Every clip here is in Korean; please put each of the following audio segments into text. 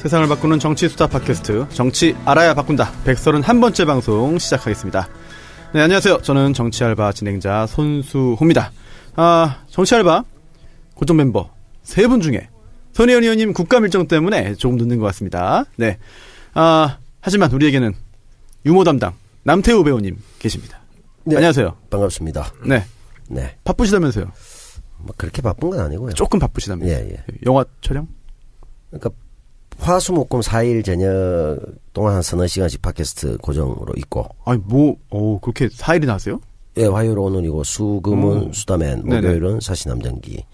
세상을 바꾸는 정치 수다 팟캐스트 정치 알아야 바꾼다 131번째 방송 시작하겠습니다. 네, 안녕하세요. 저는 정치알바 진행자 손수호입니다. 정치알바 고정 멤버 3분 중에 손혜원 의원님 국감 일정 때문에 조금 늦는 것 같습니다. 네, 하지만 우리에게는 유머 담당 남태우 배우님 계십니다. 네, 안녕하세요. 반갑습니다. 네, 네. 바쁘시다면서요? 뭐 그렇게 바쁜 건 아니고요. 조금 바쁘시다면서요? 예. 영화 촬영? 그러니까 화수목금 4일 저녁 동안 한 서너 시간씩 팟캐스트 고정으로 있고. 아니 그렇게 4일이나 하세요? 예, 화요일 오늘이고 수금은 수다맨, 목요일은 사시남전기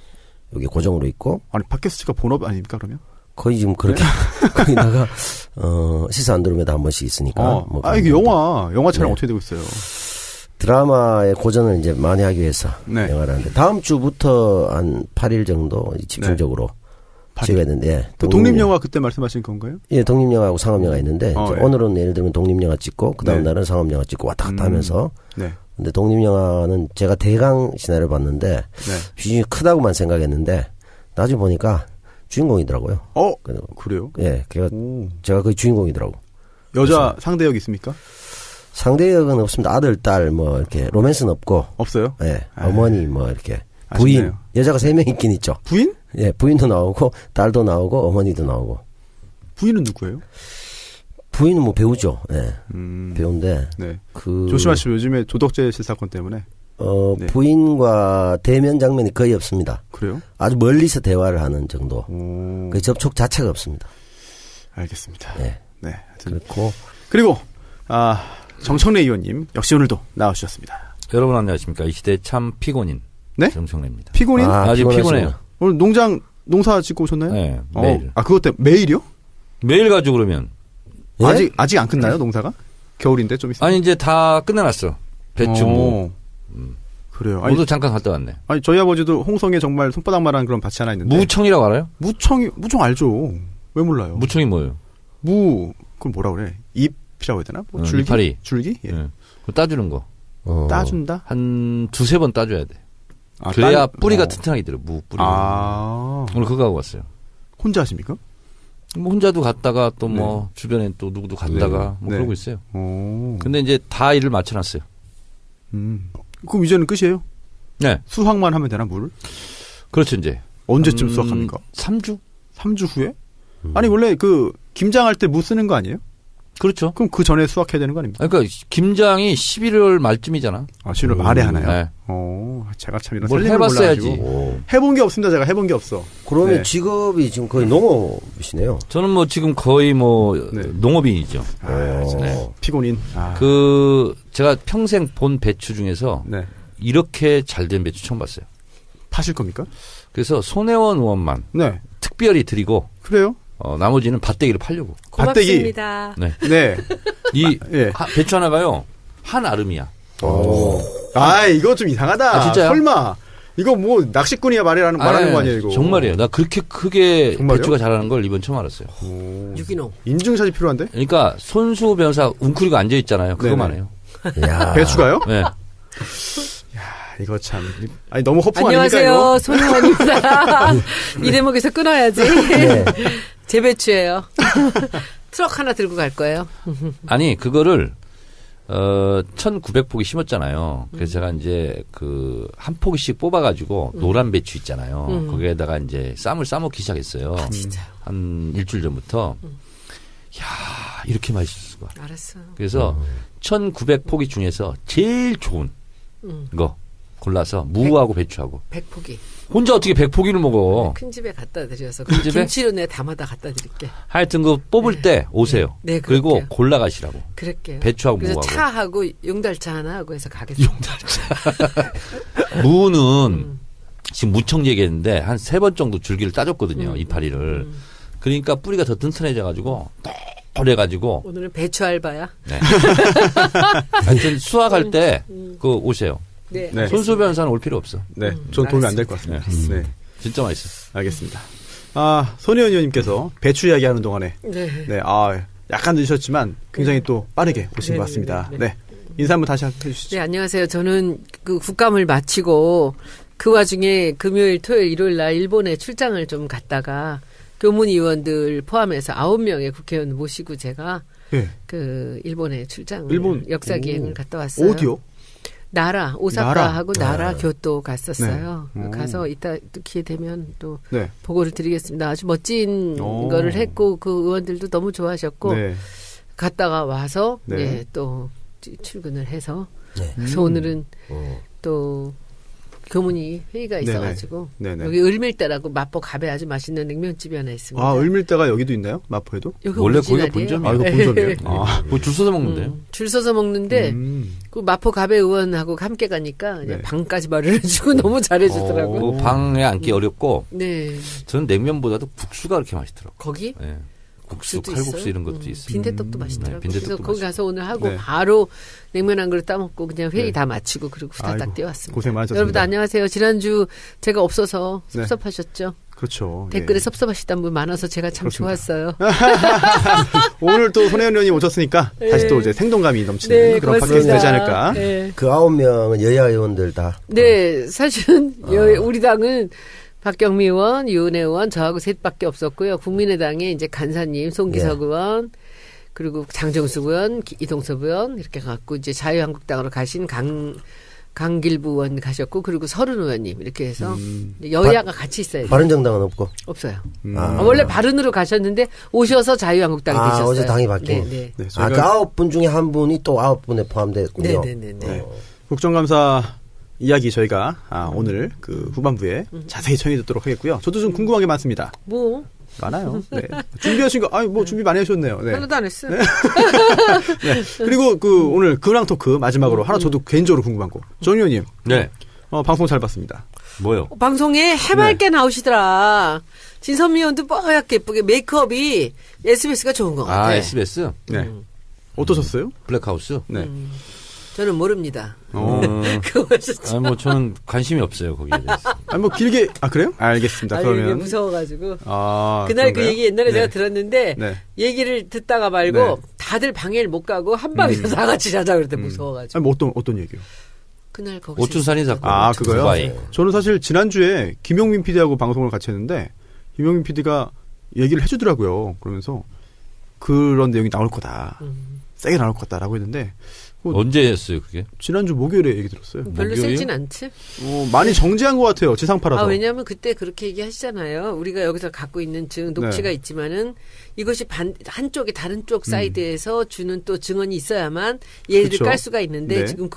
여기 고정으로 있고. 아니 팟캐스트가 본업 아닙니까 그러면? 거의 지금 그렇게 거기다가 시사 안드로메다 한 번씩 있으니까. 이게 영화 촬영 네. 어떻게 되고 있어요? 드라마의 고전을 이제 많이 하기 위해서 네. 영화를 하는데 다음 주부터 한 8일 정도 집중적으로 찍어야 되는데. 그 독립영화 그때 말씀하신 건가요? 예, 독립영화하고 상업영화 있는데 예. 오늘은 예를 들면 독립영화 찍고 그 다음 네. 날은 상업영화 찍고 왔다 갔다 하면서. 네. 근데 독립영화는 제가 대강 시나리오 봤는데 네. 비중이 크다고만 생각했는데 나중에 보니까 주인공이더라고요. 그래요? 예, 제가 거의 주인공이더라고. 여자 상대역 있습니까? 상대역은 없습니다. 아들, 딸, 뭐, 이렇게, 로맨스는 없고. 없어요? 예, 어머니, 뭐, 이렇게. 부인. 아쉽네요. 여자가 3명 있긴 있죠. 부인? 예, 부인도 나오고, 딸도 나오고, 어머니도 나오고. 부인은 누구예요? 부인은 뭐 배우죠. 예. 배우인데. 네. 그. 조심하시오. 요즘에 도덕제 실사건 때문에. 네. 부인과 대면 장면이 거의 없습니다. 그래요? 아주 멀리서 대화를 하는 정도. 그 접촉 자체가 없습니다. 알겠습니다. 네. 네. 그리고, 정청래 의원님 역시 오늘도 나와주셨습니다. 여러분 안녕하십니까. 이 시대의 참 피곤인. 네? 정청래입니다. 피곤인? 아주 피곤해요. 오늘 농사 짓고 오셨나요? 네, 매일. 그것 때문에 매일이요? 매일 가지고 그러면. 예? 아직 안 끝나요, 농사가? 겨울인데 좀 있어요. 아니, 이제 다 끝내놨어. 배추, 무. 그래요. 모두 잠깐 갔다 왔네. 아니, 저희 아버지도 홍성에 정말 손바닥만한 그런 밭이 하나 있는데. 무청이라고 알아요? 무청 알죠. 왜 몰라요? 무청이 뭐예요? 그걸 뭐라 그래? 잎이라고 해야 되나? 줄기? 이파리. 줄기? 예. 그거 따주는 거. 따준다? 한 2-3번 따줘야 돼. 그래야 뿌리가 튼튼하게 들어, 무 뿌리가. 오늘 그거 하고 왔어요. 혼자 하십니까? 뭐 혼자도 갔다가 또 뭐 주변에 또 누구도 갔다가 뭐 그러고 있어요. 근데 이제 다 일을 맞춰놨어요. 그럼 이제는 끝이에요? 네. 수확만 하면 되나, 물을? 그렇죠, 이제. 언제쯤 수확합니까? 3주? 3주 후에? 아니, 원래 김장할 때 무 쓰는 거 아니에요? 그렇죠. 그럼 그 전에 수확해야 되는 거 아닙니까? 그러니까 김장이 11월 말쯤이잖아. 11월 말에 하나요? 네. 제가 참 이런 뭘 살림을 해봤어야지. 몰라가지고. 해본 게 없습니다. 제가 해본 게 없어. 그러면 네. 직업이 지금 거의 농업이시네요. 저는 뭐 지금 거의 농업인이죠. 네. 피곤인. 제가 평생 본 배추 중에서 이렇게 잘된 배추 처음 봤어요. 파실 겁니까? 그래서 손혜원 의원만 특별히 드리고. 그래요? 나머지는 밭대기를 팔려고. 고맙습니다. 네. 배추 하나가요. 한 아름이야. 이거 좀 이상하다. 진짜요? 설마. 이거 뭐 낚시꾼이야 말하는 거 아니에요, 이거. 정말이에요. 나 그렇게 크게 정말요? 배추가 자라는 걸 이번 처음 알았어요. 유기농. 인증샷이 필요한데? 그러니까 손수 변호사 웅크리고 앉아 있잖아요. 그거만 해요. 야. 배추가요? 네. 이거 참. 아니, 너무 허풍 아닙니까, 안녕하세요. 이거? 손혜원입니다. 이 대목에서 끊어야지. 네. 제 배추예요. 트럭 하나 들고 갈 거예요. 아니, 그거를 1900포기 심었잖아요. 그래서 제가 이제 한 포기씩 뽑아가지고 노란 배추 있잖아요. 거기에다가 이제 쌈을 싸먹기 시작했어요. 진짜요? 한 일주일 전부터. 이렇게 맛있을 수가. 알았어. 그래서 1900포기 중에서 제일 좋은 거 골라서 무하고 배추하고. 100포기. 혼자 어떻게 100포기를 먹어. 큰 집에 갖다 드려서. 큰 집에? 김치로 내 담아다 갖다 드릴게. 하여튼 뽑을 때 오세요. 네, 그리고 그럴게요. 골라가시라고. 그럴게요. 배추하고 그래서 무하고. 차하고 용달차 하나 하고 해서 가겠습니다. 무는 지금 무청 얘기했는데 한 3번 정도 줄기를 따줬거든요. 이파리를. 그러니까 뿌리가 더 튼튼해져가지고 그래가지고 오늘은 배추 알바야. 네. 하여튼 수확할 때 오세요. 네. 손수 변호사는 올 필요 없어. 네. 전 도움이 안 될 것 같습니다. 네. 진짜 맛있어. 알겠습니다. 손혜원 의원님께서 배추 이야기하는 동안에 약간 늦으셨지만 굉장히 또 빠르게 오신 것 같습니다. 네. 인사 한번 다시 해주시죠. 네, 안녕하세요. 저는 국감을 마치고 그 와중에 금요일, 토요일, 일요일 날 일본에 출장을 좀 갔다가 교문의원들 포함해서 9명의 국회의원 모시고 제가 예. 그 일본에 출장을 일본? 역사기행을 오. 갔다 왔어요. 어디요? 나라 오사카하고 나라 아. 교토 갔었어요. 네. 가서 이따 또 기회 되면 또 네. 보고를 드리겠습니다. 아주 멋진 오. 거를 했고 그 의원들도 너무 좋아하셨고 네. 갔다가 와서 네. 예, 또 출근을 해서 네. 그래서 오늘은 어. 또 교문이 회의가 네네. 있어가지고 네네. 여기 을밀대라고 마포 갑에 아주 맛있는 냉면집이 하나 있습니다. 아, 을밀대가 여기도 있나요? 마포에도? 여기 원래 오리지널이에요. 거기가 본점이에요. 아, 이거 본점이에요? 아. 뭐 줄 서서 먹는데요. 줄 서서 먹는데 그 마포 갑의 의원하고 함께 가니까 그냥 네. 방까지 마련해주고 너무 잘해주더라고요. 그 방에 앉기 어렵고 네, 저는 냉면보다도 국수가 그렇게 맛있더라고요. 거기 예. 국수, 국수도 칼국수 있어요? 이런 것도 있어요. 빈대떡도 맛있더라고요. 네, 빈대떡도 그래서 거기 가서 오늘 하고 네. 바로 냉면 한 그릇 따먹고 그냥 회의 네. 다 마치고 그리고 후다닥 아이고, 뛰어왔습니다. 고생 많으셨습니다. 여러분들 안녕하세요. 지난주 제가 없어서 네. 섭섭하셨죠? 그렇죠. 댓글에 예. 섭섭하시던 분 많아서 제가 참 그렇습니다. 좋았어요. 오늘 또 손혜원 의원님 오셨으니까 다시 또 이제 생동감이 넘치는 네, 그런 고맙습니다. 팟캐스트 되지 않을까. 네. 그 9명은 여야 의원들 다. 네, 사실은 우리 당은 박경미 의원, 유은혜 의원 저하고 셋밖에 없었고요. 국민의당에 이제 간사님, 송기석 네. 의원, 그리고 장정숙 의원, 이동섭 의원 이렇게 갖고 이제 자유한국당으로 가신 강길부 의원 가셨고 그리고 서른 의원님 이렇게 해서 여야가 같이 있어야 돼요. 바른정당은 없고. 없어요. 아. 원래 바른으로 가셨는데 오셔서 자유한국당에 아, 계셨어요. 어제 당이 바뀌네. 네, 네. 네, 아, 그 저희가 9분 중에 한 분이 또 9분에 포함됐군요. 네, 네, 네, 네. 국정감사 이야기 저희가 오늘 그 후반부에 자세히 청해 듣도록 하겠고요. 저도 좀 궁금한 게 많습니다. 뭐 많아요. 네. 준비하신 거, 뭐 준비 많이 하셨네요. 네. 하나도 안 했어요. 네. 그리고 그 오늘 근황 토크 마지막으로 하나 저도 개인적으로 궁금한 거. 정 의원님, 네. 방송 잘 봤습니다. 뭐요? 방송에 해맑게 나오시더라. 진선미 의원도 뽀얗게 예쁘게 메이크업이 SBS가 좋은 것 같아요. 아, SBS? 네. 어떠셨어요? 블랙하우스? 네. 저는 모릅니다. 그거였었죠. 아니, 뭐 저는 관심이 없어요, 거기에 대해서. 뭐 길게, 그래요? 알겠습니다. 아니, 이게 그러면. 무서워가지고. 아, 그날 그 그런가요? 얘기 옛날에 네. 제가 들었는데 네. 얘기를 듣다가 말고 네. 다들 방해를 못 가고 한 방에서 다 같이 자자 그랬대 무서워가지고. 뭐 어떤 얘기요? 그날 거기서 오춘산이 사건. 아, 그거요? 두바이. 저는 사실 지난주에 김용민 PD하고 방송을 같이 했는데, 김용민 PD가 얘기를 해주더라고요. 그러면서, 그런 내용이 나올 거다. 세게 나올 것 같다라고 했는데, 언제 했어요, 그게? 지난주 목요일에 얘기 들었어요. 별로 목요일? 세진 않지? 많이 정지한 것 같아요. 지상파라서. 왜냐하면 그때 그렇게 얘기하시잖아요. 우리가 여기서 갖고 있는 녹취가 네. 있지만은 이것이 한쪽이 다른 쪽 사이드에서 주는 또 증언이 있어야만 얘를 그쵸. 깔 수가 있는데 네. 지금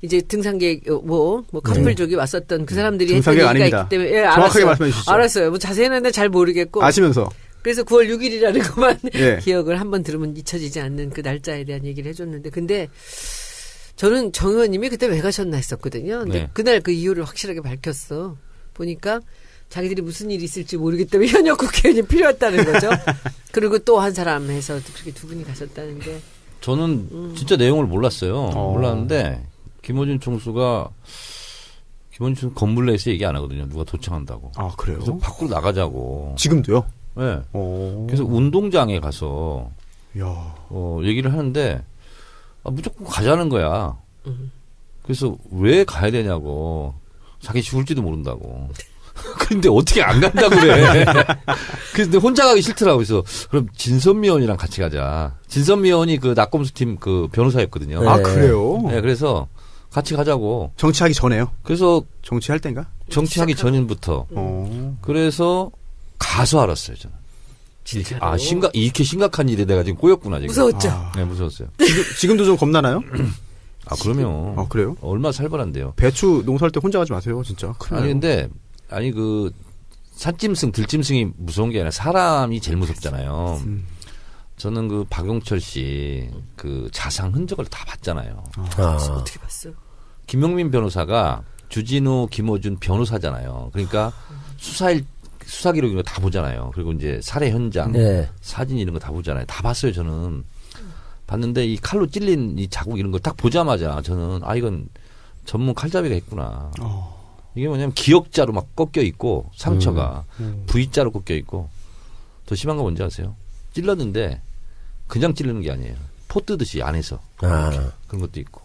이제 등산객 커플족이 왔었던 그 사람들이 했던 등산객 얘기가 아닙니다. 있기 때문에 정확하게 알았어요. 말씀해 주시죠. 알았어요. 뭐 자세히는 잘 모르겠고 아시면서. 그래서 9월 6일이라는 것만 예. 기억을 한번 들으면 잊혀지지 않는 그 날짜에 대한 얘기를 해줬는데 근데 저는 정 의원님이 그때 왜 가셨나 했었거든요. 근데 네. 그날 그 이유를 확실하게 밝혔어. 보니까 자기들이 무슨 일이 있을지 모르기 때문에 현역 국회의원이 필요했다는 거죠. 그리고 또 한 사람 해서 그렇게 두 분이 가셨다는데. 저는 진짜 내용을 몰랐어요. 어. 몰랐는데 김어준 총수가 건물 내에서 얘기 안 하거든요. 누가 도청한다고. 아, 그래요? 그래서 밖으로 나가자고. 지금도요? 네. 오. 그래서 운동장에 가서 야. 얘기를 하는데 무조건 가자는 거야. 그래서 왜 가야 되냐고. 자기 죽을지도 모른다고. 그런데 어떻게 안 간다고 그래. 근데 혼자 가기 싫더라고. 그래서 그럼 진선미 의원이랑 같이 가자. 진선미 의원이 그 낙검수 팀 그 변호사였거든요. 네. 아, 그래요? 네, 그래서 같이 가자고. 정치하기 전에요? 그래서 정치할 땐가? 정치하기 전부터. 그래서 가서 알았어요, 저는. 진짜로? 이렇게 심각한 일에 내가 지금 꼬였구나, 지금. 무서웠죠. 네, 무서웠어요. 지금도 좀 겁나나요? 그러면. 아, 그래요? 얼마나 살벌한데요. 배추 농사할 때 혼자 가지 마세요, 진짜. 큰일 아니, 나요. 근데, 산짐승, 들짐승이 무서운 게 아니라 사람이 제일 무섭잖아요. 저는 그 박용철 씨 그 자상 흔적을 다 봤잖아요. 어떻게 봤어? 김용민 변호사가 주진우, 김어준 변호사잖아요. 그러니까 수사 기록 이런 거 다 보잖아요. 그리고 이제 살해 현장, 네. 사진 이런 거 다 보잖아요. 다 봤어요, 저는. 봤는데 이 칼로 찔린 이 자국 이런 걸 딱 보자마자 저는 이건 전문 칼잡이가 했구나. 이게 뭐냐면 기역자로 막 꺾여 있고 상처가 V자로 꺾여 있고 더 심한 거 뭔지 아세요? 찔렀는데 그냥 찌르는 게 아니에요. 포 뜨듯이 안에서 그런 것도 있고.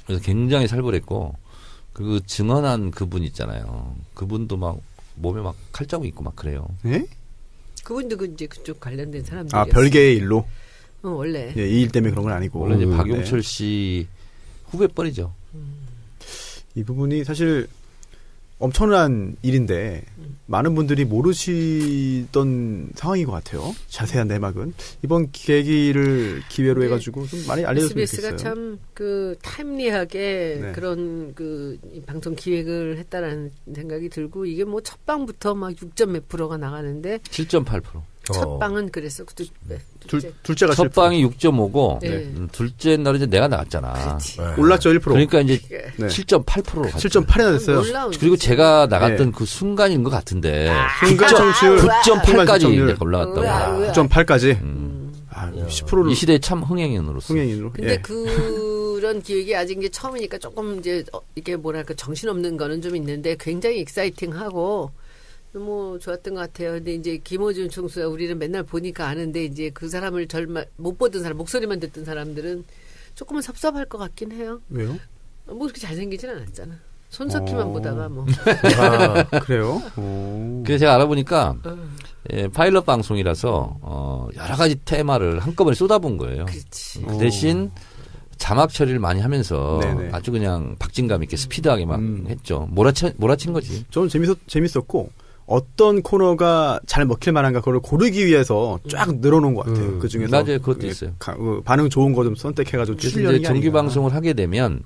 그래서 굉장히 살벌했고 그 증언한 그분 있잖아요. 그분도 막 몸에 막 칼자국 있고 막 그래요. 예? 그분도 이제 그쪽 관련된 사람들이. 아, 별개의 일로. 원래. 예, 이 일 때문에 그런 건 아니고. 원래 이제 네. 박용철 씨 후배뻘이죠. 이 부분이 사실 엄청난 일인데 많은 분들이 모르시던 상황인 것 같아요. 자세한 내막은 이번 계기를 기회로 네. 해가지고 좀 많이 알려줬으면 SBS가 좋겠어요. 참 그 타임리하게 네. 그런 이 방송 기획을 했다라는 생각이 들고 이게 뭐 첫 방부터 막 6점 몇 프로가 나가는데 7.8%. 첫 방은 그랬어. 둘째가 첫 방이 6.5고 네. 둘째 날은 이제 내가 나갔잖아. 올랐죠 1%. 그러니까 이제 네. 7.8%로 갔죠. 7.8이나 됐어요. 그리고 제가 나갔던 네. 그 순간인 것 같은데 순간 청취율 9.8까지 청취율. 이제 올라갔다고. 우와. 9.8까지. 음. 아, 10%를 이 시대의 참 흥행인으로서. 흥행인으로. 근데 예. 그런 기획이 아직 이제 처음이니까 조금 이제 이게 뭐랄까 정신없는 거는 좀 있는데 굉장히 익사이팅하고 너무 좋았던 것 같아요. 근데 이제 김호준 총수가 우리는 맨날 보니까 아는데 이제 그 사람을 못 보던 사람, 목소리만 듣던 사람들은 조금은 섭섭할 것 같긴 해요. 왜요? 뭐 그렇게 잘생기진 않았잖아. 손석희만 보다가 뭐. 아, 그래요? 오. 그래서 제가 알아보니까 예, 파일럿 방송이라서 여러 가지 테마를 한꺼번에 쏟아본 거예요. 그렇지. 그 대신 자막 처리를 많이 하면서 네네. 아주 그냥 박진감 있게 스피드하게 막 했죠. 몰아친 거지. 저는 재밌었고 어떤 코너가 잘 먹힐 만한가 그걸 고르기 위해서 쫙 늘어놓은 것 같아요. 그 중에서 맞아요. 그것도 있어요. 반응 좋은 거 좀 선택해가지고 그래서 출연이 이제 정규 방송을 하게 되면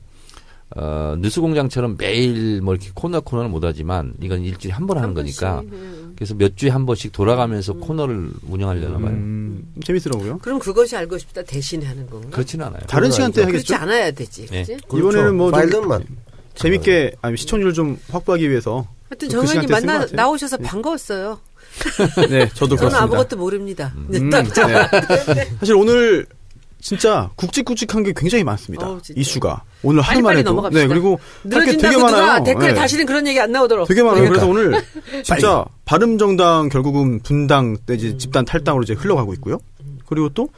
뉴스공장처럼 매일 뭐 이렇게 코너는 못하지만 이건 일주일에 한 번 하는 거니까 그래서 몇 주에 한 번씩 돌아가면서 코너를 운영하려나 봐요. 재밌더라고요. 그럼 그것이 알고 싶다 대신에 하는 건가? 그렇지는 않아요. 다른 시간대 그렇지 하겠죠? 않아야 되지. 네. 그렇지? 이번에는 뭐 좀 파일럿만 재밌게 아니 시청률 좀 확보하기 위해서 하여튼 그 정 의원님 시간대 쓴것 같아요. 나오셔서 반가웠어요. 네 저도 저는 그렇습니다. 아무것도 모릅니다. 네. 사실 오늘 진짜 굵직굵직한 게 굉장히 많습니다. 어우, 진짜. 이슈가 오늘 하루만 빨리빨리 해도 넘어갑시다. 네 그리고 할 게 되게 늘어진다고 누가 많아요. 댓글에 네. 다시는 그런 얘기 안 나오도록. 되게 많아요. 그러니까. 그래서 오늘 진짜 바른정당 결국은 분당 이제 집단 탈당으로 이제 흘러가고 있고요. 그리고 또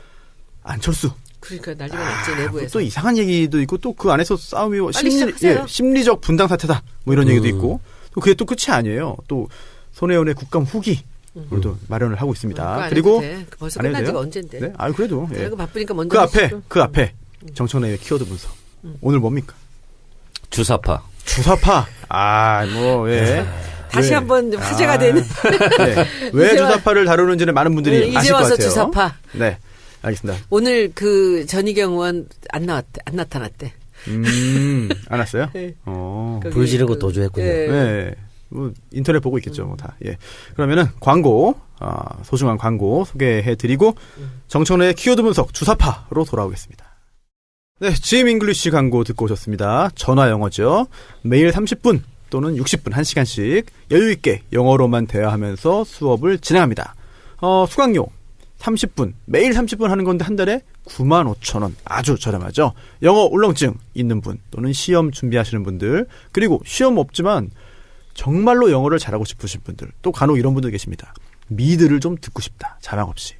안철수 그러니까 난리가 났지 내부에서. 또 이상한 얘기도 있고 또 그 안에서 싸움이 빨리 시작하세요. 심리적 분당 사태다 뭐 이런 얘기도 있고 또 그게 또 끝이 아니에요. 또 손혜원의 국감 후기 오늘도 마련을 하고 있습니다. 그리고 벌써 안 해도 끝난 지가 돼요? 언젠데. 네, 아 그래도 예. 그리고 바쁘니까 먼저 그 앞에 정청래의 키워드 분석 오늘 뭡니까? 주사파. 주사파. 아, 뭐, 예. 다시 한번 화제가 되는. 네. 왜 주사파를 다루는지는 많은 분들이 이제 아실 것 와서 같아요. 주사파. 네. 알겠습니다. 오늘 그 전희경 의원 안 나타났대. 안 왔어요? 네. 어. 불 지르고 도주했군요. 예. 네. 뭐, 인터넷 보고 있겠죠, 뭐 다. 예. 그러면은 광고, 소중한 광고 소개해 드리고, 정청래의 키워드 분석 주사파로 돌아오겠습니다. 네, GM 잉글리시 광고 듣고 오셨습니다. 전화 영어죠. 매일 30분 또는 60분 1시간씩 여유있게 영어로만 대화하면서 수업을 진행합니다. 수강료 30분, 매일 30분 하는 건데 한 달에 95,000원. 아주 저렴하죠. 영어 울렁증 있는 분 또는 시험 준비하시는 분들, 그리고 시험 없지만 정말로 영어를 잘하고 싶으신 분들, 또 간혹 이런 분들 계십니다. 미드를 좀 듣고 싶다. 자막 없이.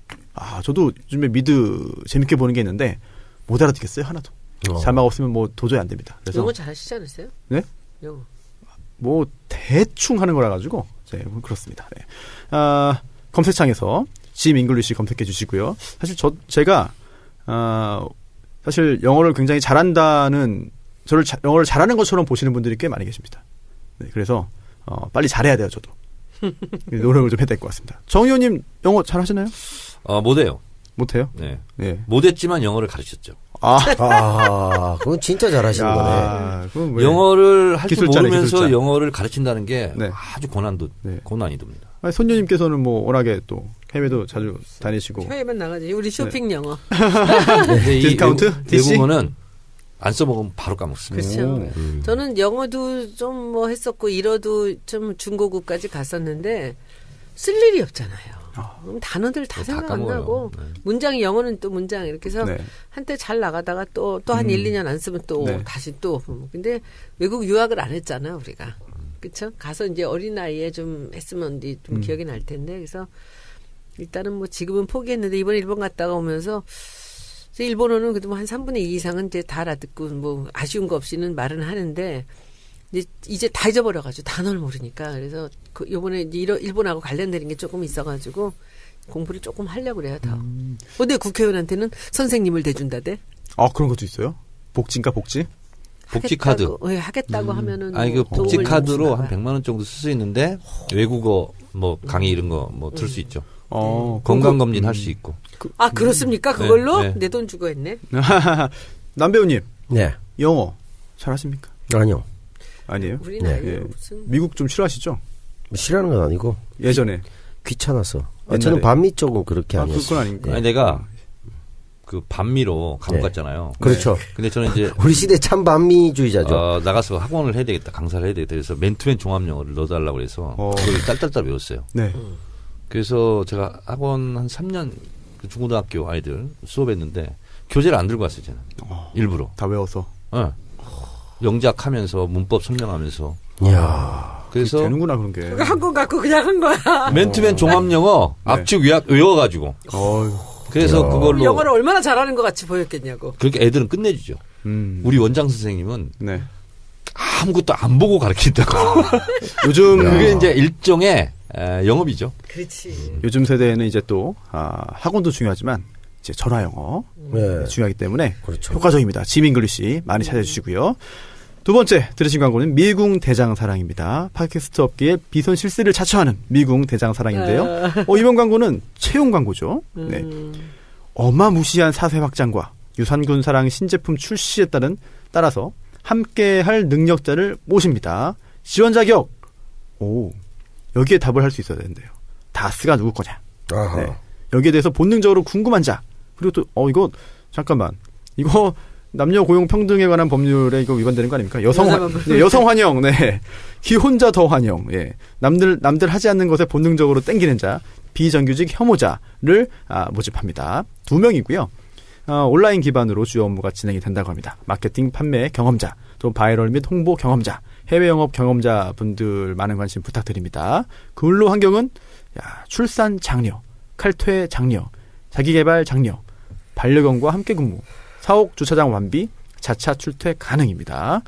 저도 요즘에 미드 재밌게 보는 게 있는데 못 알아듣겠어요, 하나도. 자막 없으면 뭐 도저히 안 됩니다. 그래서 영어 잘하시지 않으세요? 네? 영어. 뭐 대충 하는 거라 가지고 그렇습니다. 네. 검색창에서 GM 잉글리시 검색해 주시고요. 사실 제가 사실 영어를 굉장히 잘한다는 저를 영어를 잘하는 것처럼 보시는 분들이 꽤 많이 계십니다. 네, 그래서 빨리 잘해야 돼요, 저도. 노력을 좀 해야 될 것 같습니다. 정 의원님 영어 잘하시나요? 못해요. 못해요? 네. 네. 못했지만 영어를 가르쳤죠. 그건 진짜 잘하시는 거네. 그건 왜? 영어를 할 줄 기술자네, 모르면서 기술자. 영어를 가르친다는 게 네. 아주 고난이 듭니다. 아니, 손녀님께서는 뭐 워낙에 또 해외도 자주 다니시고. 해외만 나가지. 우리 쇼핑 영어. 근데 이 디스카운트? DC? 외국어는 안 써먹으면 바로 까먹습니다. 그렇죠. 저는 영어도 좀 뭐 했었고 일어도 좀 중고급까지 갔었는데 쓸 일이 없잖아요. 단어들 다 생각 안 까먹어요. 나고 네. 문장이 영어는 또 문장 이렇게 해서 네. 한때 잘 나가다가 또 한 1, 2년 안 쓰면 또 네. 다시 또 근데 외국 유학을 안 했잖아요, 우리가. 그렇죠? 가서 이제 어린 나이에 좀 했으면 이제 좀 기억이 날 텐데 그래서 일단은 뭐 지금은 포기했는데 이번에 일본 갔다가 오면서 일본어는 그래도 한 3분의 2 이상은 이제 다 알아듣고 뭐 아쉬운 거 없이는 말은 하는데 이제 다 잊어버려가지고 단어를 모르니까 그래서 요번에 이제 일본하고 관련되는 게 조금 있어가지고 공부를 조금 하려고 그래요, 더. 근데 국회의원한테는 선생님을 대준다대? 그런 것도 있어요? 복지인가, 복지? 복지 카드. 네, 하겠다고 하면은. 아니, 그 뭐 복지 도움을 카드로 주나 한 봐요. 100만 원 정도 쓸 수 있는데 외국어 뭐 강의 이런 거 뭐 들 수 있죠. 건강검진 할 수 있고. 아, 그렇습니까? 그걸로? 네. 내 돈 주고 했네. 남배우님, 네. 영어 잘하십니까? 아니요. 아니에요? 우리는 네. 아니에요. 예. 무슨. 미국 좀 싫어하시죠? 싫어하는 건 아니고 예전에. 귀찮아서. 옛날에. 저는 반미 쪽은 그렇게 아, 아니었어요. 그건 아닌가? 아니 내가 그 반미로 감옥 네. 갔잖아요. 그렇죠. 근데 저는 이제 우리 시대 참 반미주의자죠. 나가서 학원을 해야 되겠다, 강사를 해야 되겠다. 그래서 맨투맨 종합영어를 넣어달라고 그래서 그걸 딸딸딸 외웠어요. 네. 그래서 제가 학원 한 3년 그 중고등학교 아이들 수업했는데 교재를 안 들고 왔어요, 저는. 일부러. 다 외워서. 네. 영작하면서 문법 설명하면서. 이야. 그래서 되는구나, 그런 게. 한권 갖고 그냥 한 거야. 맨투맨 종합영어 네. 압축 위약 외워가지고. 그래서 그걸로 영어를 얼마나 잘하는 것 같이 보였겠냐고. 그렇게 애들은 끝내주죠. 우리 원장 선생님은 네. 아무것도 안 보고 가르친다고. 요즘 그게 이제 일종의 영업이죠. 그렇지. 요즘 세대에는 이제 또 학원도 중요하지만 이제 전화 영어 네. 중요하기 때문에 그렇죠. 효과적입니다. 지민글리시 많이 찾아주시고요. 두 번째 들으신 광고는 미궁 대장사랑입니다. 팟캐스트 업계의 비선 실세를 자처하는 미궁 대장사랑인데요. 이번 광고는 채용 광고죠. 네. 어마무시한 사세 확장과 유산균 사랑 신제품 출시에 따라서 함께할 능력자를 모십니다. 지원 자격. 여기에 답을 할 수 있어야 되는데요. 다스가 누구 거냐. 아하. 네. 여기에 대해서 본능적으로 궁금한 자. 그리고 또 이거 잠깐만. 이거 남녀 고용 평등에 관한 법률에 이거 위반되는 거 아닙니까? 여성 환영. 네. 기혼자 더 환영. 예. 남들 하지 않는 것에 본능적으로 땡기는 자, 비정규직 혐오자를 모집합니다. 2명이고요. 온라인 기반으로 주요 업무가 진행이 된다고 합니다. 마케팅, 판매 경험자, 또 바이럴 및 홍보 경험자, 해외 영업 경험자 분들 많은 관심 부탁드립니다. 근로 환경은 출산 장려, 칼퇴 장려, 자기개발 장려, 반려견과 함께 근무, 사옥 주차장 완비, 자차 출퇴 가능입니다.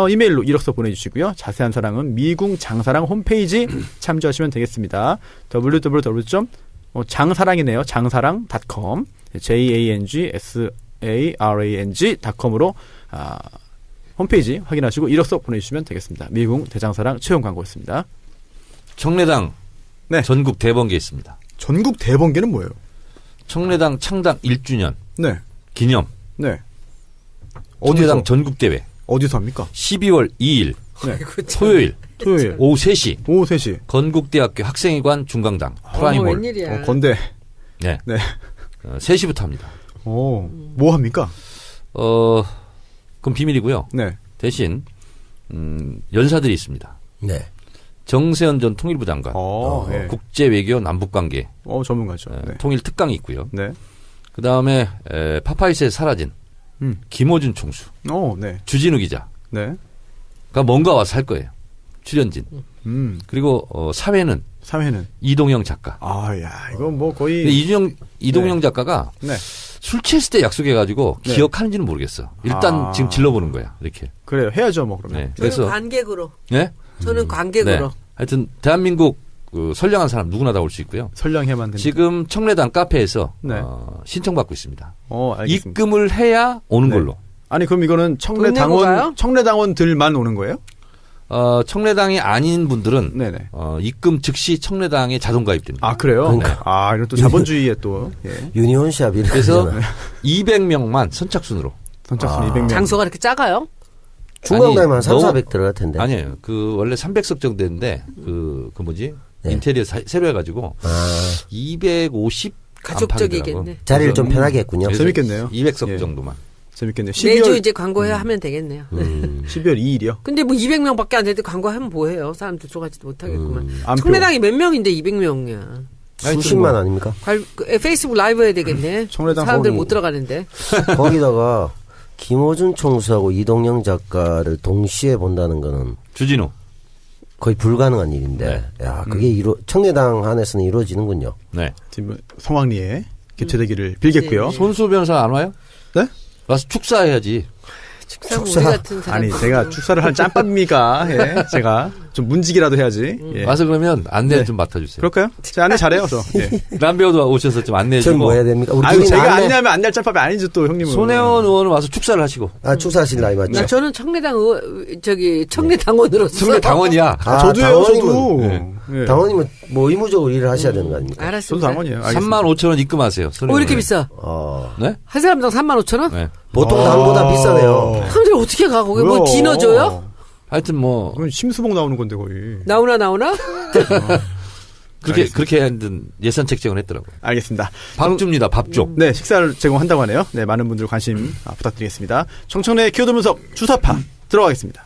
이메일로 이력서 보내주시고요. 자세한 사항은 미궁 장사랑 홈페이지 참조하시면 되겠습니다. www.장사랑이네요. 장사랑.com jangsarang.com으로 홈페이지 확인하시고 이력서 보내주시면 되겠습니다. 미궁 대장사랑 채용 광고였습니다. 청래당 네. 전국 대번개 있습니다. 전국 대번개는 뭐예요? 청래당 창당 1주년 네. 기념 네. 청래당 전국대회 어디서 합니까? 12월 2일 네. 토요일 오후 3시 오후 3시. 건국대학교 학생회관 중강당 프라임홀. 웬일이야. 건대. 네. 네. 3시부터 합니다. 뭐 합니까? 그건 비밀이고요. 네. 대신 연사들이 있습니다. 네. 정세현 전 통일부 장관, 네. 국제외교 남북관계 전문가죠. 네. 통일 특강이 있고요. 네. 그 다음에 파파이스에 사라진 김호준 총수, 네. 주진우 기자가 네. 뭔가 와서 할 거예요. 출연진. 그리고 사회는 이동영 작가. 이건 뭐 거의 이동영 작가가 네. 술 취했을 때 약속해가지고 네. 기억하는지는 모르겠어. 일단 지금 질러보는 거야. 이렇게. 그래요. 해야죠, 뭐 그러면. 네. 그래서 그래서 관객으로. 네. 저는 관객으로. 네. 하여튼 대한민국 그 선량한 사람 누구나 다 올 수 있고요. 선량해만 됩니다. 지금 청래당 카페에서 네. 신청받고 있습니다. 알겠습니다. 입금을 해야 오는 네. 걸로. 아니 그럼 이거는 돈 내고 가요? 청래당원들만 오는 거예요? 청래당이 아닌 분들은 네네. 입금 즉시 청래당에 자동 가입됩니다. 그래요? 그러니까. 이런 또 자본주의에 또 예. 유니온샵 이런 그래서 거잖아. 200명만 선착순으로. 선착순 200명. 장소가 이렇게 작아요? 중간다면 한 3, 너무- 400 들어갈 텐데. 아니에요. 원래 300석 정도 되는데 그 뭐지? 네. 인테리어 새로 해가지고 250 가족적이겠네. 자리를 좀 편하게 했군요. 재밌겠네요. 200석 예. 정도만. 재밌겠네요. 매주 이제 광고해야 하면 되겠네요. 12월 2일이요. 근데 뭐 200명밖에 안 되는데 광고하면 뭐해요? 사람들 들어가지도 못하겠구만. 안표. 청래당이 몇 명인데 200명이야. 수십만 아닙니까? 페이스북 라이브 해야 되겠네. 청래당 사람들 거기- 못 들어가는데. 거기다가 김호준 총수하고 이동영 작가를 동시에 본다는 거는 주진우. 거의 불가능한 일인데, 야, 그게 청래당 안에서는 이루어지는군요. 네. 지금 성황리에 개최되기를 빌겠고요. 네. 손수 변호사 안 와요? 네? 와서 축사해야지. 축사 우리 같은 사람. 아니 제가 축사를 할 짬밥입니까? 예, 제가 좀 문지기라도 해야지. 예. 와서 그러면 안내 네. 좀 맡아주세요. 그럴까요? 제가 안내 잘해요, 저. 예. 남배우도 오셔서 좀 안내해주고. 전 뭐 해야 됩니까? 우리 아유, 둘이 제가 안내- 안내하면 안내할 짬밥이 아니죠, 또 형님은. 손혜원 의원은 와서 축사를 하시고. 아, 축사하실 나이 맞죠? 저는 청래당 청래당원으로서 청래 당원이야. 아, 저도요, 저도. 당원이면- 예. 당원님은 뭐 의무적으로 일을 하셔야 되는 거 아닙니까? 저도 알았습니다. 당원이에요. 35,000원 입금하세요. 왜 이렇게 비싸? 네? 한 사람당 35,000원? 네. 보통 당보다 비싸네요. 사람들이 어떻게 가? 거기 뭐 뭐야. 디너 줘요? 하여튼 뭐 그건 심수봉 나오는 건데, 거의. 나오나? 그렇게 하여튼 예산 책정을 했더라고요. 알겠습니다. 밥 줍니다. 밥 줘. 네, 식사를 제공한다고 하네요. 네, 많은 분들 관심 부탁드리겠습니다. 청청래 키워드 분석 주사파 들어가겠습니다.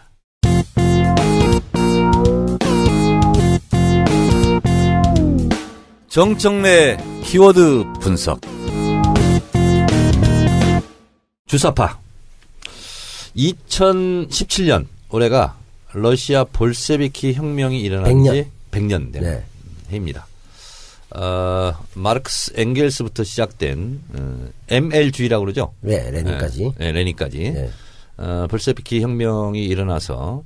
정청래 키워드 분석. 주사파. 2017년 올해가 러시아 볼셰비키 혁명이 일어난 지 100년 된 네. 해입니다. 마르크스 엥겔스부터 시작된 ML주의라고 그러죠. 네, 레닌까지. 네, 레닌까지. 네. 볼셰비키 혁명이 일어나서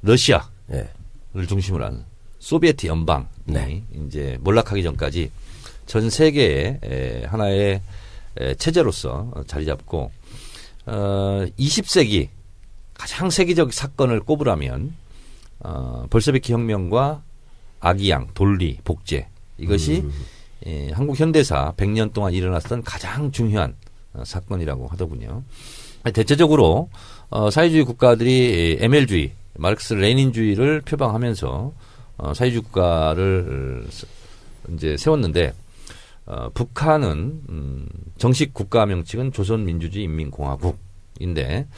러시아를 네. 중심으로 한 소비에트 연방이 네. 이제 몰락하기 전까지 전 세계의 하나의 체제로서 자리 잡고 20세기 가장 세계적 사건을 꼽으라면 볼셰비키 혁명과 아기양, 돌리, 복제 이것이 한국 현대사 100년 동안 일어났던 가장 중요한 사건이라고 하더군요. 대체적으로 사회주의 국가들이 ML주의, 마르크스 레닌주의를 표방하면서 사회주의 국가를 이제 세웠는데 북한은 정식 국가 명칭은 조선민주주의 인민공화국인데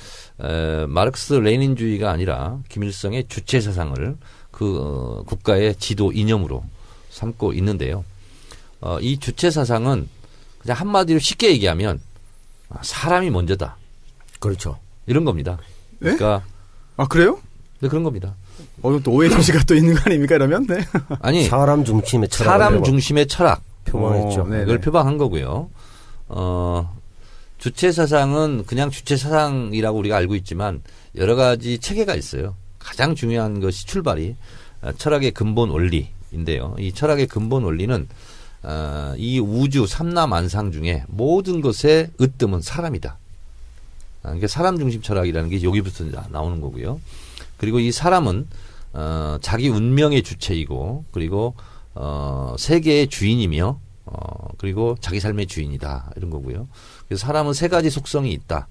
마르크스 레닌주의가 아니라 김일성의 주체 사상을 그 국가의 지도 이념으로 삼고 있는데요. 이 주체 사상은 그냥 한마디로 쉽게 얘기하면 사람이 먼저다. 그렇죠. 이런 겁니다. 네? 그러니까 아, 그래요? 네, 그런 겁니다. 또 오해 소지가 또 있는 거 아닙니까, 이러면? 네. 아니 사람 중심의 철학. 사람 중심의 철학 표방했죠. 네. 이걸 표방한 거고요. 주체 사상은 그냥 주체 사상이라고 우리가 알고 있지만 여러 가지 체계가 있어요. 가장 중요한 것이 출발이 철학의 근본 원리인데요. 이 철학의 근본 원리는 이 우주 삼라만상 중에 모든 것의 으뜸은 사람이다. 그러니까 사람 중심 철학이라는 게 여기부터 나오는 거고요. 그리고 이 사람은 자기 운명의 주체이고 그리고 세계의 주인이며 그리고 자기 삶의 주인이다 이런 거고요. 그래서 사람은 세 가지 속성이 있다.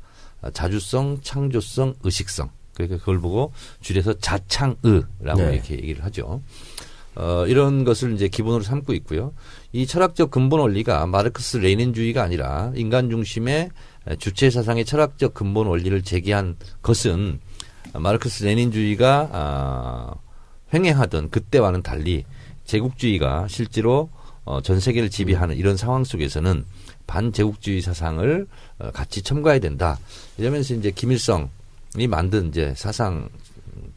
자주성, 창조성, 의식성. 그러니까 그걸 보고 줄여서 자창의라고 네. 이렇게 얘기를 하죠. 이런 것을 이제 기본으로 삼고 있고요. 이 철학적 근본 원리가 마르크스 레닌주의가 아니라 인간 중심의 주체 사상의 철학적 근본 원리를 제기한 것은 마르크스 레닌주의가 횡행하던 그때와는 달리 제국주의가 실제로 전 세계를 지배하는 이런 상황 속에서는 반제국주의 사상을 같이 첨가해야 된다. 이러면서 이제 김일성이 만든 이제 사상,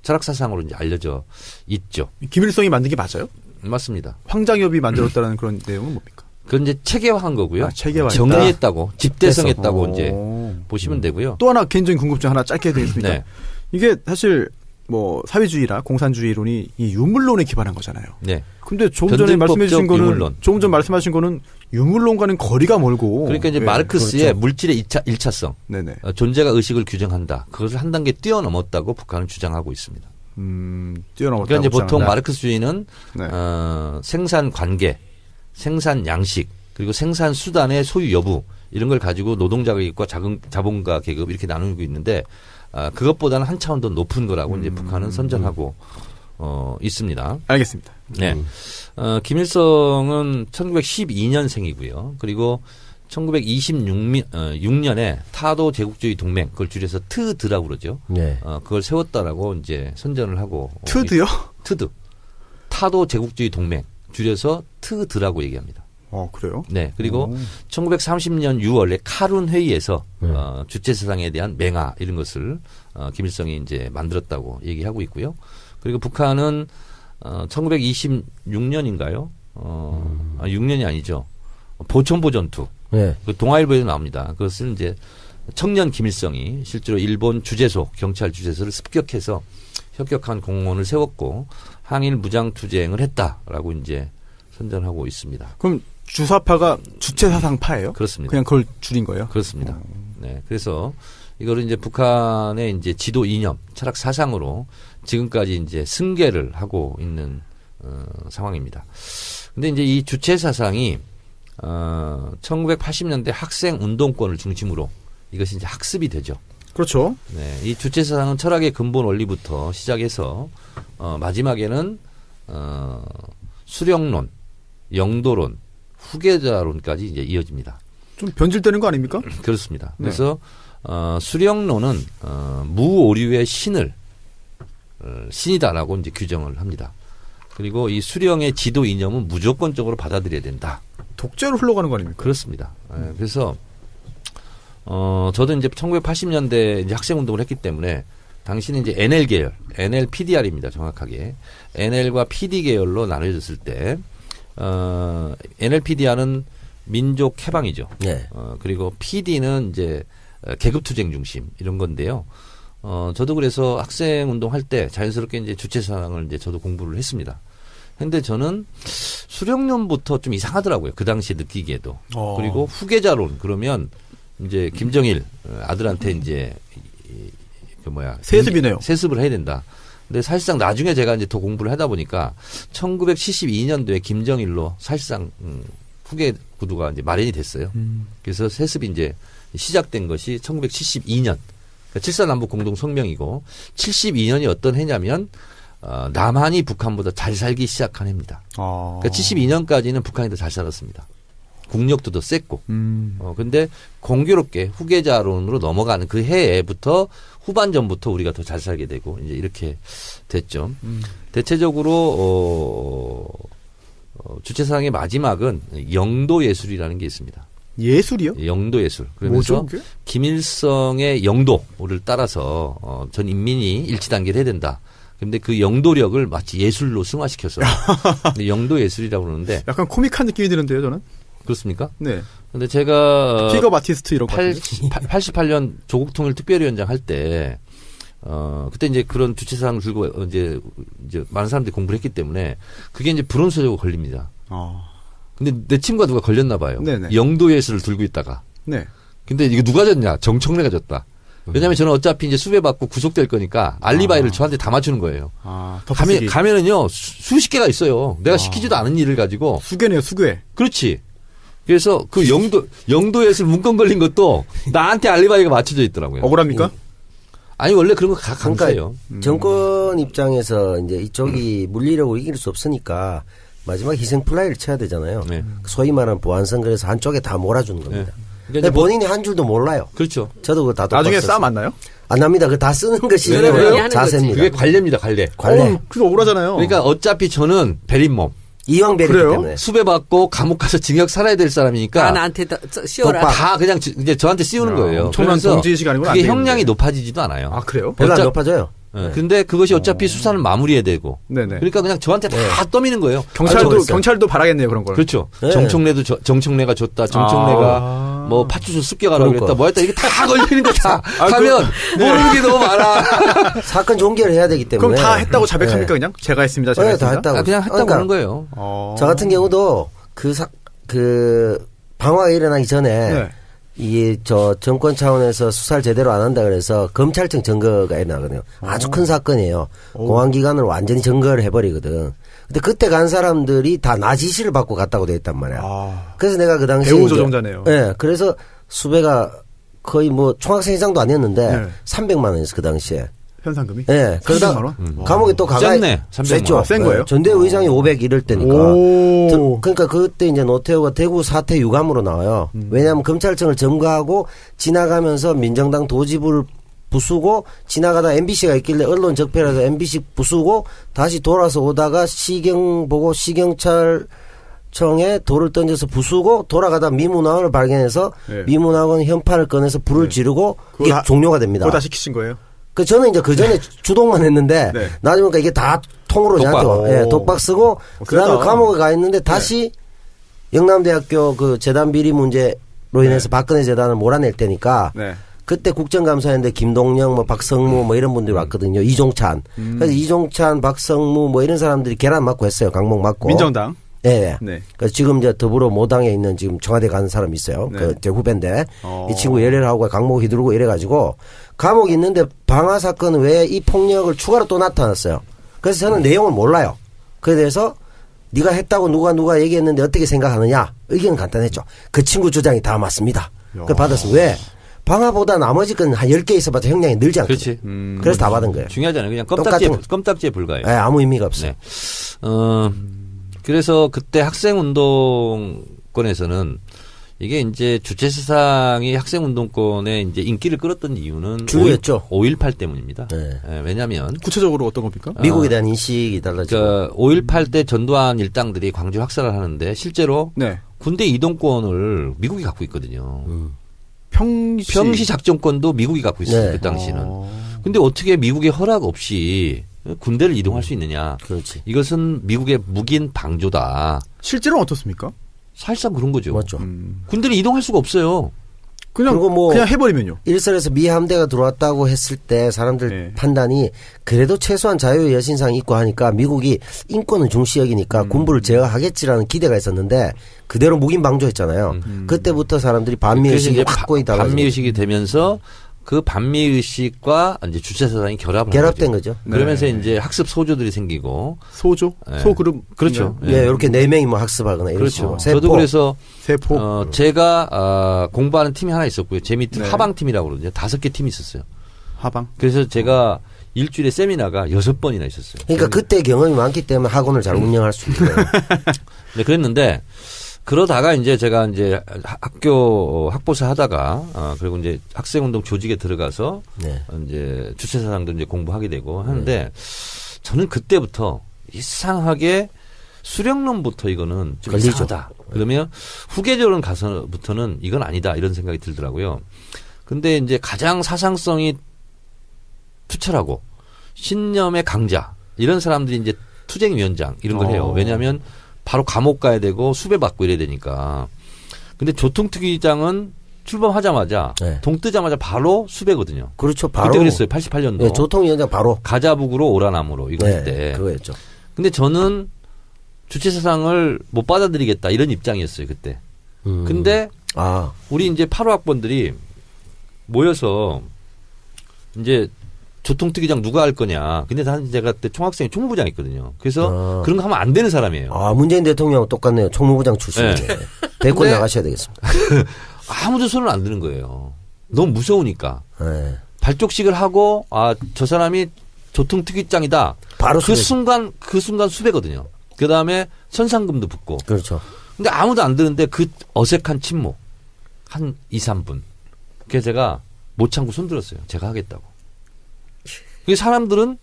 철학 사상으로 이제 알려져 있죠. 김일성이 만든 게 맞아요? 맞습니다. 황장엽이 만들었다는 그런 내용은 뭡니까? 그건 이제 체계화한 거고요. 체계화했다. 정리했다고, 집대성했다고 오. 이제 보시면 되고요. 또 하나 개인적인 궁금증 하나 짧게 드리겠습니다. 네. 이게 사실 뭐 사회주의라 공산주의론이 이 유물론에 기반한 거잖아요. 네. 근데 조금 전에 변증법적 말씀해 주신 거는 유물론. 조금 전 말씀하신 거는 유물론과는 거리가 멀고 그러니까 이제 네, 마르크스의 그렇죠. 물질의 일차성, 네네. 존재가 의식을 규정한다. 그것을 한 단계 뛰어넘었다고 북한은 주장하고 있습니다. 뛰어넘었다고 그러니까 이제 보통 주장한다. 마르크스주의는 네. 생산 관계, 생산 양식, 그리고 생산 수단의 소유 여부 이런 걸 가지고 노동자 계급과 자본가 계급 이렇게 나누고 있는데 그것보다는 한 차원 더 높은 거라고 이제 북한은 선전하고 있습니다. 알겠습니다. 네. 김일성은 1912년생이고요. 그리고 1926년에 타도 제국주의 동맹, 그걸 줄여서 트드라고 그러죠. 네. 그걸 세웠다라고 이제 선전을 하고. 트드요? 트드. 타도 제국주의 동맹, 줄여서 트드라고 얘기합니다. 그래요? 네. 그리고 1930년 6월에 카룬 회의에서 주체 사상에 대한 맹화 이런 것을 김일성이 이제 만들었다고 얘기하고 있고요. 그리고 북한은 1926년인가요? 6년이 아니죠. 보천보 전투. 네. 그 동아일보에도 나옵니다. 그것을 이제 청년 김일성이 실제로 일본 주재소 경찰 주재소를 습격해서 협격한 공무원을 세웠고 항일 무장 투쟁을 했다라고 이제 선전하고 있습니다. 그럼 주사파가 주체사상파예요? 그렇습니다. 그냥 그걸 줄인 거예요? 그렇습니다. 네, 그래서 이거를 이제 북한의 이제 지도 이념, 철학 사상으로 지금까지 이제 승계를 하고 있는 상황입니다. 근데 이제 이 주체 사상이 1980년대 학생 운동권을 중심으로 이것이 이제 학습이 되죠. 그렇죠. 네, 이 주체 사상은 철학의 근본 원리부터 시작해서 마지막에는 수령론, 영도론, 후계자론까지 이제 이어집니다. 좀 변질되는 거 아닙니까? 그렇습니다. 네. 그래서 수령론은 무오류의 신을 신이다라고 이제 규정을 합니다. 그리고 이 수령의 지도 이념은 무조건적으로 받아들여야 된다. 독재로 흘러가는 거 아닙니까? 그렇습니다. 예, 그래서 저도 이제 1980년대 이제 학생 운동을 했기 때문에 당시는 이제 NL 계열, NL PDR입니다. 정확하게 NL과 PD 계열로 나눠졌을 때 NL PDR은 민족 해방이죠. 네. 그리고 PD는 이제 계급투쟁 중심 이런 건데요. 저도 그래서 학생 운동할 때 자연스럽게 이제 주체사상을 이제 저도 공부를 했습니다. 근데 저는 수령론부터 좀 이상하더라고요. 그 당시에 느끼기에도. 그리고 후계자론 그러면 이제 김정일 아들한테 이제 세습이네요. 세습을 해야 된다. 근데 사실상 나중에 제가 이제 더 공부를 하다 보니까 1972년도에 김정일로 사실상 후계 구도가 이제 마련이 됐어요. 그래서 세습이 이제 시작된 것이 1972년. 그러니까 7.4 남북 공동 성명이고 72년이 어떤 해냐면 남한이 북한보다 잘 살기 시작한 해입니다. 그러니까 72년까지는 북한이 더 잘 살았습니다. 국력도 더 셌고. 근데 공교롭게 후계자론으로 넘어가는 그 해부터 후반전부터 우리가 더 잘 살게 되고 이제 이렇게 됐죠. 대체적으로 주체사상의 마지막은 영도 예술이라는 게 있습니다. 예술이요? 영도 예술. 그러면서 뭐죠, 그게? 김일성의 영도를 따라서 전 인민이 일치 단계를 해야 된다. 그런데 그 영도력을 마치 예술로 승화시켜서 영도 예술이라고 그러는데 약간 코믹한 느낌이 드는데요, 저는. 그렇습니까? 네. 근데 제가 픽업 아티스트 이런 거. 88년 조국통일 특별위원장 할 때 그때 이제 그런 주체사상을 들고 이제 많은 사람들이 공부를 했기 때문에 그게 이제 불온소적으로 걸립니다. 근데 내 친구가 누가 걸렸나 봐요. 네네. 영도 예술을 들고 있다가. 네. 근데 이거 누가 졌냐? 정청래가 졌다. 왜냐하면 저는 어차피 이제 수배받고 구속될 거니까 알리바이를 저한테 다 맞추는 거예요. 덮어쓰기. 가면은요 수십 개가 있어요. 내가 시키지도 않은 일을 가지고. 수괴네요, 수괴. 그렇지. 그래서 그 영도 예술 문건 걸린 것도 나한테 알리바이가 맞춰져 있더라고요. 억울합니까? 아니 원래 그런 거 강조해요. 정권 입장에서 이제 이쪽이 물리력으로 이길 수 없으니까 마지막 희생 플라이를 쳐야 되잖아요. 네. 소위 말하는 보안선 그래서 한쪽에 다 몰아주는 겁니다. 네. 근데 본인이 한 줄도 몰라요. 그렇죠. 저도 그거 다 나중에 똑같았어요. 싸움 안 나요? 안 납니다. 그거 다 쓰는 것이 그래요? 자세입니다. 그게 관례입니다. 관례. 그거 억울하잖아요. 그러니까 어차피 저는 베린몸 이왕배리기 그래요? 때문에. 수배받고 감옥 가서 징역 살아야 될 사람이니까 나한테 씌워라. 다 그냥 이제 저한테 씌우는 거예요. 엄청난 그래서 동지의식이 아니고는 안 그게 되겠는데. 형량이 높아지지도 않아요. 아, 그래요? 별로 안 어차- 높아져요. 근데 그것이 어차피 수사는 마무리해야 되고. 네네. 그러니까 그냥 저한테 다 떠미는 거예요. 경찰도 바라겠네요, 그런 걸. 그렇죠. 네. 정청래가 줬다. 정청래가 뭐 파출소 습격하라고 그러니까. 그랬다. 뭐 했다. 이게 다 걸리는 거다. 하면 모르는 게 너무 많아. 사건 종결해야 되기 때문에. 그럼 다 했다고 자백합니까, 네. 그냥? 제가 했습니다, 제가 네, 했습니다. 다 했다고. 그냥 했다고 그러니까 하는 거예요. 저 같은 경우도 그 방화가 일어나기 전에 네. 이게 정권 차원에서 수사를 제대로 안 한다 그래서 검찰청 증거가 일어나거든요. 아주 큰 사건이에요. 공안기관을 완전히 증거를 해버리거든. 근데 그때 간 사람들이 다 나 지시를 받고 갔다고 돼 있단 말이야. 그래서 내가 그 당시에 배우 이제- 조종자네요. 네, 그래서 수배가 거의 뭐 총학생 이상도 아니었는데 네. 300만 원이었어 그 당시에. 현상금이? 네, 그러다 300만 원? 감옥에 또 가가 셌네, 300만 원. 센 거예요? 전대의장이 500 이럴 때니까. 오. 그러니까 그때 이제 노태우가 대구 사퇴 유감으로 나와요. 왜냐하면 검찰청을 점거하고 지나가면서 민정당 도지부를 부수고 지나가다 MBC가 있길래 언론 적폐라서 MBC 부수고 다시 돌아서 오다가 시경 보고 시경찰청에 돌을 던져서 부수고 돌아가다 미문학원을 발견해서 네. 미문학원 현판을 꺼내서 불을 지르고 그거 이게 다- 종료가 됩니다. 그거 다 시키신 거예요? 그 저는 이제 그 전에 주동만 했는데 네. 나중에 보니까 이게 다 통으로 독박. 저한테 와. 예, 독박 쓰고 그다음에 세다. 감옥에 가 있는데 다시 영남대학교 그 재단 비리 문제로 인해서 박근혜 재단을 몰아낼 때니까 네. 그때 국정감사였는데 김동영, 뭐 박성무 뭐 이런 분들이 왔거든요. 이종찬. 그래서 이종찬, 박성무 뭐 이런 사람들이 계란 맞고 했어요. 강목 맞고. 민정당. 네. 네. 그래서 지금 이제 더불어 모당에 있는 지금 청와대 가는 사람이 있어요. 네. 그 제 후배인데 이 친구 어. 열애를 하고 강목 휘두르고 이래가지고 감옥이 있는데 방화 사건 외에 이 폭력을 추가로 또 나타났어요. 그래서 저는 내용을 몰라요. 그에 대해서 네가 했다고 누가 얘기했는데 어떻게 생각하느냐? 의견은 간단했죠. 그 친구 주장이 다 맞습니다. 그걸 받았어. 왜? 방화보다 나머지 건 한 10개 있어봤자 형량이 늘지 않거든요. 그렇지. 그래서 다 받은 거예요. 중요하지 않아요. 그냥 똑같은 껌딱지에 불과해요. 네, 아무 의미가 없어요. 네. 그래서 그때 학생운동권에서는 이게 이제 주체사상이 학생운동권에 이제 인기를 끌었던 이유는 주요였죠. 5.18 때문입니다. 네. 왜냐하면 구체적으로 어떤 겁니까? 미국에 대한 인식이 달라지고. 그러니까 5.18 때 전두환 일당들이 광주 학살을 하는데 실제로 네. 군대 이동권을 미국이 갖고 있거든요. 평시 작전권도 미국이 갖고 있어요. 네. 그 당시는. 근데 어떻게 미국의 허락 없이 군대를 이동할 수 있느냐. 그렇지. 이것은 미국의 묵인 방조다. 실제로는 어떻습니까? 사실상 그런 거죠. 맞죠. 군대를 이동할 수가 없어요. 그냥 그리고 뭐 그냥 해버리면요. 일선에서 미 함대가 들어왔다고 했을 때 사람들 네. 판단이 그래도 최소한 자유의 여신상 있고 하니까 미국이 인권을 중시 여기니까 군부를 제어하겠지라는 기대가 있었는데 그대로 묵인 방조했잖아요. 그때부터 사람들이 그래서 반미의식이 이제 확고히 달라지고 반미의식이 되면서 그 반미의식과 이제 주체사상이 결합된 거죠. 그러면서 네. 이제 학습 소조들이 생기고 소조, 네. 소그룹, 그렇죠. 네, 이렇게 4명이 뭐 학습하거나 이런 그렇죠. 식으로. 저도 그래서 세포. 제가 공부하는 팀이 하나 있었고요. 제 밑에 네. 하방팀이라고 그러거든요. 5개 팀이 있었어요. 하방. 그래서 제가 일주일에 세미나가 6번이나 있었어요. 그러니까 그때 경험이 많기 때문에 학원을 잘 운영할 수 있는 거예요. 네, 그랬는데 그러다가 이제 제가 이제 학교 학보사 하다가 그리고 이제 학생운동 조직에 들어가서 네. 이제 주체사상도 이제 공부하게 되고 하는데 저는 그때부터 이상하게 수령론부터 이거는 좀 걸리죠. 이상하다. 그러면 후계자론 가서부터는 이건 아니다 이런 생각이 들더라고요. 근데 이제 가장 사상성이 투철하고 신념의 강자 이런 사람들이 이제 투쟁위원장 이런 걸 해요. 왜냐하면 바로 감옥 가야 되고 수배 받고 이래야 되니까. 근데 조통특위장은 출범하자마자 네. 동 뜨자마자 바로 수배거든요. 그렇죠. 바로. 그때 그랬어요. 88년도. 네, 조통위원장 바로. 가자북으로 오라나무로 이거 할 때. 네, 그거였죠. 근데 저는 주체사상을 못 받아들이겠다 이런 입장이었어요. 그때. 근데 아, 우리 이제 8호 학번들이 모여서 이제 조통특위장 누가 할 거냐. 근데 제가 그때 총학생회 총무부장했거든요. 그래서 그런 거 하면 안 되는 사람이에요. 아, 문재인 대통령 똑같네요. 총무부장 출신이네. 네. 대권 근데- 나가셔야 되겠습니다. 아무도 손을 안 드는 거예요. 너무 무서우니까. 네. 발족식을 하고 저 사람이 조통특위장이다. 바로 그 수배. 순간 수배거든요. 그다음에 선상금도 붙고. 그렇죠. 근데 아무도 안 드는데 그 어색한 침묵. 한 2, 3분. 그래서 제가 못 참고 손 들었어요. 제가 하겠다고. 그 사람들은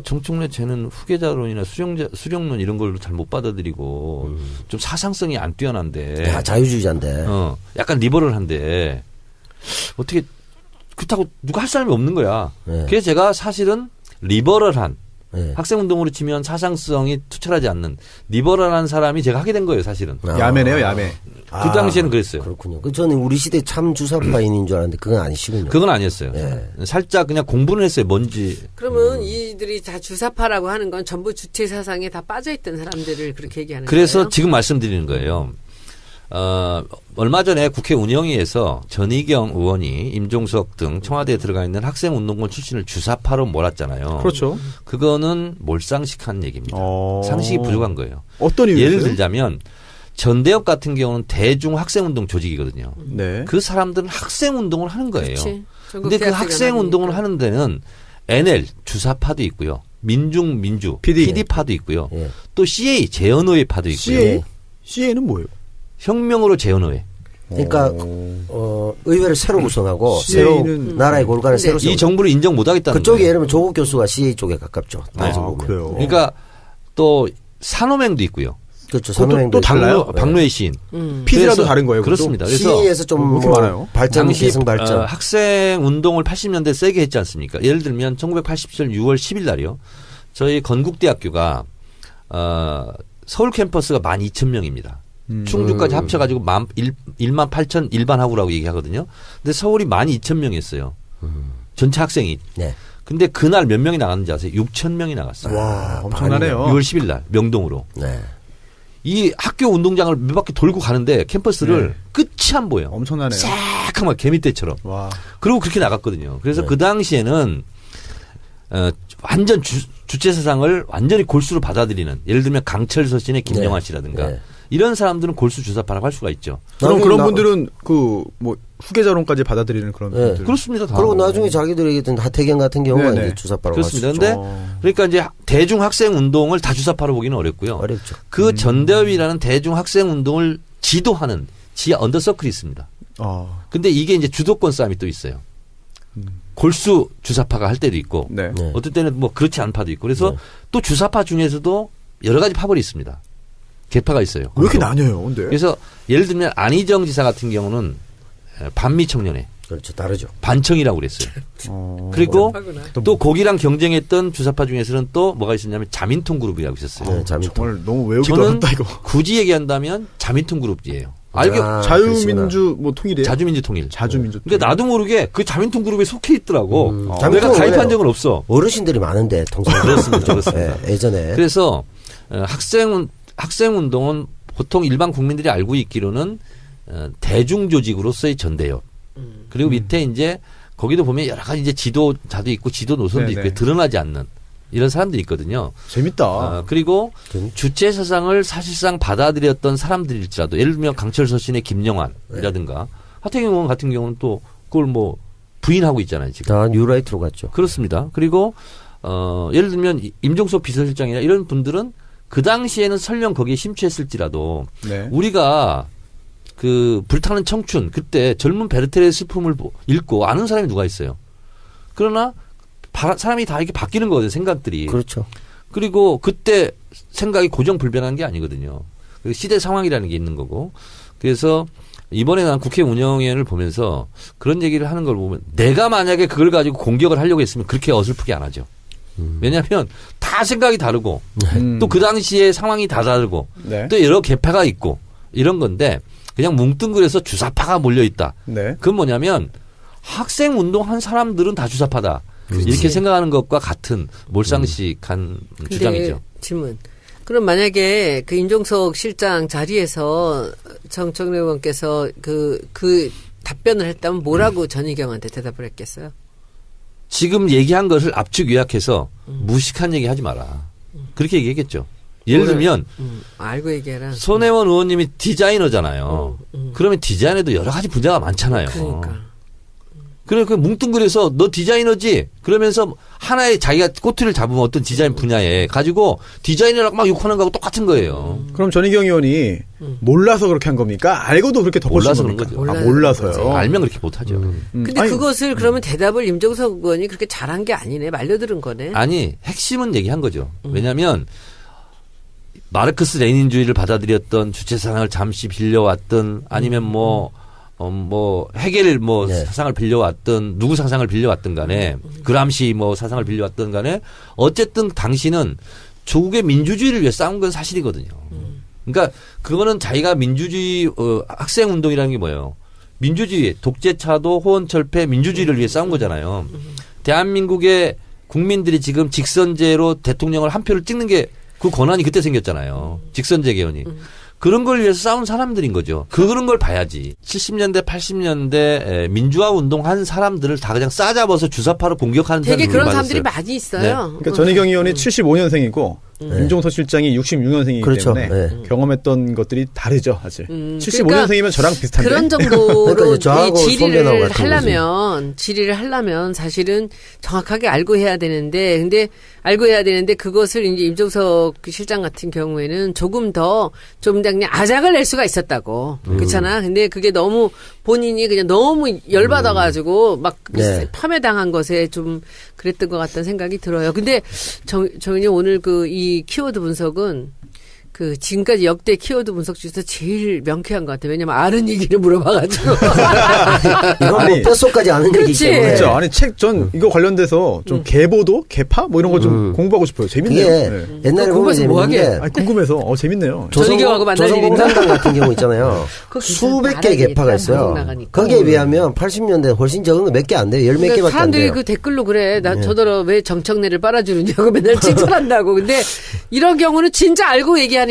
정청래 쟤는 후계자론이나 수령론 이런 걸로 잘 못 받아들이고 좀 사상성이 안 뛰어난데. 야, 자유주의자인데. 약간 리버럴한데 어떻게 그렇다고 누가 할 사람이 없는 거야. 네. 그래서 제가 사실은 리버럴한 네. 학생운동으로 치면 사상성이 투철하지 않는 리버럴한 사람이 제가 하게 된 거예요, 사실은. 야매네요, 야매. 그 당시에는 그랬어요. 그렇군요. 저는 우리 시대 참 주사파인인 줄 알았는데 그건 아니시군요. 그건 아니었어요. 네. 살짝 그냥 공부는 했어요, 뭔지. 그러면 이들이 다 주사파라고 하는 건 전부 주체 사상에 다 빠져있던 사람들을 그렇게 얘기하는 그래서 거예요. 지금 말씀드리는 거예요. 얼마 전에 국회 운영위에서 전희경 의원이 임종석 등 청와대에 들어가 있는 학생운동권 출신을 주사파로 몰았잖아요. 그렇죠. 그거는 몰상식한 얘기입니다. 상식이 부족한 거예요. 어떤 이유예요? 예를 들자면 전대협 같은 경우는 대중 학생운동 조직이거든요. 네. 그 사람들은 학생운동을 하는 거예요. 그렇지. 전국 근데 그 대학생 학생운동을 연합이니까. 하는 데는 NL 주사파도 있고요. 민주 PD. PD파도 있고요. 예. 또 CA 재헌의회파도 있고요. CA? CA는 뭐예요? 혁명으로 재헌의회. 그러니까 의회를 새로 구성하고 CA 는 새로 나라의 골간을 근데 새로 이 세우죠. 정부를 인정못하겠다는 그쪽이 거예요. 예를 들면 조국 교수가 CA 쪽에 가깝죠. 따지고 보면. 그래요. 그러니까 또 산호맹도 있고요. 그렇죠. 그것도 선호행도 또 달라요? 박노해 시인. PD라도 그래서- 다른 거예요? 그것도? 그렇습니다. 그래서 CA에서 좀 그렇게 뭐 많아요? 발전, 당시 계승 발전. 학생 운동을 80년대 세게 했지 않습니까? 예를 들면 1987년 6월 10일 날이요. 저희 건국대학교가 서울 캠퍼스가 12,000명입니다. 충주까지 합쳐가지고 1만 8천 일반 학우라고 얘기하거든요. 근데 서울이 12,000명이었어요. 전체 학생이. 네. 근데 그날 몇 명이 나갔는지 아세요? 6천 명이 나갔어요. 와, 엄청나네요. 6월 10일 날 명동으로. 네. 이 학교 운동장을 몇 바퀴 돌고 가는데 캠퍼스를 끝이 안 보여. 엄청나네요. 싹 개미떼처럼. 와. 그리고 그렇게 나갔거든요. 그래서 네. 그 당시에는 완전 주체 사상을 완전히 골수로 받아들이는, 예를 들면 강철 서신의 김영환 씨라든가 네. 이런 사람들은 골수 주사파라고 할 수가 있죠. 그럼 그런 분들은 그 뭐 후계자론까지 받아들이는 그런 네. 분들. 그렇습니다. 다. 그리고 나중에 자기들이 얘기했던 하태경 같은 경우가 네네. 이제 주사파라고 그렇습니다. 할 수 근데 있죠. 그러니까 이제 대중 학생 운동을 다 주사파로 보기는 어렵고요. 어렵죠. 그 전대협이라는 대중 학생 운동을 지도하는 지하 언더서클이 있습니다. 근데 이게 이제 주도권 싸움이 또 있어요. 골수 주사파가 할 때도 있고, 네. 네. 어떨 때는 뭐 그렇지 않은 파도 있고, 그래서 네. 또 주사파 중에서도 여러 가지 파벌이 있습니다. 계파가 있어요. 왜 이렇게 나뉘어요, 근데? 그래서 예를 들면 안희정 지사 같은 경우는 반미 청년회, 그렇죠. 다르죠. 반청이라고 그랬어요. 그리고 하구나. 또 거기랑 경쟁했던 주사파 중에서는 또 뭐가 있었냐면 자민통 그룹이라고 있었어요. 네, 자민통. 정말 너무 외우기도 저는 어렵다, 이거. 굳이 얘기한다면 자민통 그룹이에요. 알게 자유민주 뭐 통일이에요? 자주민주 통일. 자주민주 통일. 근데 나도 모르게 그 자민통 그룹에 속해 있더라고. 내가 자민통은 가입한 왜요? 적은 없어. 어르신들이 많은데 통상 그렇습니다. 네, 예전에 그래서 학생 운동은 보통 일반 국민들이 알고 있기로는 대중 조직으로서의 전대협. 그리고 밑에 이제 거기도 보면 여러 가지 이제 지도자도 있고 지도 노선도 네네. 있고 드러나지 않는 이런 사람들이 있거든요. 재밌다. 그리고 주체 사상을 사실상 받아들였던 사람들일지라도 예를 들면 강철 서신의 김영환이라든가 하태경 의원 같은 경우는 또 그걸 뭐 부인하고 있잖아요 지금. 다 뉴라이트로 갔죠. 그렇습니다. 그리고 예를 들면 임종석 비서실장이나 이런 분들은 그 당시에는 설령 거기에 심취했을지라도 네. 우리가 그 불타는 청춘 그때 젊은 베르테르의 슬픔을 읽고 아는 사람이 누가 있어요. 그러나 사람이 다 이렇게 바뀌는 거거든요. 생각들이. 그렇죠. 그리고 그때 생각이 고정불변한 게 아니거든요. 시대 상황이라는 게 있는 거고. 그래서 이번에 난 국회 운영위원회를 보면서 그런 얘기를 하는 걸 보면 내가 만약에 그걸 가지고 공격을 하려고 했으면 그렇게 어설프게 안 하죠. 왜냐하면 다 생각이 다르고 또 그 당시에 상황이 다 다르고 네. 또 여러 계파가 있고 이런 건데 그냥 뭉뚱그려서 주사파가 몰려있다. 네. 그건 뭐냐면 학생 운동한 사람들은 다 주사파다. 이렇게 생각하는 것과 같은 몰상식한 주장이죠. 질문. 그럼 만약에 그 임종석 실장 자리에서 정청래 의원께서 그 답변을 했다면 뭐라고 전희경한테 대답을 했겠어요? 지금 얘기한 것을 압축 요약해서 무식한 얘기 하지 마라. 그렇게 얘기했겠죠. 예를 들면 알고 얘기해라. 손혜원 의원님이 디자이너잖아요. 그러면 디자인에도 여러 가지 분야가 많잖아요. 그러니까. 그러니까 뭉뚱그려서 너 디자이너지? 그러면서 하나의 자기가 꼬투리를 잡으면 어떤 디자인 분야에 가지고 디자이너라고 막 욕하는 거하고 똑같은 거예요. 그럼 전희경 의원이 몰라서 그렇게 한 겁니까? 알고도 그렇게 덮어씌운 몰라서 그런 겁니까? 거죠. 아, 몰라서요. 알면 그렇게 못하죠. 근데 아니, 그것을 그러면 대답을 임종석 의원이 그렇게 잘한 게 아니네. 말려들은 거네. 아니 핵심은 얘기한 거죠. 왜냐하면 마르크스 레닌주의를 받아들였던 주체사상을 잠시 빌려왔던 아니면 뭐 헤겔 네. 사상을 빌려왔던 누구 사상을 빌려왔던 간에 그람시 사상을 빌려왔던 간에 어쨌든 당신은 조국의 민주주의를 위해 싸운 건 사실이거든요. 그러니까 그거는 자기가 민주주의 학생 운동이라는 게 뭐예요? 민주주의 독재차도 호언철폐 민주주의를 위해 싸운 거잖아요. 대한민국의 국민들이 지금 직선제로 대통령을 한 표를 찍는 게 그 권한이 그때 생겼잖아요. 직선제 개헌이. 그런 걸 위해서 싸운 사람들인 거죠. 그런 걸 봐야지. 70년대, 80년대 민주화 운동한 사람들을 다 그냥 싸잡아서 주사파로 공격하는 되게 사람들이 그런 많았어요. 사람들이 많이 있어요. 그러니까 전희경 의원이 75년생이고 임종석 실장이 66년생이기 그렇죠. 때문에 네. 경험했던 것들이 다르죠, 아직. 그러니까 75년생이면 저랑 비슷한데. 그런 그러니까 정도로 이제 저하고 이 손변하고 같은 질의를 하려면 사실은 정확하게 알고 해야 되는데 알고 해야 되는데 그것을 이제 임종석 실장 같은 경우에는 조금 더 좀 그냥 아작을 낼 수가 있었다고. 그렇잖아. 근데 그게 너무 본인이 그냥 너무 열받아가지고 막 네. 폄훼당한 것에 좀 그랬던 것 같다는 생각이 들어요. 근데 정인이 오늘 이 키워드 분석은 그 지금까지 역대 키워드 분석 중에서 제일 명쾌한 것 같아요. 왜냐면 아는 얘기를 물어봐가지고. 이건 뭐 아니, 뼛속까지 아는 얘기이기 그렇지. 때문에. 그렇죠. 아니 책 전 이거 관련돼서 좀 개보도, 개파 뭐 이런 거 좀 공부하고 싶어요. 재밌네요. 그게 네. 옛날에 보면 공부해서 뭐 하게? 재밌는데 아니 궁금해서 재밌네요. 조선교하고 만날 조선공산당 같은 경우 있잖아요. 그거 수백 괜찮다. 개의 개파가 방송 있어요. 나가니까. 거기에 비하면 80년대 훨씬 적은 거 몇 개 안 돼요. 열 몇 그러니까 개밖에 안 사람들이 돼요. 그 댓글로 그래. 나 저더러 왜 정청래를 빨아주느냐고 맨날 칭찬한다고. 근데 이런 경우는 진짜 알고 얘기하니까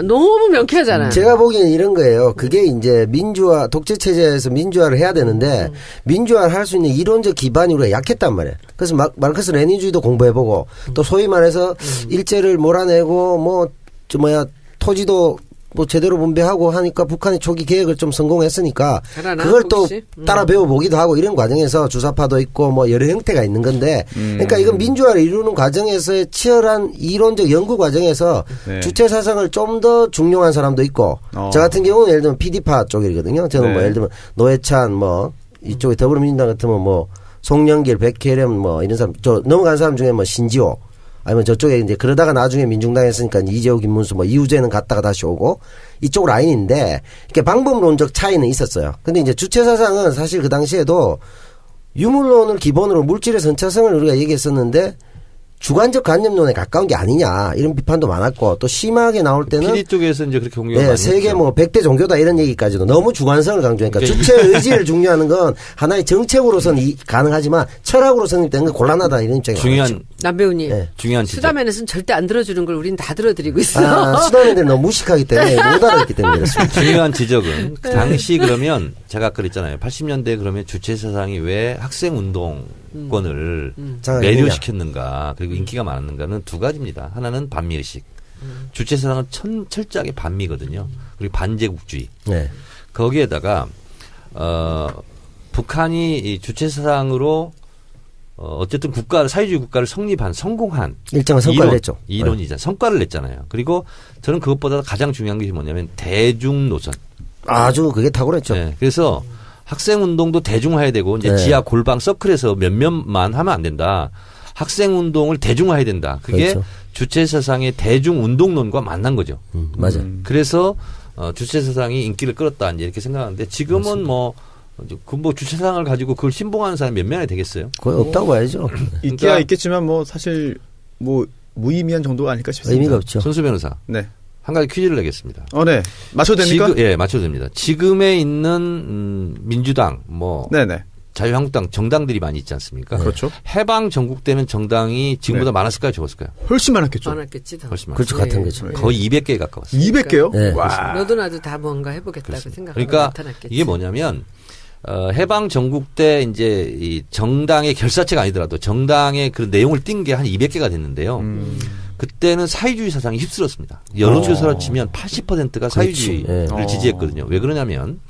너무 명쾌하잖아요. 제가 보기에는 이런 거예요. 그게 이제 민주화, 독재 체제에서 민주화를 해야 되는데 민주화를 할 수 있는 이론적 기반이 우리가 약했단 말이에요. 그래서 마르크스 레닌주의도 공부해보고 또 소위 말해서 일제를 몰아내고 토지도 뭐 제대로 분배하고 하니까 북한이 초기 계획을 좀 성공했으니까 잘하나, 그걸 또 혹시? 따라 배워보기도 하고 이런 과정에서 주사파도 있고 뭐 여러 형태가 있는 건데 그러니까 이건 민주화를 이루는 과정에서의 치열한 이론적 연구 과정에서 네. 주체 사상을 좀 더 중용한 사람도 있고 저 같은 경우는 예를 들면 PD파 쪽이거든요. 저는 뭐 네. 예를 들면 노회찬 뭐 이쪽에 더불어민주당 같으면 뭐 송영길, 백혜련 뭐 이런 사람 저 넘어간 사람 중에 뭐 신지호 아니면 저쪽에 이제 그러다가 나중에 민중당에 있으니까 이재호, 김문수 뭐 이후재는 갔다가 다시 오고 이쪽 라인인데 이렇게 방법론적 차이는 있었어요. 근데 이제 주체 사상은 사실 그 당시에도 유물론을 기본으로 물질의 선차성을 우리가 얘기했었는데 주관적 관념론에 가까운 게 아니냐 이런 비판도 많았고 또 심하게 나올 때는 PD 쪽에서 이제 그렇게 공격을 네, 많이 세계 했죠. 뭐 100대 종교다 이런 얘기까지도 너무 주관성을 강조하니까 그러니까 주체 의지를 중요하는 건 하나의 정책으로서는 가능하지만 철학으로 성립되는 건 곤란하다 이런 입장이 중요한 남배우님. 네. 중요한 지적. 수다맨에서는 절대 안 들어주는 걸 우린 다 들어드리고 있어. 수도민들이 너무 무식하기 때문에 못 알아듣기 때문에 그렇습니다. 중요한 지적은 그 당시 그러면 제가 아까 그랬잖아요. 80년대 그러면 주체 사상이 왜 학생 운동권을 장악했느냐. 매료시켰는가 그리고 인기가 많았는가는 두 가지입니다. 하나는 반미의식. 주체 사상은 철저하게 반미거든요. 그리고 반제국주의. 네. 거기에다가 북한이 이 주체 사상으로 어쨌든 사회주의 국가를 성공한 일정한 성과를 냈죠. 이론이잖아요. 성과를 냈잖아요. 그리고 저는 그것보다 가장 중요한 게 뭐냐면 대중 노선. 아주 그게 탁월했죠. 네, 그래서 학생 운동도 대중화해야 되고 이제 네. 지하 골방 서클에서 몇몇만 하면 안 된다. 학생 운동을 대중화해야 된다. 그게 그렇죠. 주체 사상의 대중 운동론과 만난 거죠. 맞아요. 그래서 주체 사상이 인기를 끌었다 이제 이렇게 생각하는데 지금은 주체 사상을 가지고 그걸 신봉하는 사람이 몇 명이 되겠어요? 거의 없다고 봐야죠. 있기야 그러니까 있겠지만 뭐 사실 뭐 무의미한 정도가 아닐까 싶습니다. 의미가 없죠. 손수 변호사 네. 한 가지 퀴즈를 내겠습니다. 네. 맞춰도 됩니까? 예, 맞춰도 됩니다. 지금에 있는 민주당, 네네. 자유한국당 정당들이 많이 있지 않습니까? 그렇죠. 해방 전국 때는 정당이 지금보다 많았을까요, 적었을까요? 훨씬 많았겠죠. 많았겠지 더. 훨씬 많았어요. 그렇죠. 같은 거죠. 거의 200개에 가까웠어요. 200개요? 네, 와. 너도 나도 다 뭔가 해보겠다고 생각하고 그러니까 나타났겠지. 이게 뭐냐면 해방 전국 때 이제 이 정당의 결사체가 아니더라도 정당의 그 내용을 띈 게 한 200개가 됐는데요. 그때는 사회주의 사상이 휩쓸었습니다. 여론조사로 치면 80%가 사회주의를 그렇지. 지지했거든요. 왜 그러냐면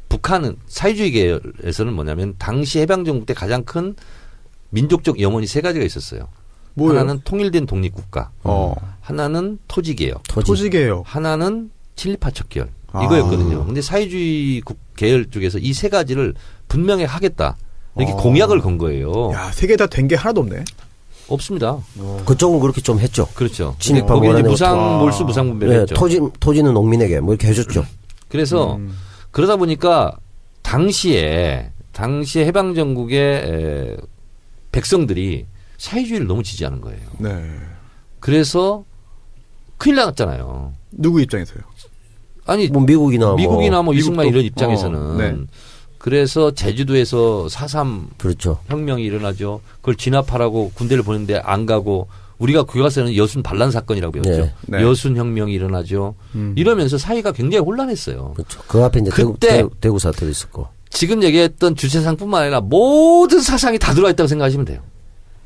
북한은 사회주의 계열에서는 뭐냐면 당시 해방 전국 때 가장 큰 민족적 염원이 세 가지가 있었어요. 뭐예요? 하나는 통일된 독립국가, 어. 하나는 토지개혁, 토지개혁. 하나는 친일파 척결 이거였거든요. 근데 사회주의 계열 쪽에서 이 세 가지를 분명히 하겠다 이렇게 공약을 건 거예요. 야, 세 개 다 된 게 하나도 없네. 없습니다. 그쪽은 그렇게 좀 했죠. 그렇죠. 친일파 거기 이제 몰아내고 무상 몰수 무상 분배를 네, 했죠. 토지는 농민에게 뭐 이렇게 해줬죠. 그래서 그러다 보니까 당시에 해방 전국의 백성들이 사회주의를 너무 지지하는 거예요. 네. 그래서 큰일 났잖아요. 누구 입장에서요? 아니 뭐 미국이나 뭐 이승만 미국도? 이런 입장에서는 네. 그래서 제주도에서 4.3 그렇죠. 혁명이 일어나죠. 그걸 진압하라고 군대를 보냈는데 안 가고 우리가 교과서에는 여순 반란 사건이라고 배웠죠. 네. 네. 여순 혁명이 일어나죠. 이러면서 사회가 굉장히 혼란했어요. 그렇죠. 그 앞에 이제 그때 대구 사태도 있었고. 지금 얘기했던 주체상뿐만 아니라 모든 사상이 다 들어와 있다고 생각하시면 돼요.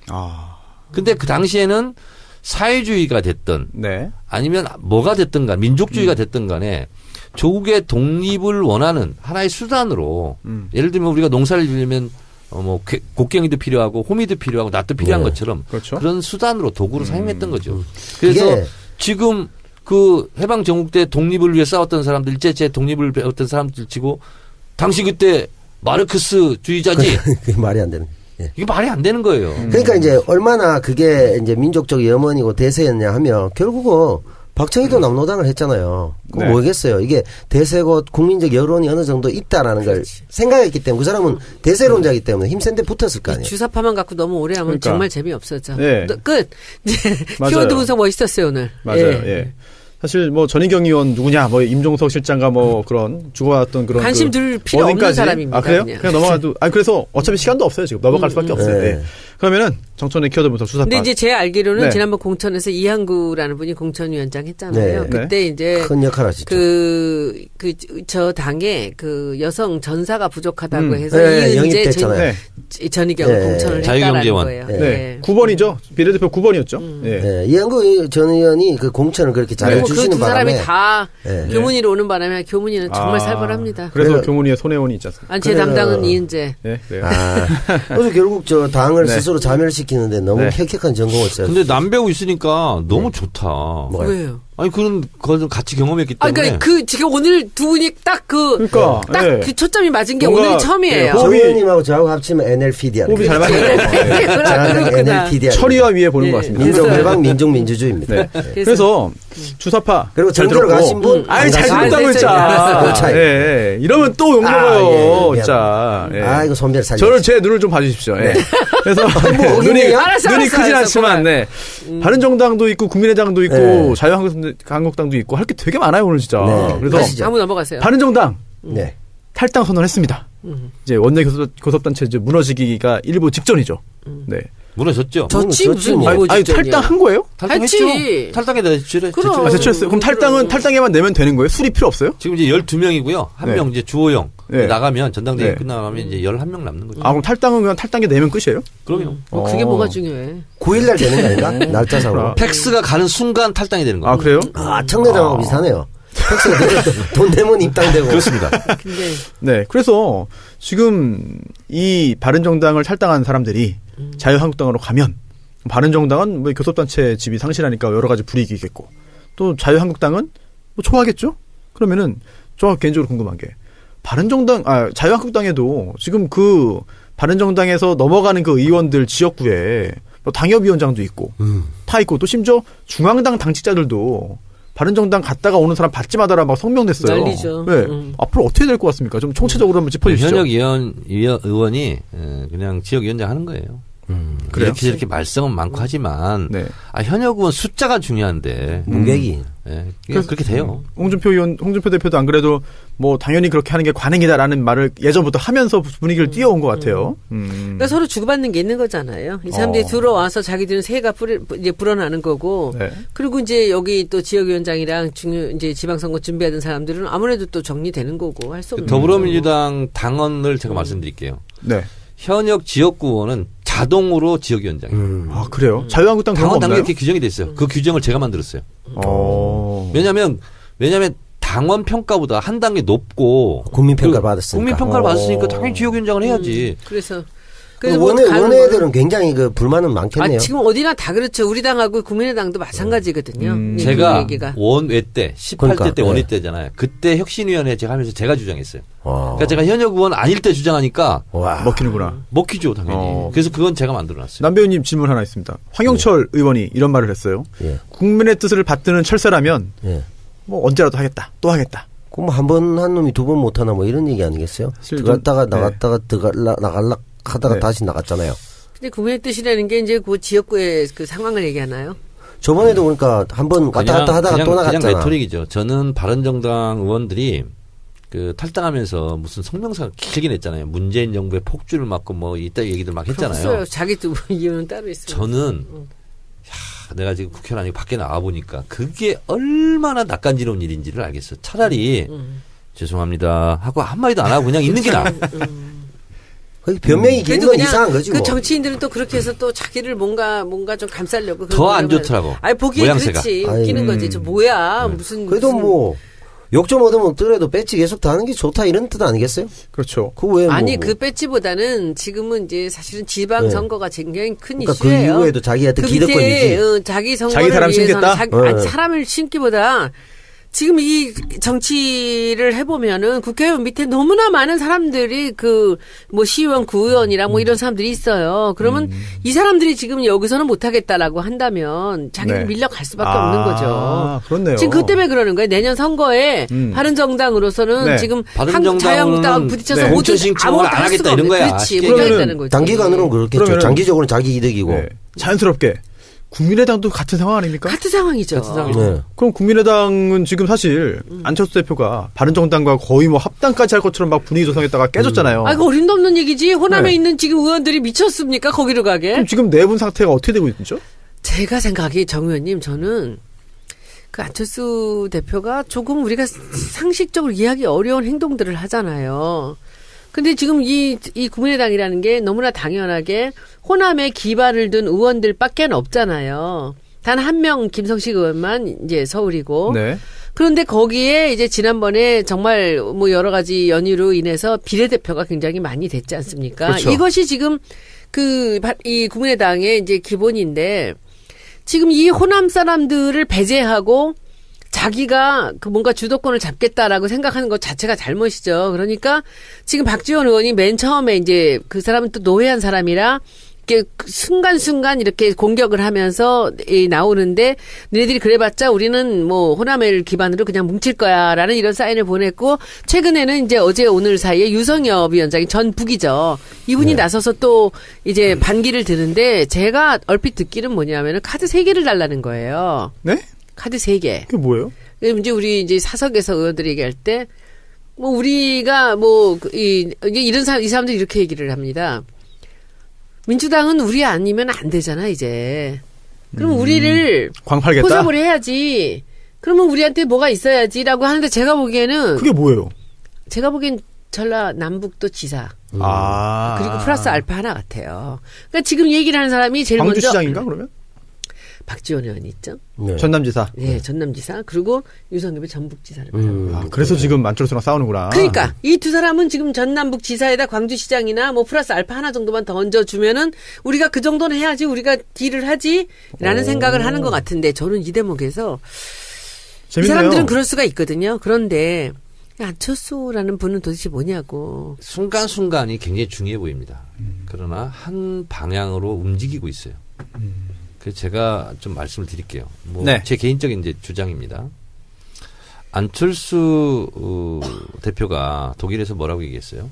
아. 근데 그 당시에는 사회주의가 됐든 네. 아니면 뭐가 됐든 간 민족주의가 됐든 간에 조국의 독립을 원하는 하나의 수단으로 예를 들면 우리가 농사를 지으면 곡괭이도 필요하고 호미도 필요하고 낫도 필요한 네. 것처럼 그렇죠. 그런 수단으로 도구로 사용했던 거죠. 그래서 그게 지금 그 해방 전국 때 독립을 위해 싸웠던 사람들 일제체 독립을 배웠던 사람들 치고 당시 그때 마르크스주의자지 그게 말이 안 되는. 이게 말이 안 되는 거예요. 그러니까 이제 얼마나 그게 이제 민족적 염원이고 대세였냐 하면 결국은 박정희도 남노당을 했잖아요. 그거 네. 뭐겠어요. 이게 대세고 국민적 여론이 어느 정도 있다라는 걸 생각했기 때문에 그 사람은 대세론자이기 때문에 힘센 데 붙었을 거 아니에요. 주사파만 갖고 너무 오래 하면 그러니까. 정말 재미없었죠. 네. 끝. 맞아요. 키워드 분석 멋있었어요 오늘. 맞아요. 예. 사실 뭐 전희경 의원 누구냐, 뭐 임종석 실장과 뭐 그런 죽어왔던 그런 관심 둘 필요 없는 어딘가지? 사람입니다. 아 그래요? 그냥. 그냥 넘어가도. 아 그래서 어차피 시간도 없어요 지금 넘어갈 수밖에 없어요. 네. 예. 그러면은 정천의 키워드 분석 수사파. 근데 이제 제 알기로는 네. 지난번 공천에서 이한구라는 분이 공천위원장 했잖아요. 네. 그때 이제 큰 역할 하시죠. 저 당에 그 여성 전사가 부족하다고 해서 네, 이은재 영입됐잖아요. 네. 전희경을 네. 공천을 했다라는 자유경제원. 거예요. 네. 네. 9번이죠. 비례대표 9번이었죠. 예. 네, 이한구 전 의원이 그 공천을 그렇게 잘해주시는 그두 사람이 바람에 다 네. 교문위로 오는 바람에 교문위는 정말 아, 살벌합니다. 그래서 그래서- 교문위에 손혜원이 있지 않습니까? 제 그래서- 담당은 이은재. 예. 그래요. 아, 그래서 결국 저 당을 네. 스스로 자멸시키는데 너무 네. 혁혁한 전공을 써요. 근데 남배우 있으니까 너무 좋다. 뭐요? 왜요? 아니 그런 걸 같이 경험했기 아, 때문에. 그러니까 그 지금 오늘 두 분이 딱 그러니까, 딱 예. 그 초점이 맞은 게 뭔가, 오늘이 처음이에요. 예, 정 호흡이- 의원님하고 저하고 합치면 NLPD야. 호흡이 잘 맞네요. 예. 저는 그렇구나. NLPD야. 처리와 위에 보는 것 같습니다. 민족해방 민족민주주의입니다. 네. 그래서 주사파 그리고 잘 정부를 들었고. 가신 분 아이 잘 안 들었다고 가셨어요. 했잖아. 그 차이. 예. 이러면 또 욕 아, 먹어요. 예, 진짜. 예. 아, 이거 손별 살려. 저를 제 눈을 좀 봐주십시오. 예. 그래서 눈이 알았어, 눈이 알았어, 크진 알았어, 않지만, 네. 바른정당도 있고 국민의당도 있고 네. 자유한국당도 있고 할 게 되게 많아요 오늘 진짜. 네. 그래서 가시죠. 아무 넘어가세요. 바른정당 네. 탈당 선언했습니다. 이제 원내 교섭단체 이제 무너지기가 일부 직전이죠. 네. 무너졌죠. 저치 좋지 무슨 뭐. 일보 아니 직전이야. 탈당한 거예요? 탈당했죠. 했지. 탈당에 대출해. 그럼. 아, 제출했어요. 그럼 탈당에만 내면 되는 거예요? 술이 필요 없어요? 지금 이제 12명이고요. 한 네. 명 이제 주호영 네. 나가면 전당대회 네. 끝나가면 이제 11명 남는 거죠. 아, 그럼 탈당은 그냥 탈당에 내면 끝이에요? 그럼요. 뭐 그게 뭐가 중요해. 9일날 되는 거 아닌가? 날짜상으로. 팩스가 가는 순간 탈당이 되는 거예요. 아, 그래요? 아, 청래당하고 비슷하네요. 팩스가 돈 내면 입당되고. 그렇습니다. 근데 네. 그래서 지금 이 바른정당을 탈당한 사람들이 자유한국당으로 가면 바른정당은 뭐 교섭단체 집이 상실하니까 여러 가지 불이익이 있겠고 또 자유한국당은 뭐 좋아하겠죠? 그러면은 저 개인적으로 궁금한 게 자유한국당에도 지금 그 바른정당에서 넘어가는 그 의원들 지역구에 뭐 당협위원장도 있고 다 있고 또 심지어 중앙당 당직자들도 바른정당 갔다가 오는 사람 받지 마다라 막 성명냈어요. 난리죠. 네. 앞으로 어떻게 될 것 같습니까? 좀 총체적으로 한번 짚어주시죠. 현역 의원이 그냥 지역위원장 하는 거예요. 그래요? 이렇게 저렇게 말썽은 많고 하지만 네. 현역 의원 숫자가 중요한데 문객이. 그렇게 돼요. 홍준표 대표도 안 그래도 뭐 당연히 그렇게 하는 게 관행이다라는 말을 예전부터 하면서 분위기를 띄워온 것 같아요. 그러니까 서로 주고받는 게 있는 거잖아요. 이 사람들이 들어와서 자기들은 새해가 이제 불어나는 거고. 네. 그리고 이제 여기 또 지역위원장이랑 이제 지방선거 준비하던 사람들은 아무래도 또 정리되는 거고 할 수 없는 더불어민주당 당원을 제가 말씀드릴게요. 네. 현역 지역구원은 자동으로 지역위원장이에요. 아 그래요? 자유한국당 그런 거 당원 당규 없나요? 이렇게 규정이 돼 있어요. 그 규정을 제가 만들었어요. 왜냐하면 당원 평가보다 한 단계 높고 국민평가를 받았으니까. 국민평가를 받았으니까 당연히 지역위원장을 해야지. 그래서 원외들은 굉장히 그 불만은 많겠네요. 지금 어디나 다 그렇죠. 우리 당하고 국민의당도 마찬가지거든요. 이제 제가 그 얘기가. 원외 때 18대 그러니까, 때 원외 네. 때잖아요. 그때 혁신위원회 제가 하면서 제가 주장했어요. 와. 그러니까 제가 현역 의원 아닐 때 주장하니까 와. 먹히는구나. 먹히죠 당연히. 그래서 그건 제가 만들어놨어요. 남배우님 질문 하나 있습니다. 황영철 의원이 이런 말을 했어요. 예. 국민의 뜻을 받드는 철새라면 예. 뭐 언제라도 하겠다. 또 하겠다. 그럼 한 번 한 놈이 두 번 못하나 뭐 이런 얘기 아니겠어요? 사실 들어갔다가 좀, 나갔다가 나갈라 하다가 네. 다시 나갔잖아요. 근데 국민의 뜻이라는 게 이제 그 지역구의 그 상황을 얘기하나요? 저번에도 그러니까 한 번 왔다 갔다 하다가 또 그냥 나갔잖아. 레토릭이죠. 저는 바른정당 의원들이 그 탈당하면서 무슨 성명서를 길게 냈잖아요. 문재인 정부의 폭주를 막고 뭐 이따 얘기들 막 했잖아요. 없어요. 자기 두 이유는 따로 있어요. 저는 내가 지금 국회는 아니고 밖에 나와 보니까 그게 얼마나 낯간지러운 일인지를 알겠어요. 차라리 죄송합니다 하고 한마디도 안 하고 그냥 있는 게 나아. 거기 변명이 긴 건 이상한 거지 그 뭐. 정치인들은 또 그렇게 해서 또 자기를 뭔가 좀 감싸려고. 더 안 좋더라고. 아니 보기에 모양새가. 그렇지. 웃기는 거지. 저 뭐야 무슨. 그래도 뭐 욕 좀 얻으더라도 배치 계속 다는 게 좋다 이런 뜻 아니겠어요? 그렇죠. 그 외에 아니 뭐. 그 배지보다는 지금은 이제 사실은 지방 선거가 굉장히 큰 그러니까 그 이슈예요. 이후에도 자기한테 그 기득권이지. 밑에 자기 선거를 자기 사람 위해서는 심겠다? 아니, 사람을 심기보다 지금 이 정치를 해보면은 국회의원 밑에 너무나 많은 사람들이 그 뭐 시의원, 구의원이랑 뭐 이런 사람들이 있어요. 그러면 이 사람들이 지금 여기서는 못하겠다라고 한다면 자기는 네. 밀려갈 수밖에 없는 거죠. 그렇네요. 지금 그것 때문에 그러는 거예요. 내년 선거에 바른정당으로서는 네. 지금 바른정당은 자유한국당하고 부딪혀서 네. 모두 공천 신청을 아무것도 안 할 하겠다 수가 이런 없는 거야. 그렇지. 쉽게 못하겠다는 거지. 단기간으로는 그렇겠죠. 그러면은- 장기적으로는 자기 이득이고. 네. 자연스럽게 국민의당도 같은 상황 아닙니까? 같은 상황이죠. 같은 상황이죠. 네. 그럼 국민의당은 지금 사실 안철수 대표가 바른정당과 거의 뭐 합당까지 할 것처럼 막 분위기 조성했다가 깨졌잖아요. 아, 이거 어림도 없는 얘기지. 호남에 네. 있는 지금 의원들이 미쳤습니까? 거기로 가게? 그럼 지금 내분 상태가 어떻게 되고 있죠? 제가 생각이 정 의원님 저는 그 안철수 대표가 조금 우리가 상식적으로 이해하기 어려운 행동들을 하잖아요. 근데 지금 이 국민의당이라는 게 너무나 당연하게 호남에 기반을 둔 의원들밖에 없잖아요. 단 한 명 김성식 의원만 이제 서울이고. 네. 그런데 거기에 이제 지난번에 정말 뭐 여러 가지 연유로 인해서 비례대표가 굉장히 많이 됐지 않습니까? 그렇죠. 이것이 지금 이 국민의당의 이제 기본인데 지금 이 호남 사람들을 배제하고 자기가 그 뭔가 주도권을 잡겠다라고 생각하는 것 자체가 잘못이죠. 그러니까 지금 박지원 의원이 맨 처음에 이제 그 사람은 또 노회한 사람이라 이렇게 순간순간 이렇게 공격을 하면서 나오는데 너희들이 그래봤자 우리는 뭐 호남을 기반으로 그냥 뭉칠 거야라는 이런 사인을 보냈고 최근에는 이제 어제 오늘 사이에 유성엽 위원장이 전 북이죠. 이분이 나서서 또 이제 반기를 드는데 제가 얼핏 듣기는 뭐냐면은 카드 3개를 달라는 거예요. 네? 카드 3개. 그게 뭐예요? 이제 우리 이제 사석에서 의원들이 얘기할 때 뭐 우리가 뭐 이런 사람 이 사람들이 이렇게 얘기를 합니다. 민주당은 우리 아니면 안 되잖아 이제. 그럼 우리를 광팔겠다? 포섭을 해야지. 그러면 우리한테 뭐가 있어야지라고 하는데 제가 보기에는 그게 뭐예요? 제가 보기엔 전라남북도 지사 아. 그리고 플러스 알파 하나 같아요. 그러니까 지금 얘기를 하는 사람이 제일 먼저 광주시장인가 그러면? 박지원 의원이 있죠. 네. 전남지사. 네, 전남지사 그리고 유성엽이 전북지사를 맡아요. 아, 그래서 지금 안철수랑 싸우는구나. 그러니까 이 두 사람은 지금 전남북 지사에다 광주시장이나 뭐 플러스 알파 하나 정도만 더 얹어주면은 우리가 그 정도는 해야지 우리가 딜을 하지라는 생각을 하는 것 같은데 저는 이 대목에서 재밌네요. 이 사람들은 그럴 수가 있거든요. 그런데 안철수라는 분은 도대체 뭐냐고. 순간순간이 굉장히 중요해 보입니다. 그러나 한 방향으로 움직이고 있어요. 그래서 제가 좀 말씀을 드릴게요. 뭐 네. 제 개인적인 이제 주장입니다. 안철수 대표가 독일에서 뭐라고 얘기했어요?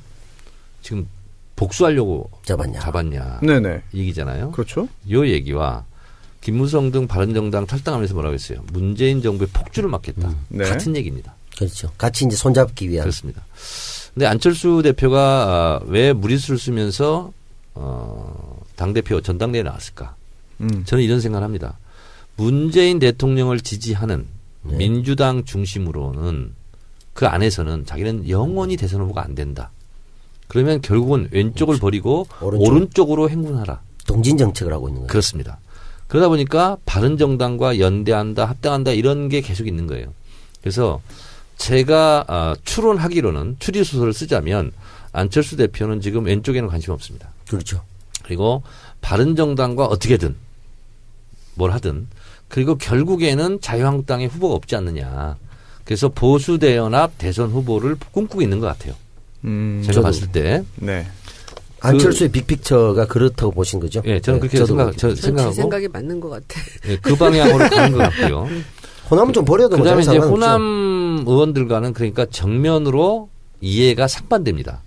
지금 복수하려고 잡았냐. 네네. 얘기잖아요. 그렇죠. 이 얘기와 김무성 등 바른정당 탈당하면서 뭐라고 했어요? 문재인 정부의 폭주를 막겠다. 네. 같은 얘기입니다. 그렇죠. 같이 이제 손잡기 위한. 그렇습니다. 근데 안철수 대표가 왜 무리수를 쓰면서 당대표 전당대회에 나왔을까? 저는 이런 생각을 합니다. 문재인 대통령을 지지하는 민주당 중심으로는 그 안에서는 자기는 영원히 대선 후보가 안 된다. 그러면 결국은 왼쪽을 버리고 오른쪽으로 행군하라. 동진 정책을 하고 있는 거예요. 그렇습니다. 그러다 보니까 바른정당과 연대한다, 합당한다 이런 게 계속 있는 거예요. 그래서 제가 추론하기로는 추리소설을 쓰자면 안철수 대표는 지금 왼쪽에는 관심 없습니다. 그렇죠. 그리고 바른정당과 어떻게든 뭘 하든 그리고 결국에는 자유한국당의 후보가 없지 않느냐. 그래서 보수대연합 대선 후보를 꿈꾸고 있는 것 같아요. 제가 저도. 봤을 때. 네. 안철수의 빅픽처가 그렇다고 보신 거죠? 예, 저는 그렇게 전 제 생각하고 생각이 맞는 것 같아. 예, 그 방향으로 가는 것 같고요. 호남은 좀 버려도 뭐 그다음에 이제 상관없죠. 호남 의원들과는 그러니까 정면으로 이해가 상반됩니다.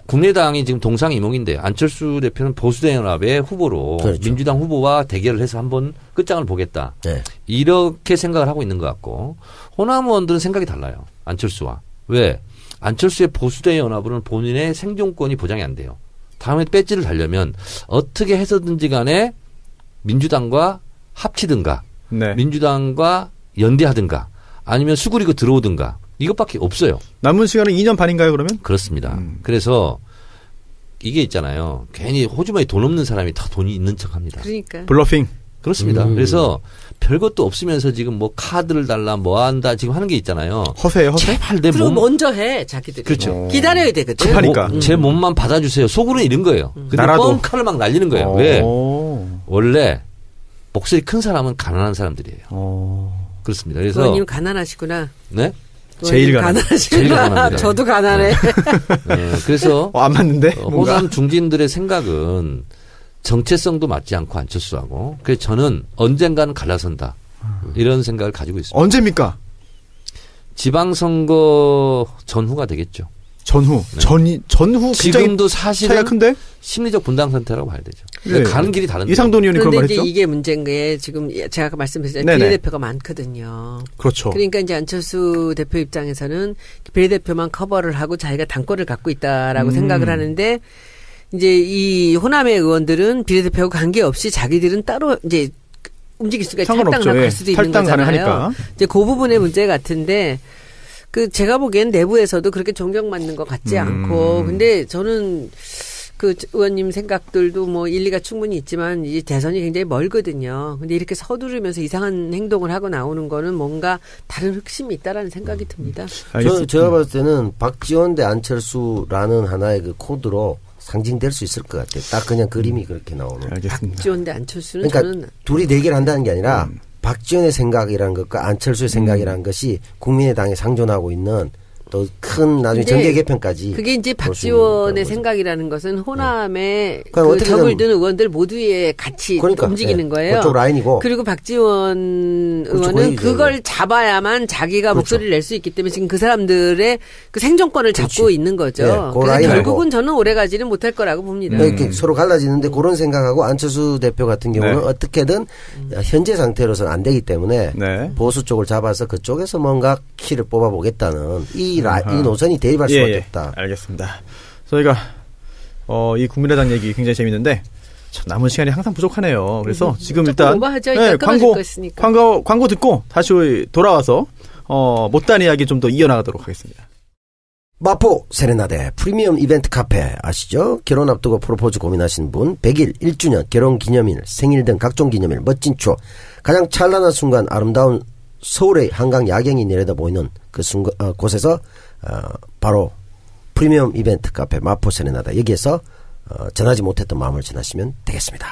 국민의당이 지금 동상이몽인데 안철수 대표는 보수대연합의 후보로 그렇죠. 민주당 후보와 대결을 해서 한번 끝장을 보겠다. 네. 이렇게 생각을 하고 있는 것 같고 호남 의원들은 생각이 달라요. 안철수와. 왜? 안철수의 보수대연합은 본인의 생존권이 보장이 안 돼요. 다음에 배지를 달려면 어떻게 해서든지 간에 민주당과 합치든가 네. 민주당과 연대하든가 아니면 수그리고 들어오든가 이것밖에 없어요. 남은 시간은 2년 반인가요, 그러면? 그렇습니다. 그래서 이게 있잖아요. 괜히 호주머니 돈 없는 사람이 더 돈이 있는 척합니다. 그러니까. 블러핑. 그렇습니다. 그래서 별것도 없으면서 지금 뭐 카드를 달라 뭐 한다 지금 하는 게 있잖아요. 허세예요, 허세? 제발 내 그리고 몸 먼저 해 자기들이. 그렇죠. 기다려야 되거든. 급하니까. 제 몸만 받아주세요. 속으로는 이런 거예요. 근데 나라도. 뻥카를 막 날리는 거예요. 왜? 원래 목소리 큰 사람은 가난한 사람들이에요. 그렇습니다. 그래서 의원님 가난하시구나. 네? 제일 의원님 가난하다. 제일 가난합니다. 저도 가난해. 그래서 안 맞는데? 뭔가? 호남 중진들의 생각은 정체성도 맞지 않고 안철수하고 그래서 저는 언젠가는 갈라선다. 이런 생각을 가지고 있습니다. 언제입니까? 지방선거 전후가 되겠죠. 전후. 네. 전후 굉장히 지금도 차이가 사실은 큰데? 심리적 분당 상태라고 봐야 되죠. 네. 가는 길이 다른데. 이상돈 의원이 그런 말 그런데 이제 했죠? 이게 문제인 게 지금 제가 아까 말씀드렸잖아요. 네네. 비례대표가 많거든요. 그렇죠. 그러니까 이제 안철수 대표 입장에서는 비례대표만 커버를 하고 자기가 당권을 갖고 있다라고 생각을 하는데 이제 이 호남의 의원들은 비례대표하고 관계없이 자기들은 따로 이제 움직일 수가 있고 상관없죠. 탈당을 예. 갈 수도 있는 탈당 거잖아요. 가능하니까. 이제 그 부분의 문제 같은데 그 제가 보기엔 내부에서도 그렇게 존경받는 것 같지 않고 근데 저는 그 의원님 생각들도 뭐 일리가 충분히 있지만 이제 대선이 굉장히 멀거든요. 근데 이렇게 서두르면서 이상한 행동을 하고 나오는 거는 뭔가 다른 흑심이 있다라는 생각이 듭니다. 제가 봤을 때는 박지원 대 안철수라는 하나의 그 코드로 상징될 수 있을 것 같아요. 딱 그냥 그림이 그렇게 나오는. 알겠습니다. 박지원 대 안철수는 그러니까 저는 둘이 대결한다는 게 아니라 박지원의 생각이라는 것과 안철수의 생각이라는 것이 국민의당에 상존하고 있는 또 큰 나중에 근데 정계 개편까지 그게 이제 볼수 있는 그런 박지원의 거죠. 생각이라는 것은 호남의 그러니까 그 어떻게든- 적을 든 의원들 모두에 같이 그러니까, 움직이는 예, 거예요. 그쪽 라인이고. 그리고 박지원 그렇죠, 의원은 거의 그걸 잡아야만 자기가 그렇죠. 목소리를 낼 수 있기 때문에 지금 그 사람들의 그 생존권을 잡고 그렇지. 있는 거죠. 예, 그 그래서 라인하고. 결국은 저는 오래가지는 못할 거라고 봅니다. 이렇게 서로 갈라지는데 그런 생각하고 안철수 대표 같은 경우는 네. 어떻게든 현재 상태로서는 안 되기 때문에 네. 보수 쪽을 잡아서 그쪽에서 뭔가 키를 뽑아보겠다는 이 노선이 대입할 예, 수밖에 예. 없다. 알겠습니다. 저희가 이 국민의당 얘기 굉장히 재밌는데 참 남은 시간이 항상 부족하네요. 그래서 지금 조금 일단 오버하죠. 일단 끊어질 거 있으니까. 광고 듣고 다시 돌아와서 못다한 이야기 좀 더 이어나가도록 하겠습니다. 마포 세레나데 프리미엄 이벤트 카페 아시죠? 결혼 앞두고 프로포즈 고민하시는 분 100일, 1주년, 결혼 기념일, 생일 등 각종 기념일, 멋진 추억, 가장 찬란한 순간 아름다운 서울의 한강 야경이 내려다 보이는 그 순간 곳에서 바로 프리미엄 이벤트 카페 마포 세레나데 여기에서 전하지 못했던 마음을 전하시면 되겠습니다.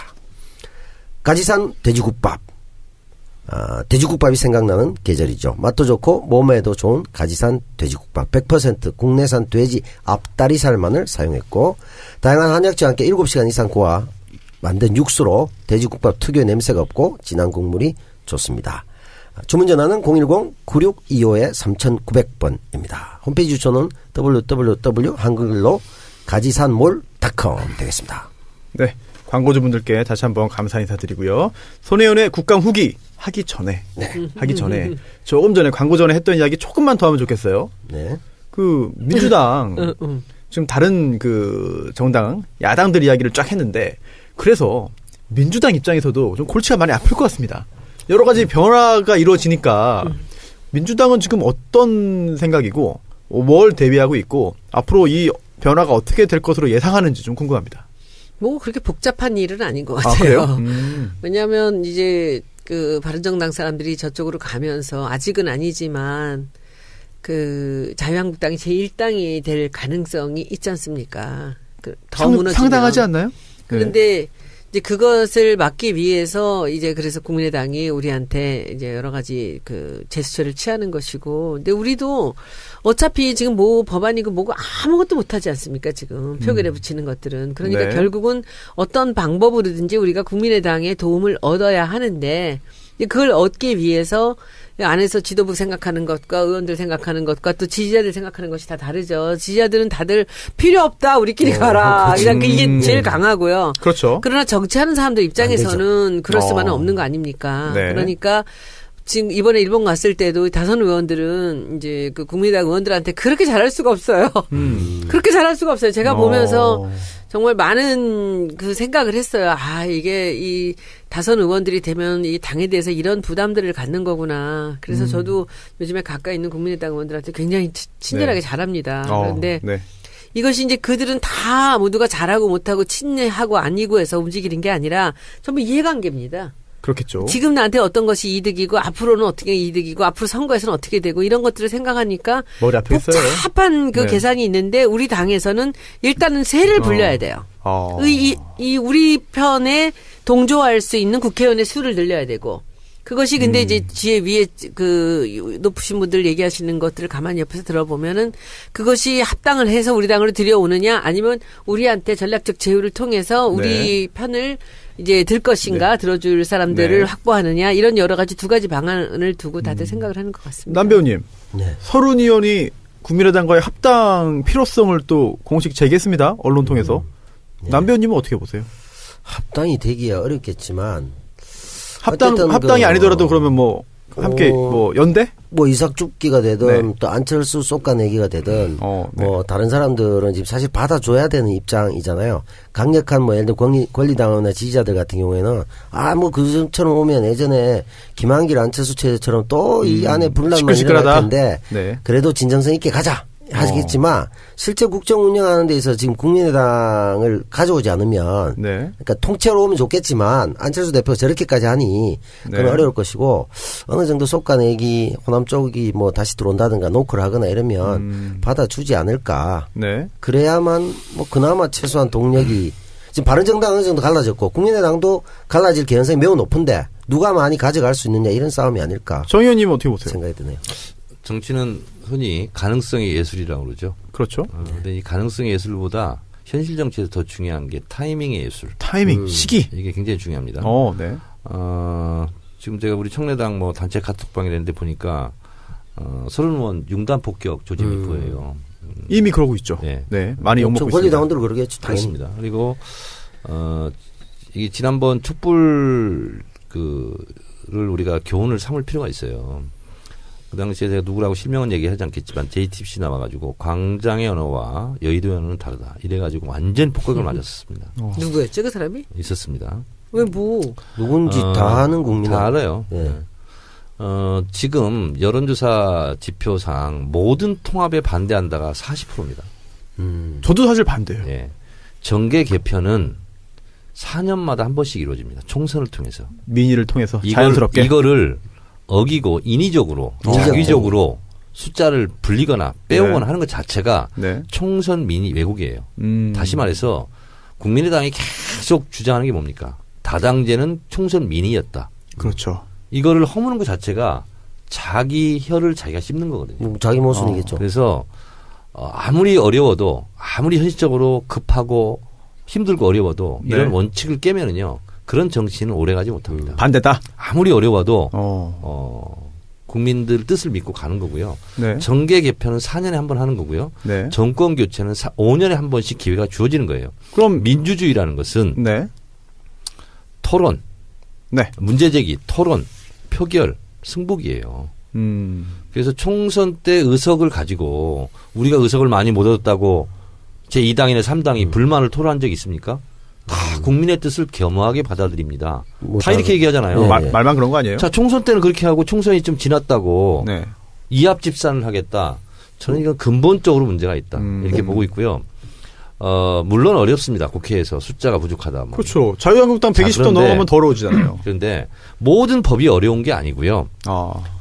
가지산 돼지국밥 돼지국밥이 생각나는 계절이죠. 맛도 좋고 몸에도 좋은 가지산 돼지국밥 100% 국내산 돼지 앞다리살만을 사용했고 다양한 한약재와 함께 7시간 이상 구워 만든 육수로 돼지국밥 특유의 냄새가 없고 진한 국물이 좋습니다. 주문 전화는 010-9625-3900번입니다. 홈페이지 주소는 www.한글로 가지산몰.com 되겠습니다. 네. 광고주분들께 다시 한번 감사 인사드리고요. 손혜원의 국감 후기 하기 전에 조금 전에 광고 전에 했던 이야기 조금만 더 하면 좋겠어요. 네. 그 민주당 지금 다른 그 정당 야당들 이야기를 쫙 했는데 그래서 민주당 입장에서도 좀 골치가 많이 아플 것 같습니다. 여러 가지 변화가 이루어지니까 민주당은 지금 어떤 생각이고 뭘 대비하고 있고 앞으로 이 변화가 어떻게 될 것으로 예상하는지 좀 궁금합니다. 뭐 그렇게 복잡한 일은 아닌 것 아, 같아요. 그래요? 왜냐하면 이제 그 바른정당 사람들이 저쪽으로 가면서 아직은 아니지만 그 자유한국당이 제1당이 될 가능성이 있지 않습니까? 더 무너지면. 상당하지 않나요? 그런데 이제 그것을 막기 위해서 이제 그래서 국민의당이 우리한테 이제 여러 가지 그 제스처를 취하는 것이고, 근데 우리도 어차피 지금 뭐 법안이고 뭐고 아무것도 못하지 않습니까? 지금 표결에 붙이는 것들은. 그러니까 네. 결국은 어떤 방법으로든지 우리가 국민의당의 도움을 얻어야 하는데 그걸 얻기 위해서 안에서 지도부 생각하는 것과 의원들 생각하는 것과 또 지지자들 생각하는 것이 다 다르죠. 지지자들은 다들 필요 없다, 우리끼리 가라. 그냥 이게 제일 강하고요. 그렇죠. 그러나 정치하는 사람들 입장에서는 그럴 수만은 어. 없는 거 아닙니까? 네. 그러니까 지금 이번에 일본 갔을 때도 다선 의원들은 이제 그 국민의당 의원들한테 그렇게 잘할 수가 없어요. 그렇게 잘할 수가 없어요. 제가 보면서 정말 많은 그 생각을 했어요. 아, 이게 이 다선 의원들이 되면 이 당에 대해서 이런 부담들을 갖는 거구나. 그래서 저도 요즘에 가까이 있는 국민의당 의원들한테 굉장히 친절하게 네. 잘합니다. 그런데 네. 이것이 이제 그들은 다 모두가 잘하고 못하고 친하고 아니고 해서 움직이는 게 아니라 전부 이해관계입니다. 그렇겠죠. 지금 나한테 어떤 것이 이득이고 앞으로는 어떻게 이득이고 앞으로 선거에서는 어떻게 되고 이런 것들을 생각하니까 머리 아프겠어요. 복잡한 그 네. 계산이 있는데 우리 당에서는 일단은 세를 불려야 돼요. 이 우리 편에 동조할 수 있는 국회의원의 수를 늘려야 되고 그것이 근데 이제 뒤에 위에 그 높으신 분들 얘기하시는 것들을 가만히 옆에서 들어보면은 그것이 합당을 해서 우리 당으로 들여오느냐 아니면 우리한테 전략적 제휴를 통해서 우리 편을 이제 들 것인가 들어줄 사람들을 확보하느냐 이런 여러 가지 두 가지 방안을 두고 다들 생각을 하는 것 같습니다. 남 배우님, 네. 서른 의원이 국민의당과의 합당 필요성을 또 공식 제기했습니다. 언론 통해서. 남 배우님은 어떻게 보세요? 합당이 되기야 어렵겠지만 합당이 아니더라도 그러면 뭐 함께 뭐 연대? 뭐 이삭줍기가 되든 또 안철수 쏟아내기가 되든 뭐 다른 사람들은 지금 사실 받아줘야 되는 입장이잖아요. 강력한 뭐 예를 들어 권리당원이나 지지자들 같은 경우에는 뭐 그전처럼 오면 예전에 김한길 안철수 체제처럼 또 이 안에 분란만 일어날 텐데 그래도 진정성 있게 가자 하시겠지만 실제 국정 운영하는 데 있어서 지금 국민의당을 가져오지 않으면 그러니까 통째로 오면 좋겠지만 안철수 대표가 저렇게까지 하니 그건 어려울 것이고 어느 정도 솎아내기 호남 쪽이 뭐 다시 들어온다든가 노크를 하거나 이러면 받아주지 않을까. 그래야만 뭐 그나마 최소한 동력이 지금 바른정당 어느 정도 갈라졌고 국민의당도 갈라질 개연성이 매우 높은데 누가 많이 가져갈 수 있느냐 이런 싸움이 아닐까. 정 의원님은 어떻게 보세요? 생각이 드네요. 정치는 흔히 가능성의 예술이라고 그러죠. 그렇죠. 근데 이 가능성의 예술보다 현실 정치에서 더 중요한 게 타이밍의 예술. 타이밍, 시기. 이게 굉장히 중요합니다. 지금 제가 우리 청래당 뭐 단체 카톡방에 냈는데 보니까 서른 의원 융단 폭격 조짐일 거예요. 이미 그러고 있죠. 많이 욕먹고 있습니다. 권리당원들은 그러겠죠. 당연히. 그리고 이게 지난번 촛불 를 우리가 교훈을 삼을 필요가 있어요. 그 당시에 제가 누구라고 실명은 얘기하지 않겠지만 JTBC 나와가지고 광장의 언어와 여의도의 언어는 다르다. 이래가지고 완전 폭격을 맞았습니다. 누구였죠 그 사람이? 있었습니다. 왜 뭐? 누군지 다 아는 국민. 다 알아요. 지금 여론조사 지표상 모든 통합에 반대한다가 40%입니다. 저도 사실 반대예요. 정계 개편은 4년마다 한 번씩 이루어집니다. 총선을 통해서. 민의를 통해서 자연스럽게. 이거를 어기고 인위적으로 자기적으로 숫자를 불리거나 빼오거나 하는 것 자체가 총선 민의 왜곡이에요. 다시 말해서 국민의당이 계속 주장하는 게 뭡니까? 다당제는 총선 민의였다. 그렇죠. 이거를 허무는 것 자체가 자기 혀를 자기가 씹는 거거든요. 자기 모순이겠죠. 그래서 아무리 어려워도 아무리 현실적으로 급하고 힘들고 어려워도 이런 원칙을 깨면은요. 그런 정치는 오래가지 못합니다. 반대다. 아무리 어려워도 국민들 뜻을 믿고 가는 거고요. 정계 개편은 4년에 한 번 하는 거고요. 정권 교체는 5년에 한 번씩 기회가 주어지는 거예요. 그럼 민주주의라는 것은 토론, 문제제기, 토론, 표결, 승복이에요. 그래서 총선 때 의석을 가지고 우리가 의석을 많이 못 얻었다고 제2당이나 3당이 불만을 토로한 적이 있습니까? 다 국민의 뜻을 겸허하게 받아들입니다. 다 이렇게 얘기하잖아요. 말만 그런 거 아니에요? 자, 총선 때는 그렇게 하고 총선이 좀 지났다고 이합 집산을 하겠다. 저는 이건 근본적으로 문제가 있다. 이렇게 보고 있고요. 물론 어렵습니다. 국회에서 숫자가 부족하다. 뭐. 그렇죠. 자유한국당 120도 넘으면 더러워지잖아요. 그런데 모든 법이 어려운 게 아니고요.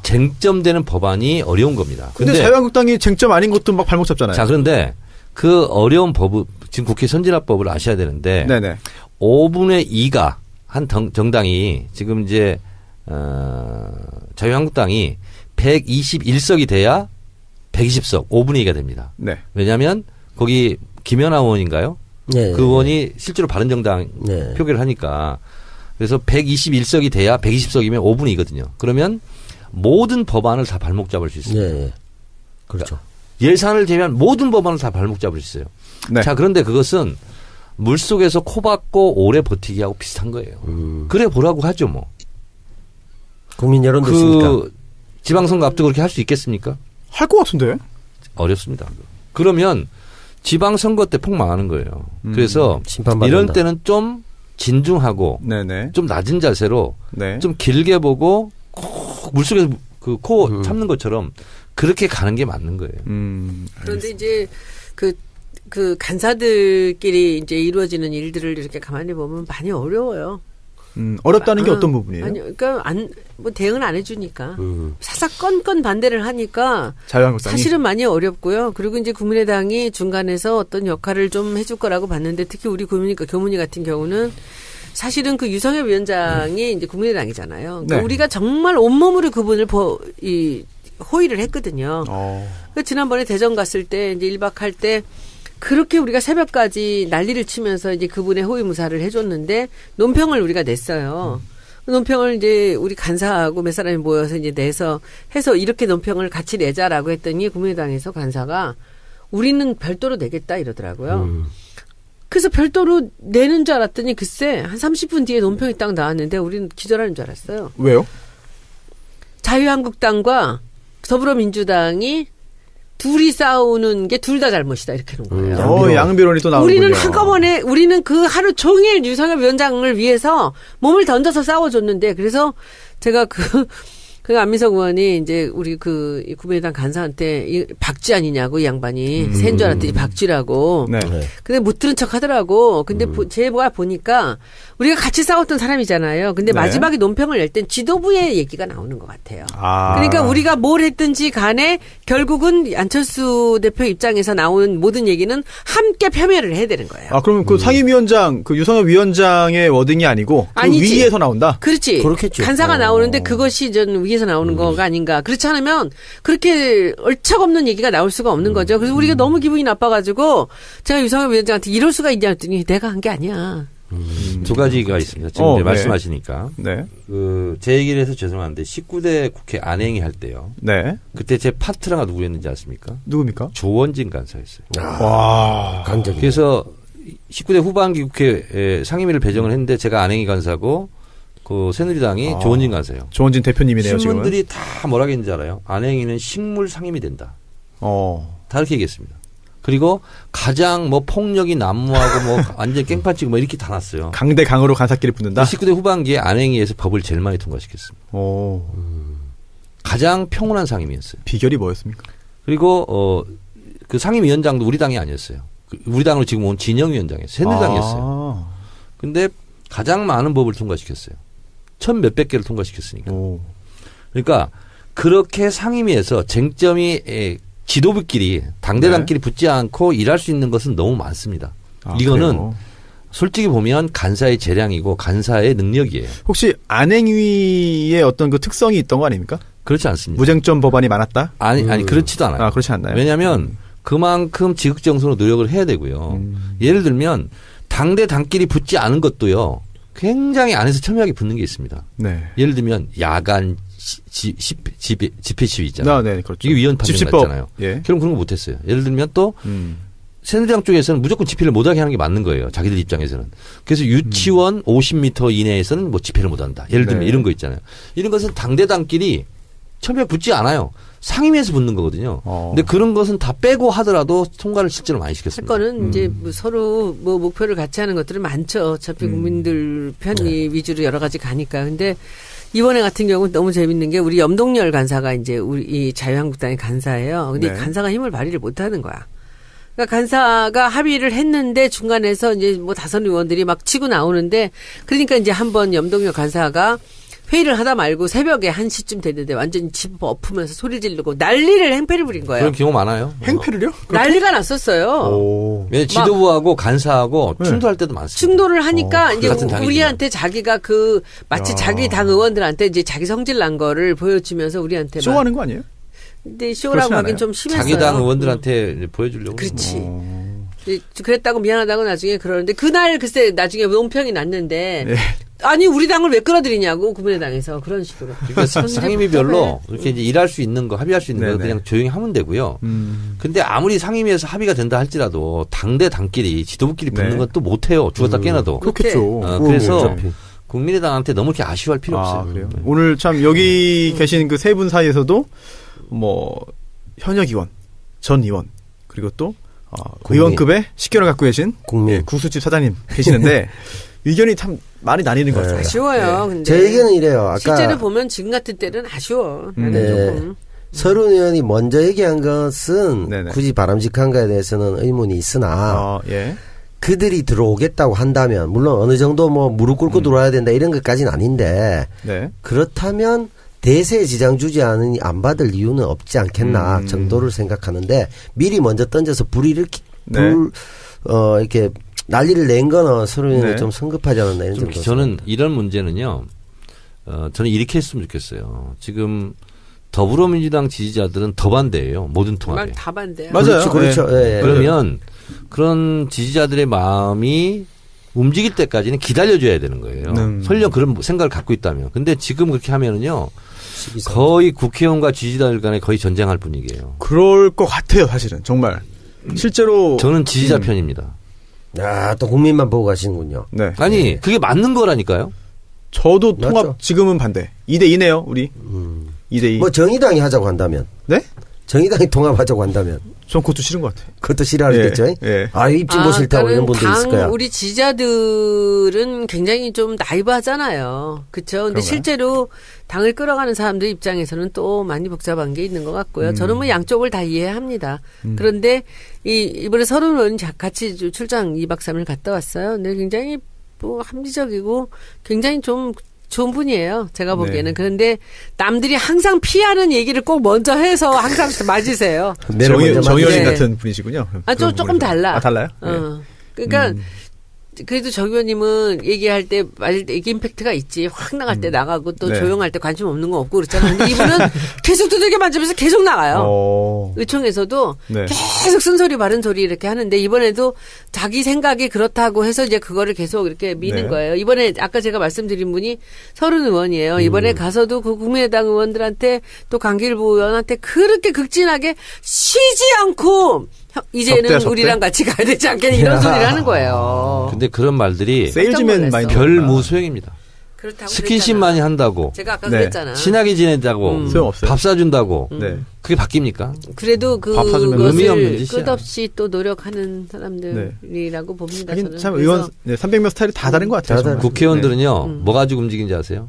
쟁점되는 법안이 어려운 겁니다. 근데 자유한국당이 쟁점 아닌 것도 막 발목 잡잖아요. 자, 그런데 그 어려운 법을 지금 국회 선진화법을 아셔야 되는데 5분의 2가 한 정당이 지금 이제 자유한국당이 121석이 돼야 120석 5분의 2가 됩니다. 왜냐하면 거기 김연아 의원인가요? 그 의원이 실제로 바른정당 표결을 하니까 그래서 121석이 돼야 120석이면 5분의 2거든요. 그러면 모든 법안을 다 발목 잡을 수 있습니다. 그렇죠. 예산을 제외한 모든 법안을 다 발목 잡을 수 있어요. 자, 그런데 그것은 물속에서 코 박고 오래 버티기하고 비슷한 거예요. 그래 보라고 하죠, 뭐. 국민 여론도 있으니까. 지방선거 앞두고 그렇게 할 수 있겠습니까? 할 것 같은데. 어렵습니다. 그러면 지방선거 때 폭 망하는 거예요. 그래서 이런 때는 좀 진중하고 좀 낮은 자세로 좀 길게 보고 콕 물속에서 그 코 참는 것처럼 그렇게 가는 게 맞는 거예요. 그런데 이제 그 간사들끼리 이제 이루어지는 일들을 이렇게 가만히 보면 많이 어려워요. 어렵다는 게 어떤 부분이에요? 아니, 그러니까 뭐 대응을 안 해주니까 사사 건건 반대를 하니까 자유한국당이 사실은 많이 어렵고요. 그리고 이제 국민의당이 중간에서 어떤 역할을 좀 해줄 거라고 봤는데 특히 우리 교문이 같은 경우는 사실은 그 유성엽 위원장이 이제 국민의당이잖아요. 그러니까 네. 우리가 정말 온몸으로 그분을 호의를 했거든요. 그러니까 지난번에 대전 갔을 때 이제 1박 할 때 그렇게 우리가 새벽까지 난리를 치면서 이제 그분의 호의 무사를 해줬는데 논평을 우리가 냈어요. 논평을 이제 우리 간사하고 몇 사람이 모여서 이제 내서 해서 이렇게 논평을 같이 내자라고 했더니 국민의당에서 간사가 우리는 별도로 내겠다 이러더라고요. 그래서 별도로 내는 줄 알았더니 글쎄 한 30분 뒤에 논평이 딱 나왔는데 우리는 기절하는 줄 알았어요. 왜요? 자유한국당과 더불어민주당이 둘이 싸우는 게 둘 다 잘못이다 이렇게 놓은 거예요. 양비론이 또 나오는군요. 우리는 한꺼번에 우리는 그 하루 종일 유성엽 위원장을 위해서 몸을 던져서 싸워줬는데 그래서 제가 그 안민석 의원이 이제 우리 그 국민의당 간사한테 박쥐 아니냐고 이 양반이 새인 줄 알았더니 박쥐라고. 네. 근데 못 들은 척 하더라고. 근데 제가 보니까 우리가 같이 싸웠던 사람이잖아요. 근데 네. 마지막에 논평을 낼 땐 지도부의 얘기가 나오는 것 같아요. 아. 그러니까 우리가 뭘 했든지 간에 결국은 안철수 대표 입장에서 나오는 모든 얘기는 함께 폄훼를 해야 되는 거예요. 아, 그러면 그 상임위원장, 그 유성엽 위원장의 워딩이 아니고 그 아니지. 위에서 나온다? 그렇지. 그렇겠죠. 간사가 나오는데 그것이 전 위에서 나오는 거가 아닌가. 그렇지 않으면 그렇게 얼척없는 얘기가 나올 수가 없는 거죠. 그래서 우리가 너무 기분이 나빠가지고 제가 유성엽 위원장한테 이럴 수가 있냐 했더니 내가 한 게 아니야. 두 가지가 있습니다. 지금 이제 네. 말씀하시니까. 네. 제 얘기를 해서 죄송한데 19대 국회 안행위 할 때요. 네. 그때 제 파트너가 누구였는지 아십니까? 누굽니까? 조원진 간사였어요. 와. 강적이. 그래서 19대 후반기 국회 상임위를 배정을 했는데 제가 안행위 간사고 그 새누리당이 조원진 간사예요. 조원진 대표님이네요, 지금. 신문들이 다 뭐라 했는지 알아요? 안행위는 식물 상임이 된다. 다 이렇게 얘기했습니다. 그리고 가장 뭐 폭력이 난무하고 뭐 완전 깽판치고 뭐 이렇게 다 났어요. 강대 강으로 간사끼리 붙는다? 19대 후반기에 안행위에서 법을 제일 많이 통과시켰습니다. 가장 평온한 상임위였어요. 비결이 뭐였습니까? 그리고 그 상임위원장도 우리 당이 아니었어요. 우리 당으로 지금 온 진영위원장이었어요. 새누리당이었어요. 근데 가장 많은 법을 통과시켰어요. 1,000몇백 개를 통과시켰으니까. 그러니까 그렇게 상임위에서 쟁점이 지도부끼리 당대당끼리 붙지 않고 일할 수 있는 것은 너무 많습니다. 이거는 그래요? 솔직히 보면 간사의 재량이고 간사의 능력이에요. 혹시 안행위의 어떤 그 특성이 있던 거 아닙니까? 그렇지 않습니다. 무쟁점 법안이 많았다? 아니 그렇지도 않아요. 아, 그렇지 않나요? 왜냐하면 그만큼 지극정성으로 노력을 해야 되고요. 예를 들면 당대 당끼리 붙지 않은 것도요. 굉장히 안에서 첨예하게 붙는 게 있습니다. 네. 예를 들면 야간 집회 시위 있잖아요. 네, 그렇죠. 이게 위헌 판정 집시법. 났잖아요. 예. 결국 그런 거 못했어요. 예를 들면 또 새누리당 쪽에서는 무조건 집회를 못하게 하는 게 맞는 거예요. 자기들 입장에서는. 그래서 유치원 50m 이내에서는 뭐 집회를 못한다. 예를 들면 네. 이런 거 있잖아요. 이런 것은 당대당끼리 첨예하게 붙지 않아요. 상임위에서 붙는 거거든요. 근데 그런 것은 다 빼고 하더라도 통과를 실제로 많이 할 시켰습니다. 거는 이제 뭐 서로 뭐 목표를 같이 하는 것들은 많죠. 어차피 국민들 편의 위주로 여러 가지 가니까. 근데 이번에 같은 경우는 너무 재밌는 게 우리 염동열 간사가 이제 우리 이 자유한국당의 간사예요. 근데 네. 이 간사가 힘을 발휘를 못 하는 거야. 그러니까 간사가 합의를 했는데 중간에서 이제 뭐 다선 의원들이 막 치고 나오는데 그러니까 이제 한번 염동열 간사가 회의를 하다 말고 새벽에 1시쯤 됐는데 완전히 집 엎으면서 소리 지르고 난리를 행패를 부린 거예요. 그런 경우 많아요. 행패를요? 난리가 났었어요. 오. 왜냐면 지도부하고 간사하고 충돌할 때도 많습니다. 충돌을 하니까 이제 같은 당이지만. 우리한테 자기가 그 마치 자기 당 의원들한테 이제 자기 성질 난 거를 보여주면서 우리한테 막 쇼하는 거 아니에요? 근데 쇼라고 그렇진 하긴 않아요. 좀 심했어요. 자기 당 의원들한테 이제 보여주려고. 그렇지. 그랬다고 미안하다고 나중에 그러는데 그날 글쎄 나중에 논평이 났는데 예. 아니 우리 당을 왜 끌어들이냐고 국민의당에서 그런 식으로. 그러니까 상임위별로 이렇게 이제 일할 수 있는 거, 합의할 수 있는 거 네네. 그냥 조용히 하면 되고요. 근데 아무리 상임위에서 합의가 된다 할지라도 당대 당끼리 지도부끼리 붙는 네. 건 또 못해요. 죽었다 깨나도. 그렇겠죠. 그래서 어차피. 국민의당한테 너무 이렇게 아쉬워할 필요 없어요. 그래요? 네. 오늘 참 여기 계신 그 세 분 사이에서도 뭐 현역 의원, 전 의원 그리고 또 의원급의 식견을 갖고 계신 국민. 예, 구수집 사장님 계시는데 의견이 참 많이 나뉘는 것 같아요. 아쉬워요. 근데 제 의견은 이래요. 아까 실제로 보면 지금 같은 때는 아쉬워. 나는 네. 조금. 서른 의원이 먼저 얘기한 것은 네네. 굳이 바람직한가에 대해서는 의문이 있으나 예. 그들이 들어오겠다고 한다면 물론 어느 정도 뭐 무릎 꿇고 들어와야 된다 이런 것까지는 아닌데 네. 그렇다면 대세에 지장 주지 않으니 안 받을 이유는 없지 않겠나 정도를 생각하는데 미리 먼저 던져서 불 일으키 네. 이렇게 난리를 낸 거는 서로는 네. 좀 성급하지 않았나 이런 좀 생각. 저는 이런 문제는요. 저는 이렇게 했으면 좋겠어요. 지금 더불어민주당 지지자들은 더 반대예요. 모든 통합에. 막 다 반대야. 맞아요. 그렇죠. 예, 예. 그러면 그런 지지자들의 마음이 움직일 때까지는 기다려줘야 되는 거예요. 설령 그런 생각을 갖고 있다면. 근데 지금 그렇게 하면은요. 거의 국회의원과 지지자들 간에 거의 전쟁할 분위기예요. 그럴 것 같아요, 사실은. 정말. 실제로. 저는 지지자 편입니다. 야, 또 국민만 보고 가시는군요. 네. 아니 그게 맞는 거라니까요. 저도 맞죠. 통합 지금은 반대. 2대2네요, 우리. 2대2. 뭐 정의당이 하자고 한다면. 네? 정의당이 통합하자고 한다면. 전 그것도 싫은 것 같아요. 그것도 싫어하겠죠. 예, 예. 아, 입진보 싫다고 이런 분도 있을 거야. 우리 지지자들은 굉장히 좀 나이브하잖아요. 그렇죠. 근데 그런가요? 실제로 당을 끌어가는 사람들 입장에서는 또 많이 복잡한 게 있는 것 같고요. 저는 뭐 양쪽을 다 이해합니다. 그런데 이번에 서른 의원 같이 출장 2박 3일 갔다 왔어요. 근데 굉장히 뭐 합리적이고 굉장히 좀 좋은 분이에요. 제가 보기에는. 네. 그런데 남들이 항상 피하는 얘기를 꼭 먼저 해서 항상 맞으세요. 정의원님 네. 같은 분이시군요. 아, 좀 그런 조금 부분에서. 달라. 아, 달라요? 그러니까 그래도 정 의원님은 얘기할 때 맞을 때 이게 임팩트가 있지. 확 나갈 때 나가고 또 네. 조용할 때 관심 없는 거 없고 그렇잖아요. 근데 이분은 계속 두들겨 맞으면서 계속 나가요. 의총에서도 네. 계속 쓴소리 바른 소리 이렇게 하는데 이번에도 자기 생각이 그렇다고 해서 이제 그거를 계속 이렇게 미는 네. 거예요. 이번에 아까 제가 말씀드린 분이 서른 의원이에요. 이번에 가서도 그 국민의당 의원들한테 또 강길부 의원한테 그렇게 극진하게 쉬지 않고 이제는 적대야, 적대? 우리랑 같이 가야 되지 않겠냐 이런 소리를 하는 거예요. 근데 그런 말들이 세일즈맨 많이 별 나오니까. 무소용입니다. 그렇다고 스킨십 그랬잖아. 많이 한다고 제가 아까 네. 그랬잖아. 친하게 지낸다고 소용없어요. 밥 사준다고 네. 그게 바뀝니까? 그래도 밥 사주면 의미 없는 그것을 짓이야. 끝없이 또 노력하는 사람들이라고 봅니다. 하긴 저는. 참 그래서 의원 300명 스타일이 다 다른 것 같아요. 다 정말. 다르죠. 국회의원들은요 뭐 가지고 움직이는지 아세요?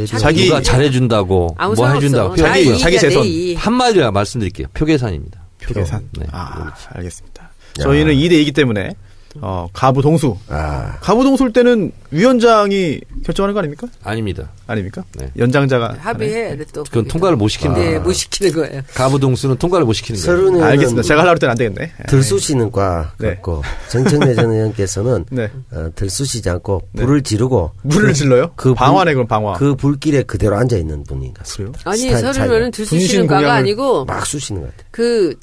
자기- 누가 잘해준다고 아무 뭐 상관없어. 해준다고 자기 표계산. 이익이야, 자기 재선. 내 이익. 한마디로 말씀드릴게요. 표계산입니다. 표계산. 네. 알겠습니다. 저희는 2대2이기 때문에 가부 동수. 아, 가부 동수일 때는 위원장이 결정하는 거 아닙니까? 아닙니다. 아닙니까? 네. 연장자가 합의해. 또 그건 통과를 못 시키는 네, 거예요. 못 시키는 거예요. 가부동수는 통과를 못 시키는 거예요. 서른 의원은 알겠습니다. 제가 하려고 했더니 안 되겠네. 들쑤시는 과 네. 같고 정청래 전 의원께서는 네. 들쑤시지 않고 불을 지르고 물을 질러요? 그 방화네 그럼 방화. 그 불길에 그대로 앉아 있는 분인 것 같습니다. 아니 스타일 서른 차이가. 의원은 들쑤시는 과가 분신공양을 아니고 막 쑤시는 것 같아요. 그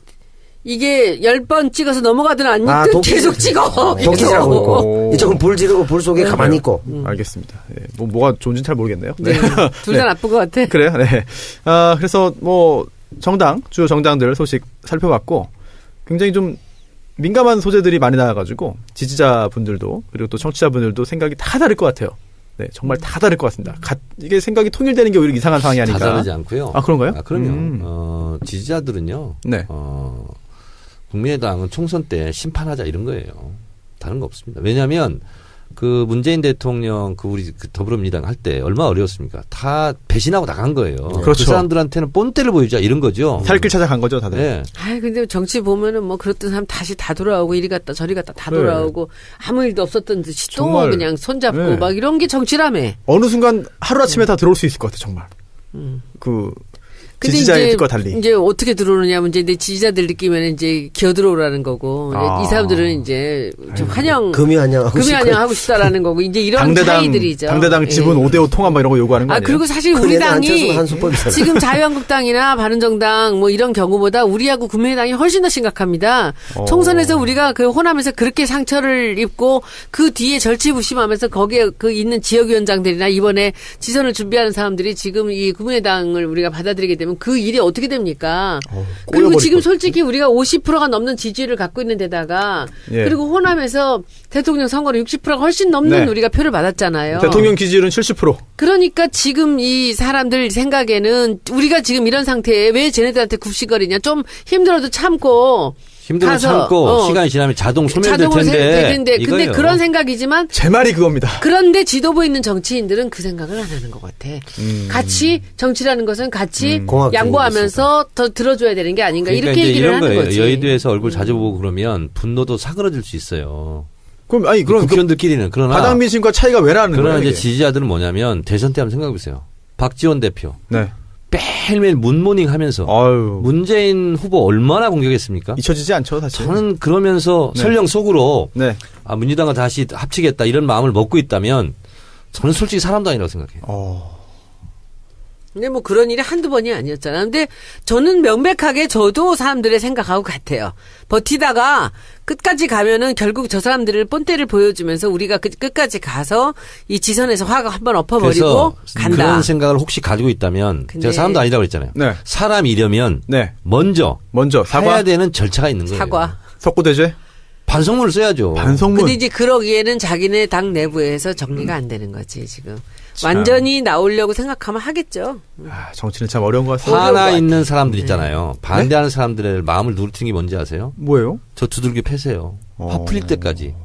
이게 10번 찍어서 넘어가든 안 아, 찍든 도끼- 계속 찍어. 도끼질하고 오. 있고 이쪽은 불 지르고 불 속에 가만히 있고 알겠습니다. 예, 뭐가 좋은지는 잘 모르겠네요. 네. 둘 다 나쁜 것 같아. 그래요. 네. 그래서 주요 정당들 소식 살펴봤고 굉장히 좀 민감한 소재들이 많이 나와가지고 지지자분들도 그리고 또 청취자분들도 생각이 다 다를 것 같아요. 네, 정말 다 다를 것 같습니다. 이게 생각이 통일되는 게 오히려 이상한 상황이 아닌가. 다 다르지 않고요. 아, 그런가요? 그럼요. 지지자들은요. 네. 국민의당은 총선 때 심판하자 이런 거예요. 다른 거 없습니다. 왜냐하면 그 문재인 대통령 우리 더불어민주당 할 때 얼마나 어려웠습니까? 다 배신하고 나간 거예요. 그렇죠. 그 사람들한테는 본때를 보여주자 이런 거죠. 살길 찾아간 거죠, 다들. 네. 아 근데 정치 보면은 뭐 그랬던 사람 다시 다 돌아오고 이리 갔다 저리 갔다 다 네. 돌아오고 아무 일도 없었던 듯이 또 정말, 그냥 손잡고 네. 막 이런 게 정치라며. 어느 순간 하루아침에 다 들어올 수 있을 것 같아요, 정말. 근데 지지자의 이제, 뜻과 달리. 이제 어떻게 들어오느냐 문제인데 지지자들 느끼면 이제 기어 들어오라는 거고 이 사람들은 이제 좀 금이 환영하고 금이 환영하고 싶다라는 거고 이제 이런 차이들이죠. 당대당 예. 지분 5대5 통합 막 이런 거 요구하는 거 아 아니에요? 그리고 사실 우리 큰애는 당이 안철수가 한 수법이잖아요. 지금 자유한국당이나 바른정당 뭐 이런 경우보다 우리하고 국민의당이 훨씬 더 심각합니다. 총선에서 우리가 그 호남에서 그렇게 상처를 입고 그 뒤에 절치부심하면서 거기에 그 있는 지역위원장들이나 이번에 지선을 준비하는 사람들이 지금 이 국민의당을 우리가 받아들이게 되면 그 일이 어떻게 됩니까? 그리고 꼬여버릴 지금 것 솔직히 우리가 50%가 넘는 지지율을 갖고 있는 데다가 예. 그리고 호남에서 대통령 선거를 60%가 훨씬 넘는 네. 우리가 표를 받았잖아요. 대통령 기지율은 70%. 그러니까 지금 이 사람들 생각에는 우리가 지금 이런 상태에 왜 쟤네들한테 굽시거리냐. 좀 힘들어도 참고. 힘들어 가서, 참고 시간이 지나면 자동 소멸될 자동으로 될 텐데. 텐데. 근데 이거예요. 그런 생각이지만 제 말이 그겁니다. 그런데 지도부에 있는 정치인들은 그 생각을 안 하는 것 같아. 같이 정치라는 것은 같이 공학적인 양보하면서 더 들어줘야 되는 게 아닌가. 그러니까 이렇게 이제 얘기를 이런 하는 거예요. 거지. 여의도에서 얼굴 자주 보고 그러면 분노도 사그러질 수 있어요. 그럼 그럼 그 국회의원들끼리는. 그러나 바닥 민심과 차이가 왜 나는 그러나 거예요? 이제 이게? 지지자들은 뭐냐면 대선 때 한번 생각해 보세요. 박지원 대표. 네. 매일매일 문모닝 하면서 아유. 문재인 후보 얼마나 공격했습니까? 잊혀지지 않죠, 사실. 저는 그러면서 네. 설령 속으로 네. 민주당과 다시 합치겠다 이런 마음을 먹고 있다면 저는 솔직히 사람도 아니라고 생각해요. 근데 뭐 그런 일이 한두 번이 아니었잖아. 근데 저는 명백하게 저도 사람들의 생각하고 같아요. 버티다가 끝까지 가면은 결국 저 사람들을 본때를 보여주면서 우리가 끝까지 가서 이 지선에서 화가 한번 엎어버리고 그래서 간다. 그런 생각을 혹시 가지고 있다면 근데- 제가 사람도 아니라고 그랬잖아요. 네. 사람이려면 네. 먼저 사과. 해야 되는 절차가 있는 거예요. 사과. 석고대죄. 반성문을 써야죠. 반성문. 근데 이제 그러기에는 자기네 당 내부에서 정리가 안 되는 거지 지금. 완전히 나오려고 생각하면 하겠죠. 정치는 참 어려운 것 같습니다. 화나 어려운 것 있는 사람들 있잖아요. 반대하는 사람들의 마음을 누르트는 게 뭔지 아세요? 뭐예요? 저 두들겨 패세요. 화 어. 풀릴 때까지.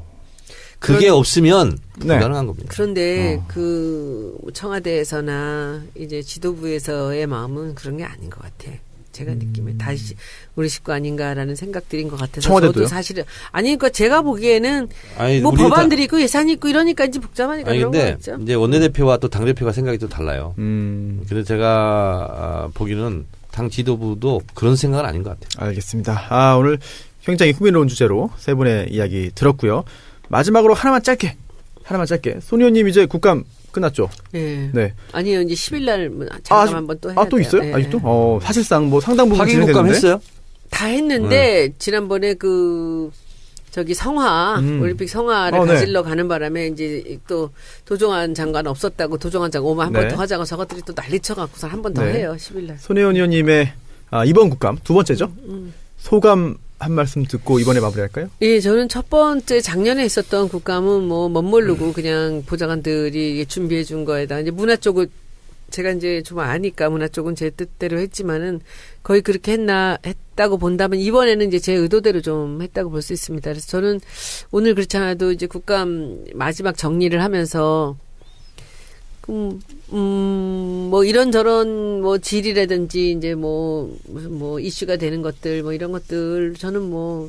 그게 없으면 네. 불가능한 겁니다. 그런데 그 청와대에서나 이제 지도부에서의 마음은 그런 게 아닌 것 같아. 제가 느낌에 다시 우리 식구 아닌가라는 생각들인 것 같아서 청와대도요? 저도 사실은 아니 그러니까 제가 보기에는 아니, 뭐 우리 법안들이 있고 예산이 있고 이러니까 이제 복잡하니까 아니 그런 근데 거겠죠. 이제 원내대표와 또 당대표가 생각이 또 달라요. 그래서 제가 보기는 당 지도부도 그런 생각은 아닌 것 같아요. 알겠습니다. 오늘 굉장히 흥미로운 주제로 세 분의 이야기 들었고요. 마지막으로 하나만 짧게. 손 의원님 이제 국감 끝났죠? 예. 네. 아니요 이제 10일 날 잠깐 한번 또 해야 또 돼요. 있어요? 예. 아직도? 사실상 뭐 상당 부분 확인 국감 진행됐는데. 했어요? 다 했는데 지난번에 그 저기 성화 올림픽 성화를 네. 가지러 가는 바람에 이제 또 도종환 장관 없었다고 도종환 장관 오면 한 번 네. 더 하자고 저것들이 또 난리쳐갖고서 한 번 더 네. 해요 10일 날. 손혜원 의원님의 이번 국감 두 번째죠? 소감 한 말씀 듣고 이번에 마무리할까요? 예, 저는 첫 번째 작년에 있었던 국감은 뭐 멋모르고 그냥 보좌관들이 준비해 준 거에다 이제 문화 쪽을 제가 이제 좀 아니까 문화 쪽은 제 뜻대로 했지만은 거의 그렇게 했다고 본다면 이번에는 이제 제 의도대로 좀 했다고 볼 수 있습니다. 그래서 저는 오늘 그렇지 않아도 이제 국감 마지막 정리를 하면서 뭐 이런저런 뭐 질이라든지 이제 무슨 이슈가 되는 것들 뭐 이런 것들 저는 뭐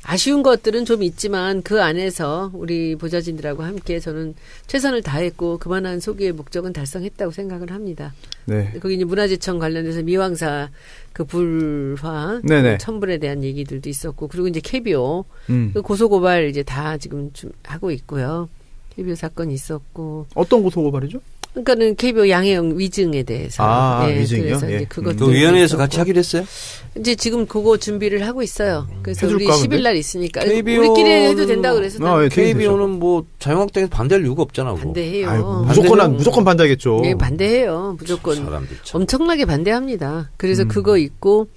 아쉬운 것들은 좀 있지만 그 안에서 우리 보좌진들하고 함께 저는 최선을 다했고 그만한 소기의 목적은 달성했다고 생각을 합니다. 네. 거기 이제 문화재청 관련해서 미왕사 그 불화 네네. 천불에 대한 얘기들도 있었고 그리고 이제 KBO 음. 고소고발 이제 다 지금 하고 있고요. KBO 사건이 있었고 어떤 고소고발이죠? 그러니까는 KBO 양해영 위증에 대해서 위증이요? 그래서 예. 이제 그것 그 위원회에서 같이 하기로 했어요? 이제 지금 그거 준비를 하고 있어요. 그래서 우리 해줄까, 10일 날 있으니까 KBO 는 우리끼리 해도 된다 그래서 예, KBO는 뭐 자유한국당에서 반대할 이유가 없잖아. 그거. 반대해요. 아이고, 반대해요. 무조건 반대하겠죠. 네, 반대해요. 무조건 사람들 참. 엄청나게 반대합니다. 그래서 그거 있고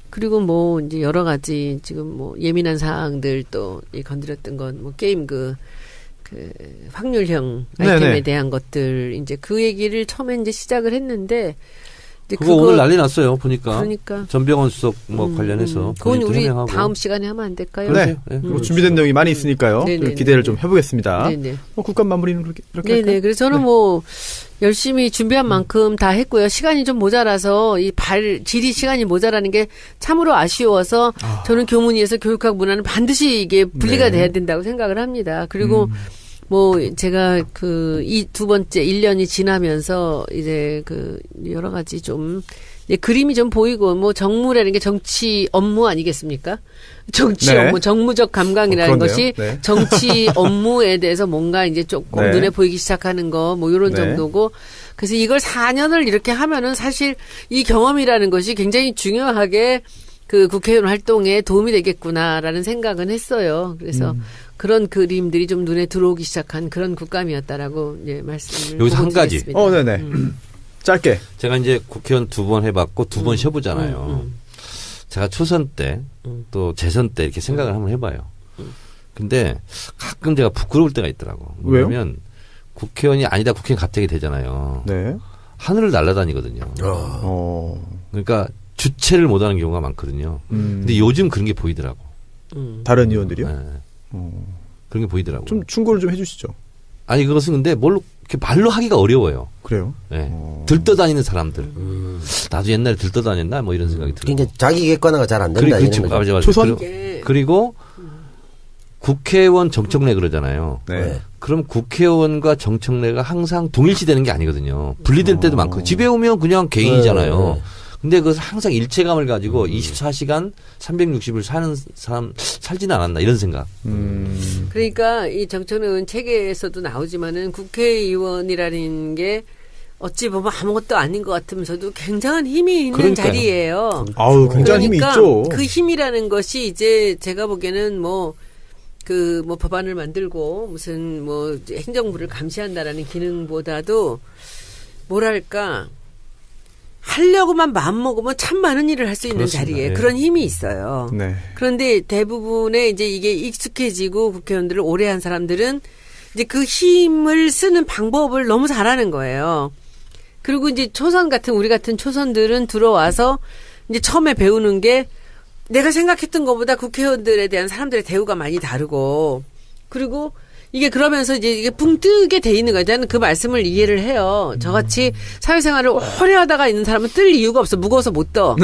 그리고 뭐 이제 여러 가지 지금 뭐 예민한 사항들 또 건드렸던 건 뭐 게임 그 확률형 아이템에 네네. 대한 것들 이제 그 얘기를 처음에 이제 시작을 했는데 이제 그거 오늘 난리 났어요. 보니까. 그러니까 전병헌 수석 뭐 관련해서 그건 본인도 우리 해명하고. 다음 시간에 하면 안 될까요? 네. 네. 그리고 준비된 내용이 많이 있으니까요. 네네네. 좀 기대를 좀 해보겠습니다. 네네. 국감 마무리는 그렇게 네네. 할까요? 그래서 저는 뭐 열심히 준비한 만큼 다 했고요. 시간이 좀 모자라서 질의 시간이 모자라는 게 참으로 아쉬워서 저는 교문위에서 교육학 문화는 반드시 이게 분리가 네. 돼야 된다고 생각을 합니다. 그리고 뭐 제가 이 두 번째 1년이 지나면서 이제 여러 가지 좀 이제 그림이 좀 보이고 뭐 정무라는 게 정치 업무 아니겠습니까? 정치 네. 업무, 정무적 감각이라는 그렇네요. 것이 네. 정치 업무에 대해서 뭔가 이제 조금 네. 눈에 보이기 시작하는 거 뭐 이런 네. 정도고 그래서 이걸 4년을 이렇게 하면은 사실 이 경험이라는 것이 굉장히 중요하게 그 국회의원 활동에 도움이 되겠구나라는 생각은 했어요. 그래서 그런 그림들이 좀 눈에 들어오기 시작한 그런 국감이었다라고 이제 말씀을 여기서 한 가지. 드리겠습니다. 네네. 짧게. 제가 이제 국회의원 2번 해봤고 2번 쉬어보잖아요. 제가 초선 때 또 재선 때 이렇게 생각을 한번 해봐요. 근데 가끔 제가 부끄러울 때가 있더라고. 왜요? 왜냐면 국회의원이 아니다 국회의원 갑자기 되잖아요. 네. 하늘을 날아다니거든요. 그러니까 주체를 못하는 경우가 많거든요. 근데 요즘 그런 게 보이더라고. 다른 의원들이요? 네. 그런 게 보이더라고. 좀 충고를 좀 해주시죠. 아니 그것은 근데 뭘로 이렇게 말로 하기가 어려워요. 그래요? 네. 들떠다니는 사람들. 나도 옛날에 들떠다녔나 뭐 이런 생각이 들어요. 그러니까 자기 객관화가 잘 안 된다. 그렇죠. 이런 거죠. 맞아. 초선? 그리고 국회의원 정청래 그러잖아요. 네. 그럼 국회의원과 정청래가 항상 동일시되는 게 아니거든요. 분리될 때도 많고 집에 오면 그냥 개인이잖아요. 근데 그 항상 일체감을 가지고 24시간 360일 사는 사람 살지는 않았나 이런 생각. 그러니까 이 정청래 의원 책에서도 나오지만은 국회의원이라는 게 어찌 보면 아무것도 아닌 것 같으면서도 굉장한 힘이 있는 그러니까요. 자리예요. 아우, 굉장히 힘이 그러니까 있죠. 그 힘이라는 것이 이제 제가 보기에는 법안을 만들고 무슨 이제 행정부를 감시한다라는 기능보다도 뭐랄까 하려고만 마음먹으면 참 많은 일을 할 수 있는 그렇습니다. 자리에 예. 그런 힘이 있어요. 네. 그런데 대부분의 이제 이게 익숙해지고 국회의원들을 오래 한 사람들은 이제 그 힘을 쓰는 방법을 너무 잘하는 거예요. 그리고 이제 초선 같은 우리 같은 초선들은 들어와서 이제 처음에 배우는 게 내가 생각했던 것보다 국회의원들에 대한 사람들의 대우가 많이 다르고 그리고 이게 그러면서 이제 이게 붕 뜨게 돼 있는 거예요. 저는 그 말씀을 이해를 해요. 저같이 사회생활을 오래 하다가 있는 사람은 뜰 이유가 없어. 무거워서 못 떠.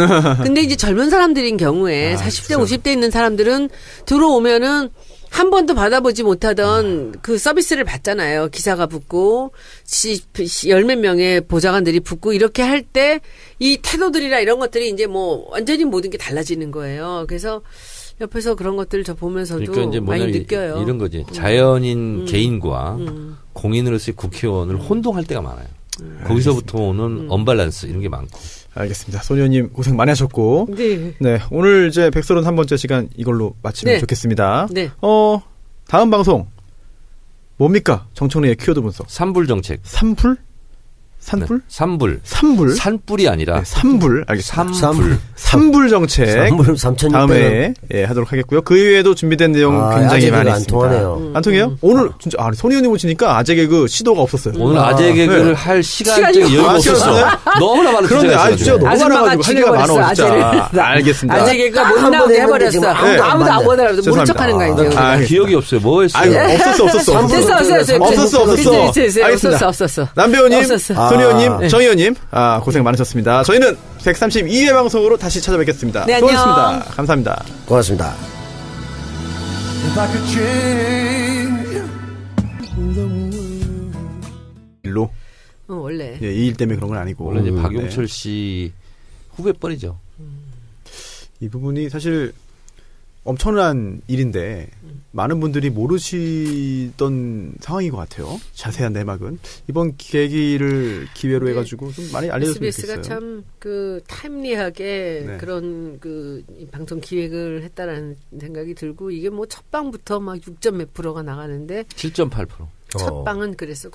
근데 이제 젊은 사람들인 경우에 40대, 50대 있는 사람들은 들어오면은 한 번도 받아보지 못하던 그 서비스를 받잖아요. 기사가 붙고, 열 몇 명의 보좌관들이 붙고, 이렇게 할 때, 이 태도들이나 이런 것들이 이제 완전히 모든 게 달라지는 거예요. 그래서 옆에서 그런 것들을 저 보면서도 그러니까 이제 많이 뭐냐면 느껴요. 이런 거지. 자연인 개인과 공인으로서의 국회의원을 혼동할 때가 많아요. 거기서부터 오는 언밸런스 이런 게 많고. 알겠습니다. 손 의원님 고생 많이 하셨고. 네. 네. 오늘 이제 131번째 시간 이걸로 마치면 네. 좋겠습니다. 네. 다음 방송. 뭡니까? 정청래의 키워드 분석. 산불 정책. 산불? 산불? 네. 산불. 산불? 산불이 아니라 네, 산불. 알겠습니다. 산불. 산불 정책. 3,600원. 다음에 하도록 하겠고요. 그 이외에도 준비된 내용 굉장히 많이 안 있습니다. 통하네요. 안 통해요? 오늘 진짜 손 의원님 오시니까 아재 개그 시도가 없었어요. 오늘 아재 개그를 네. 할 시간적 시간이 여유가 없어요. 없었어. 너무나 많은 그런데 주제가 진짜 너무 아줌마가 많아가지고 할 얘기가 많아 죽여버렸어, 진짜. 아재를. 알겠습니다. 아재 개그가 못 한번 나오게 했는데 해버렸어. 지금 아무도 안 아무도 안 봤네. 보더라도 모른 죄송합니다. 척하는 거야 이제. 우리가. 기억이 없어요. 뭐 했어요? 아유, 없었어. 알겠습니다. 없었어. 남 배우님, 없었어. 손 의원님, 정 의원님, 고생 많으셨습니다. 저희는 132회 방송으로 다시 찾아뵙겠습니다. 네, 안녕. 수고하셨습니다. 감사합니다. 고맙습니다. If I could change the world. 일로 원래. 이 일 때문에 그런 건 아니고 원래 이제 네. 박용철 씨 후배뻘이죠. 이 부분이 사실 엄청난 일인데 많은 분들이 모르시던 상황인 것 같아요. 자세한 내막은 이번 계기를 기회로 네. 해가지고 좀 많이 알려줬으면 SBS가 좋겠어요. 참 타임리하게 네. 그런 이 방송 기획을 했다라는 생각이 들고 이게 첫 방부터 막 6점 몇 프로가 나가는데 7.8%. 첫 방은 그랬어.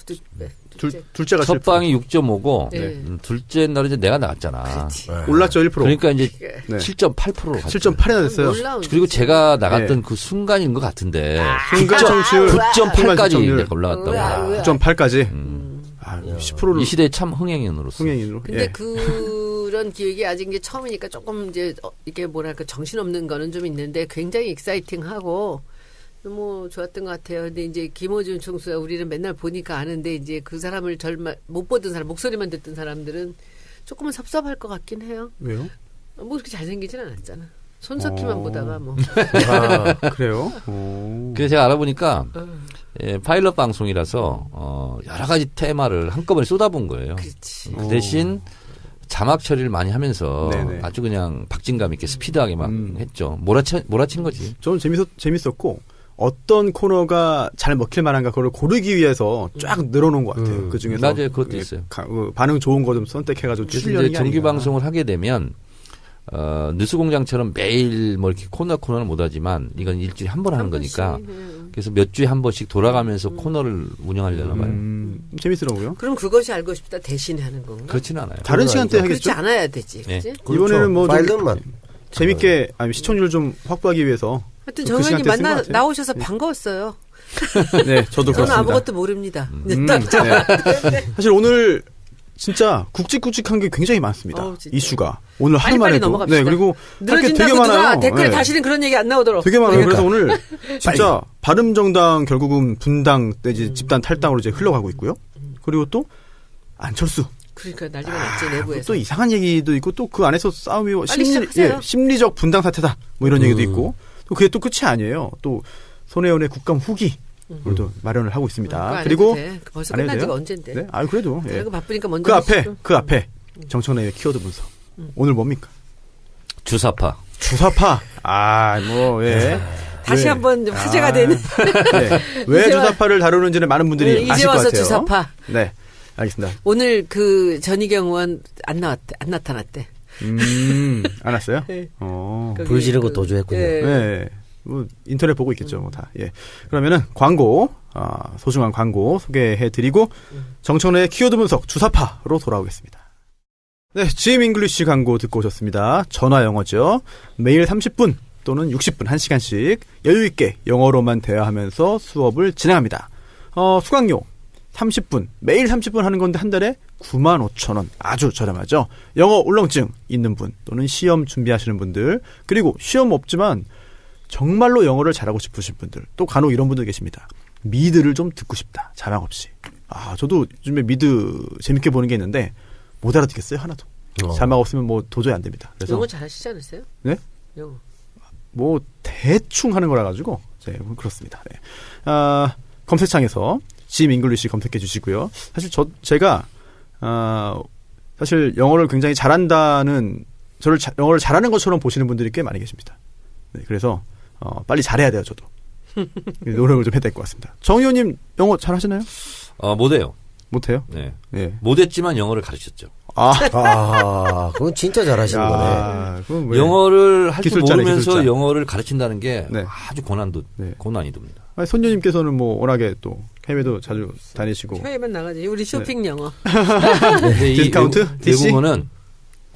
둘째가 첫 방이 6.5고 네. 둘째 날은 이제 내가 나갔잖아. 올랐죠 1%. 그러니까 이제 네. 7.8%로 갔죠. 7.8이나 됐어요. 그리고 제가 나갔던 그 순간인 것 같은데 순간 청취율 9.8까지 시청률. 이제 올라갔다고. 9.8까지. 10%를 이 시대의 참 흥행인으로서. 흥행인으로. 근데 그런 기획이 아직 이제 처음이니까 조금 이제 이게 정신없는 거는 좀 있는데 굉장히 익사이팅하고 너무 좋았던 것 같아요. 근데 이제 김어준 총수가 우리는 맨날 보니까 아는데 이제 그 사람을 못 보던 사람, 목소리만 듣던 사람들은 조금은 섭섭할 것 같긴 해요. 왜요? 뭐 그렇게 잘생기진 않았잖아. 손석희만 보다가 뭐. 그래요? 그래서 제가 알아보니까 파일럿 방송이라서 여러 가지 테마를 한꺼번에 쏟아본 거예요. 그렇지. 그 대신 자막 처리를 많이 하면서 네네. 아주 그냥 박진감 있게 스피드하게 막 했죠. 몰아친 거지. 저는 재밌었고 어떤 코너가 잘 먹힐 만한가 그걸 고르기 위해서 쫙 늘어놓은 것 같아요. 그 중에서 맞아요. 그것도 있어요. 반응 좋은 거 좀 선택해가지고 그래서 출연이 이제 정규 방송을 하게 되면 뉴스공장처럼 매일 뭐 이렇게 코너는 못하지만 이건 일주일에 한 번 하는 거니까 그래서 몇 주에 한 번씩 돌아가면서 코너를 운영하려나 봐요. 재밌더라고요. 그럼 그것이 알고 싶다 대신 하는 건가? 그렇지는 않아요. 다른 시간대에 그렇지 하겠죠? 않아야 되지. 네. 그치? 이번에는 뭐 좀 파일럿만. 재밌게 시청률 좀 확보하기 위해서 하여튼 그 정 의원님 시간대에 쓴것 같아요. 나오셔서 반가웠어요. 네, 저도 저는 그렇습니다. 아무것도 모릅니다. 네. 사실 오늘 진짜 굵직굵직한 게 굉장히 많습니다. 진짜. 이슈가 오늘 하루만 빨리빨리 해도 넘어갑시다. 네, 그리고 할 게 되게 늘어진다고 누가 많아요. 댓글에 네. 다시는 그런 얘기 안 나오도록. 되게 많아요. 그러니까. 그래서 오늘 진짜 바른정당 결국은 분당 이제 집단 탈당으로 이제 흘러가고 있고요. 그리고 또 안철수 그러니까 난리가 났지 내부에서. 또 이상한 얘기도 있고 또 그 안에서 싸움이 빨리 시작하세요. 심리적 분당 사태다 뭐 이런 얘기도 있고 또 그게 또 끝이 아니에요. 또 손혜원의 국감 후기 오늘도 마련을 하고 있습니다. 그리고 그리고 벌써 안 해도 끝난 지가 돼요? 언젠데. 네, 아 그래도 예. 그리고 바쁘니까 먼저 그 앞에 정청래의 키워드 분석. 오늘 뭡니까? 주사파. 주사파. 아, 뭐 예. 다시 왜? 한번 화제가 되는. 네. 왜 이제 주사파를 다루는지는 많은 분들이 이제 아실 것 와서 같아요. 주사파. 네, 알겠습니다. 오늘 그 전희경 의원 안 나타났대. 안 왔어요? 네. 어. 불 지르고 도주했군요. 예. 네. 뭐 인터넷 보고 있겠죠, 뭐 다. 예. 그러면은 광고, 소중한 광고 소개해드리고 정청래의 키워드 분석 주사파로 돌아오겠습니다. 네, GM 잉글리시 광고 듣고 오셨습니다. 전화 영어죠. 매일 30분 또는 60분 1시간씩 여유 있게 영어로만 대화하면서 수업을 진행합니다. 수강료 30분, 매일 30분 하는 건데 한 달에 95,000원. 아주 저렴하죠. 영어 울렁증 있는 분 또는 시험 준비하시는 분들, 그리고 시험 없지만 정말로 영어를 잘하고 싶으신 분들, 또 간혹 이런 분들 계십니다. 미드를 좀 듣고 싶다. 자막 없이. 저도 요즘에 미드 재밌게 보는 게 있는데 못 알아듣겠어요, 하나도. 자막 없으면 뭐 도저히 안 됩니다. 그래서 영어 잘하시지 않으세요? 네? 영어. 뭐 대충 하는 거라 가지고 그렇습니다. 네. 검색창에서 GM 잉글리시 검색해 주시고요. 사실 제가 사실 영어를 굉장히 잘한다는, 저를 영어를 잘하는 것처럼 보시는 분들이 꽤 많이 계십니다. 네, 그래서 빨리 잘해야 돼요, 저도. 노력을 좀 해야 될 것 같습니다. 정 의원님 영어 잘하시나요? 못해요. 못해요? 네. 네. 못했지만 영어를 가르쳤죠. 그건 진짜 잘하시는 거네. 그건 왜? 영어를 할 줄 기술자네, 모르면서 기술자. 영어를 가르친다는 게 네. 아주 고난이 듭니다. 아니, 손녀님께서는 뭐 워낙에 또 해외도 자주 다니시고. 해외만 나가지. 우리 쇼핑 영어. 근데 이 디스카운트? DC? 외국어는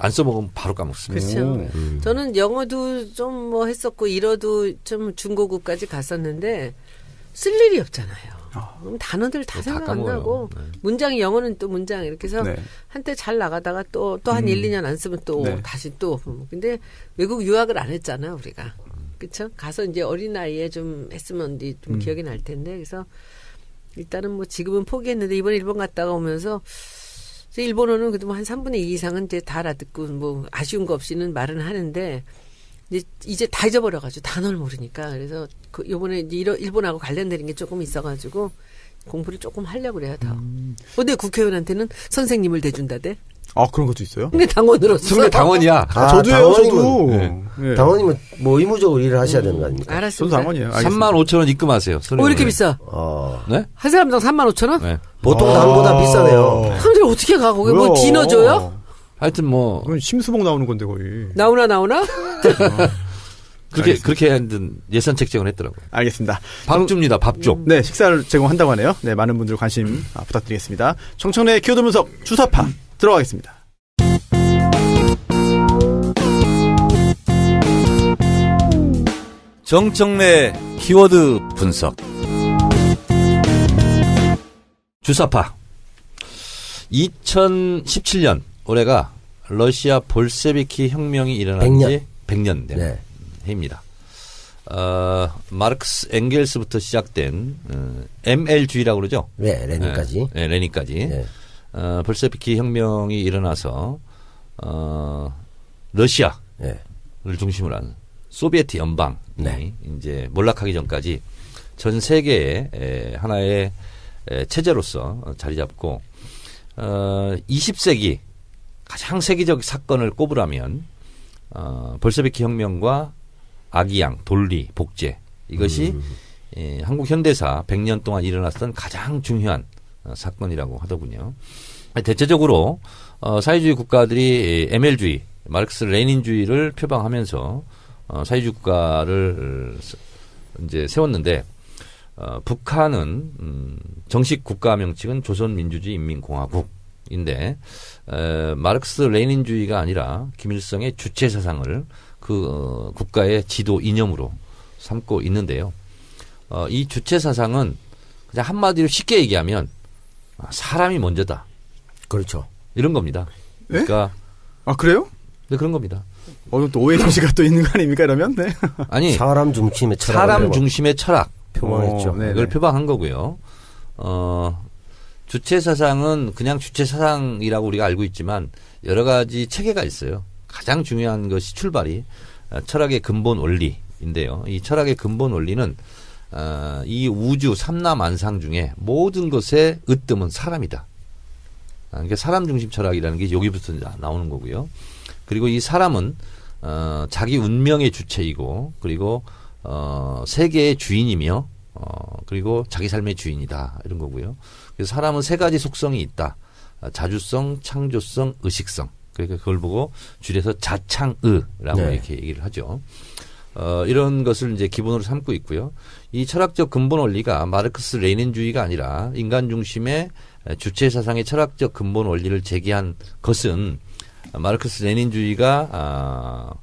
안 써먹으면 바로 까먹습니다. 그렇죠. 저는 영어도 좀 뭐 했었고 일어도 좀 중고급까지 갔었는데 쓸 일이 없잖아요. 그럼 단어들 다 다 생각 안 까먹어요. 나고 네. 문장이 영어는 또 문장 이렇게 해서 네. 한때 잘 나가다가 또 한 1, 2년 안 쓰면 또 네. 다시 또. 근데 외국 유학을 안 했잖아 우리가. 그렇죠? 가서 이제 어린 나이에 좀 했으면 이제 좀 기억이 날 텐데 그래서 일단은 뭐 지금은 포기했는데 이번에 일본 갔다가 오면서 일본어는 그래도 한 3분의 2 이상은 이제 다 알아듣고 뭐 아쉬운 거 없이는 말은 하는데 이제 다 잊어버려가지고 단어를 모르니까 그래서 요번에 이제 일본하고 관련되는 게 조금 있어가지고 공부를 조금 하려고 그래요 더. 근데 국회의원한테는 선생님을 대준다대. 그런 것도 있어요? 근데 당원으로서. 성대 당원이야. 저도요, 저도. 네. 네. 당원님은 뭐 의무적으로 일을 하셔야 되는 거 아닙니까? 저도 알았습니다. 당원이에요. 알겠습니다. 35,000원 입금하세요. 왜 이렇게 비싸? 네? 한 사람당 35,000원? 네. 보통 당보다 비싸네요. 사람들이 어떻게 가 거기 뭐 뭐야. 디너줘요? 하여튼 뭐 그건 심수봉 나오는 건데 거의. 나오나? 그렇게 하여튼 예산 책정을 했더라고요. 알겠습니다. 밥 줍니다. 밥 줘. 네, 식사를 제공한다고 하네요. 네, 많은 분들 관심 부탁드리겠습니다. 청청래의 키워드 분석 주사파 들어가겠습니다. 정청래 키워드 분석. 주사파. 2017년 올해가 러시아 볼셰비키 혁명이 일어난 지 100년 된 네. 해입니다. 마르크스 엥겔스부터 시작된 ML주의라고 그러죠. 네, 레닌까지. 네, 레닌까지. 네. 볼셰비키 혁명이 일어나서 러시아를 네. 중심으로 한 소비에트 연방이 네. 이제 몰락하기 전까지 전 세계의 하나의 체제로서 자리 잡고 20세기 가장 세계적 사건을 꼽으라면 볼셰비키 혁명과 아기양, 돌리, 복제 이것이 한국 현대사 100년 동안 일어났던 가장 중요한 사건이라고 하더군요. 대체적으로 사회주의 국가들이 ML주의, 마르크스 레닌주의를 표방하면서 사회주의 국가를 이제 세웠는데 북한은 정식 국가 명칭은 조선민주주의 인민공화국인데 마르크스 레닌주의가 아니라 김일성의 주체 사상을 그 국가의 지도 이념으로 삼고 있는데요. 이 주체 사상은 그냥 한마디로 쉽게 얘기하면 사람이 먼저다. 그렇죠. 이런 겁니다. 그러니까 그래요? 네, 그런 겁니다. 또 오해 소지가 또 있는 거 아닙니까, 이러면? 네. 아니 사람 중심의 철학. 사람 중심의 철학 표방했죠. 네. 이걸 표방한 거고요. 주체 사상은 그냥 주체 사상이라고 우리가 알고 있지만 여러 가지 체계가 있어요. 가장 중요한 것이 출발이 철학의 근본 원리인데요. 이 철학의 근본 원리는 이 우주 삼라만상 중에 모든 것의 으뜸은 사람이다. 그러니까 사람 중심 철학이라는 게 여기부터 나오는 거고요. 그리고 이 사람은 자기 운명의 주체이고 그리고 세계의 주인이며 그리고 자기 삶의 주인이다 이런 거고요. 그래서 사람은 세 가지 속성이 있다. 자주성, 창조성, 의식성. 그러니까 그걸 보고 줄여서 자창의라고 네. 이렇게 얘기를 하죠. 이런 것을 이제 기본으로 삼고 있고요. 이 철학적 근본 원리가 마르크스 레닌주의가 아니라 인간 중심의 주체 사상의 철학적 근본 원리를 제기한 것은 마르크스 레닌주의가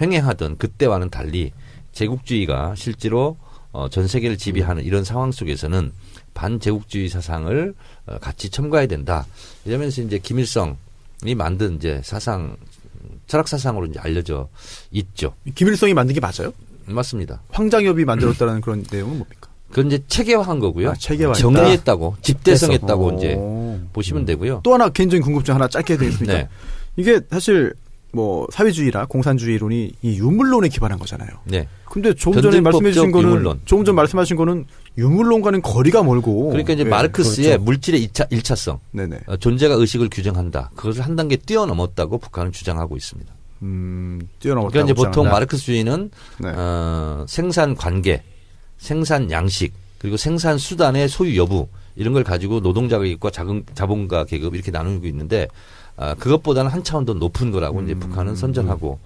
횡행하던 그때와는 달리 제국주의가 실제로 전 세계를 지배하는 이런 상황 속에서는 반제국주의 사상을 같이 첨가해야 된다. 이러면서 이제 김일성이 만든 이제 사상, 철학 사상으로 이제 알려져 있죠. 김일성이 만든 게 맞아요? 맞습니다. 황장엽이 만들었다는 그런 내용은 뭡니까? 그건 이제 체계화한 거고요. 체계화했다. 정리했다고, 집대성했다고 오. 이제 보시면 되고요. 또 하나 개인적인 궁금증 하나 짧게 되겠습니까? 네. 이게 사실 뭐 사회주의라 공산주의론이 이 유물론에 기반한 거잖아요. 네. 근데 조금 전에 말씀해 주신 거는 유물론. 조금 전 말씀하신 거는 유물론과는 거리가 멀고 그러니까 이제 예, 마르크스의 그렇죠. 물질의 일차성, 네네. 존재가 의식을 규정한다. 그것을 한 단계 뛰어넘었다고 북한은 주장하고 있습니다. 뛰어넘었다고 그러니까 이제 보통 주장한다. 마르크스주의는 네. 생산 관계, 생산 양식, 그리고 생산 수단의 소유 여부 이런 걸 가지고 노동자 계급과 자본가 계급 이렇게 나누고 있는데 그것보다는 한 차원 더 높은 거라고 이제 북한은 선전하고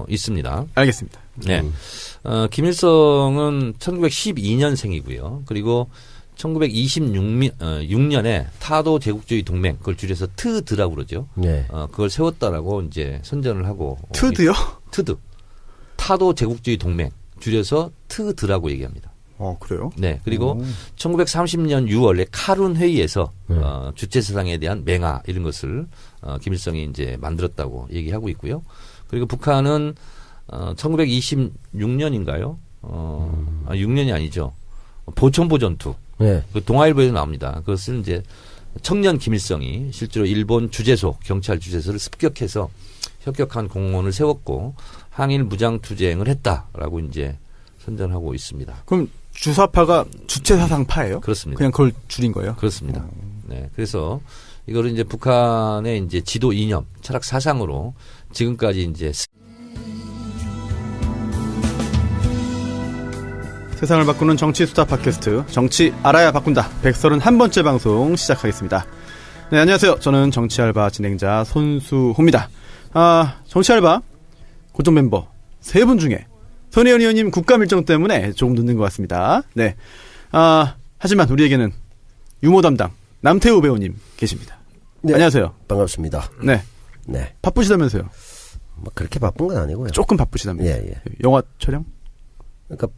있습니다. 알겠습니다. 네. 김일성은 1912년생이고요. 그리고 1926년에 타도 제국주의 동맹, 그걸 줄여서 트드라고 그러죠. 네. 그걸 세웠다라고 이제 선전을 하고. 트드요? 트드. 타도 제국주의 동맹, 줄여서 트드라고 얘기합니다. 그래요? 네. 그리고 1930년 6월에 카룬 회의에서 주체 사상에 대한 맹화 이런 것을 김일성이 이제 만들었다고 얘기하고 있고요. 그리고 북한은 1926년인가요? 6년이 아니죠. 보천보 전투. 네. 그 동아일보에도 나옵니다. 그것은 이제 청년 김일성이 실제로 일본 주재소, 경찰 주재소를 습격해서 혁혁한 공무원을 세웠고 항일 무장 투쟁을 했다라고 이제 선전하고 있습니다. 그럼 주사파가 주체사상파예요? 그렇습니다. 그냥 그걸 줄인 거예요? 그렇습니다. 네. 그래서 이거를 이제 북한의 이제 지도 이념, 철학 사상으로 지금까지 이제 세상을 바꾸는 정치 수다 팟캐스트 정치 알아야 바꾼다 131번째 방송 시작하겠습니다. 네, 안녕하세요. 저는 정치알바 진행자 손수호입니다. 정치알바 고정 멤버 3분 중에 손혜원 의원님 국감 일정 때문에 조금 늦는 것 같습니다. 네. 하지만 우리에게는 유머 담당 남태우 배우님 계십니다. 네. 안녕하세요. 반갑습니다. 네. 네. 바쁘시다면서요? 뭐 그렇게 바쁜 건 아니고요. 조금 바쁘시다면서요? 예, 예. 영화 촬영? 그러니까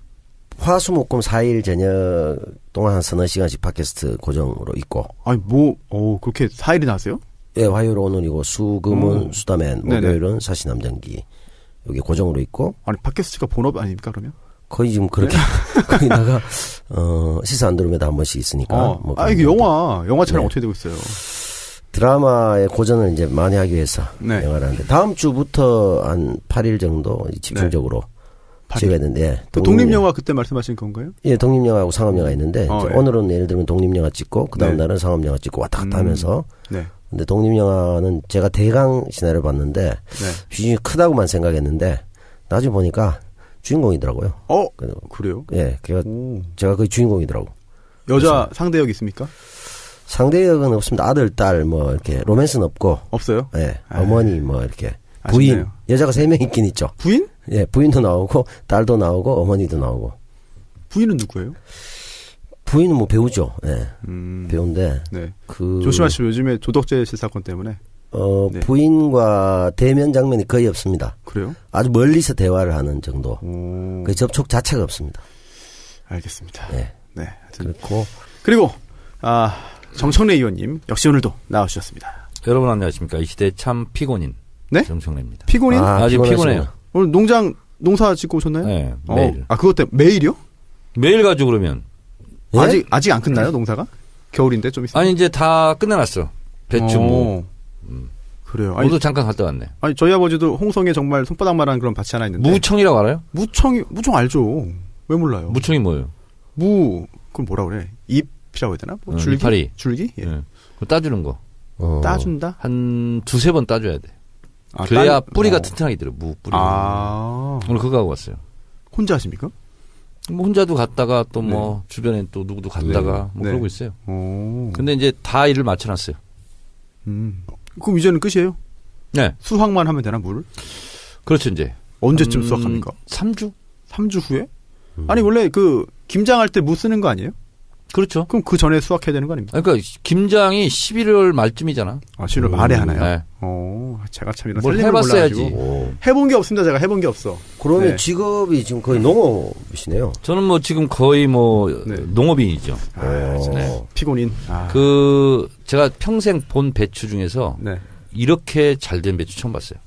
화수목금 4일 저녁 동안 한 서너 시간씩 팟캐스트 고정으로 있고. 아니, 그렇게 4일이나 하세요? 예, 화요일 오늘이고 수금은 수다맨, 네네. 목요일은 사시남전기. 여기 고정으로 있고. 아니, 팟캐스트가 본업 아닙니까, 그러면? 거의 지금 그렇게 거기다가 시사 안드로메다 한 번씩 있으니까. 뭐 이게 영화 촬영 네. 어떻게 되고 있어요? 드라마의 고전을 이제 많이 하기 위해서 네. 영화를 하는데 다음 주부터 한 8일 정도 집중적으로 찍어야 되는데 그 독립영화 그때 말씀하신 건가요? 예, 독립영화하고 상업영화 있는데 이제 예. 오늘은 예를 들면 독립영화 찍고 그 다음 네. 날은 상업영화 찍고 왔다 갔다 하면서 네. 근데 독립영화는 제가 대강 시나리오 봤는데 네. 비중이 크다고만 생각했는데 나중에 보니까 주인공이더라고요. 그래요? 예, 제가 거의 주인공이더라고. 여자 상대역 있습니까? 상대역은 없습니다. 아들, 딸, 뭐, 이렇게, 로맨스는 없고. 없어요? 예, 어머니, 뭐, 이렇게. 부인. 아쉽네요. 여자가 3명 있긴 있죠. 부인? 예, 부인도 나오고, 딸도 나오고, 어머니도 나오고. 부인은 누구예요? 부인은 뭐 배우죠. 예, 배우인데. 네. 그. 조심하시오. 요즘에 조덕재 실사건 때문에. 네. 부인과 대면 장면이 거의 없습니다. 그래요? 아주 멀리서 대화를 하는 정도. 오. 그 접촉 자체가 없습니다. 알겠습니다. 예. 네. 하여튼. 그리고, 정청래 의원님 역시 오늘도 나와주셨습니다. 여러분 안녕하십니까. 이 시대 참 피곤인 네? 정청래입니다. 피곤인? 아주 피곤하시구나. 피곤해요. 오늘 농사 짓고 오셨나요? 네, 매일. 그것 때문에 매일이요? 매일 가지고 그러면 예? 아직 안 끝나요, 농사가? 겨울인데 좀 있어요. 아니 이제 다 끝내놨어. 배추 뭐. 그래요. 오늘도 잠깐 갔다 왔네. 저희 아버지도 홍성에 정말 손바닥만한 그런 밭이 하나 있는데. 무청이라고 알아요? 무청 알죠. 왜 몰라요? 무청이 뭐예요? 그럼 뭐라 그래? 잎이라고 해야 되나? 뭐 줄기? 이파리. 줄기? 예. 예. 그거 따주는 거. 따준다? 한 2-3번 따줘야 돼. 아, 그래야 뿌리가 어. 튼튼하게 들어. 무 뿌리. 오늘 그거 하고 왔어요. 혼자 하십니까? 뭐 혼자도 갔다가 또 뭐 주변에 또 누구도 갔다가 뭐 네. 그러고 있어요. 오. 근데 이제 다 일을 맞춰놨어요. 그럼 이제는 끝이에요? 네. 수확만 하면 되나, 물을? 그렇죠, 이제. 언제쯤 수확합니까? 3주? 3주 후에? 아니, 원래 김장할 때 무 쓰는 거 아니에요? 그렇죠. 그럼 그 전에 수확해야 되는 거 아닙니까? 그러니까 김장이 11월 말쯤이잖아. 아, 11월 말에 하나요? 네. 제가 참 이런 뭘 살림을 해봤어야지. 몰라가지고. 해본 게 없습니다. 제가 해본 게 없어. 그러면 네. 직업이 지금 거의 농업이시네요. 저는 뭐 지금 거의 뭐 네. 농업인이죠. 네. 피곤인. 제가 평생 본 배추 중에서 네. 이렇게 잘된 배추 처음 봤어요.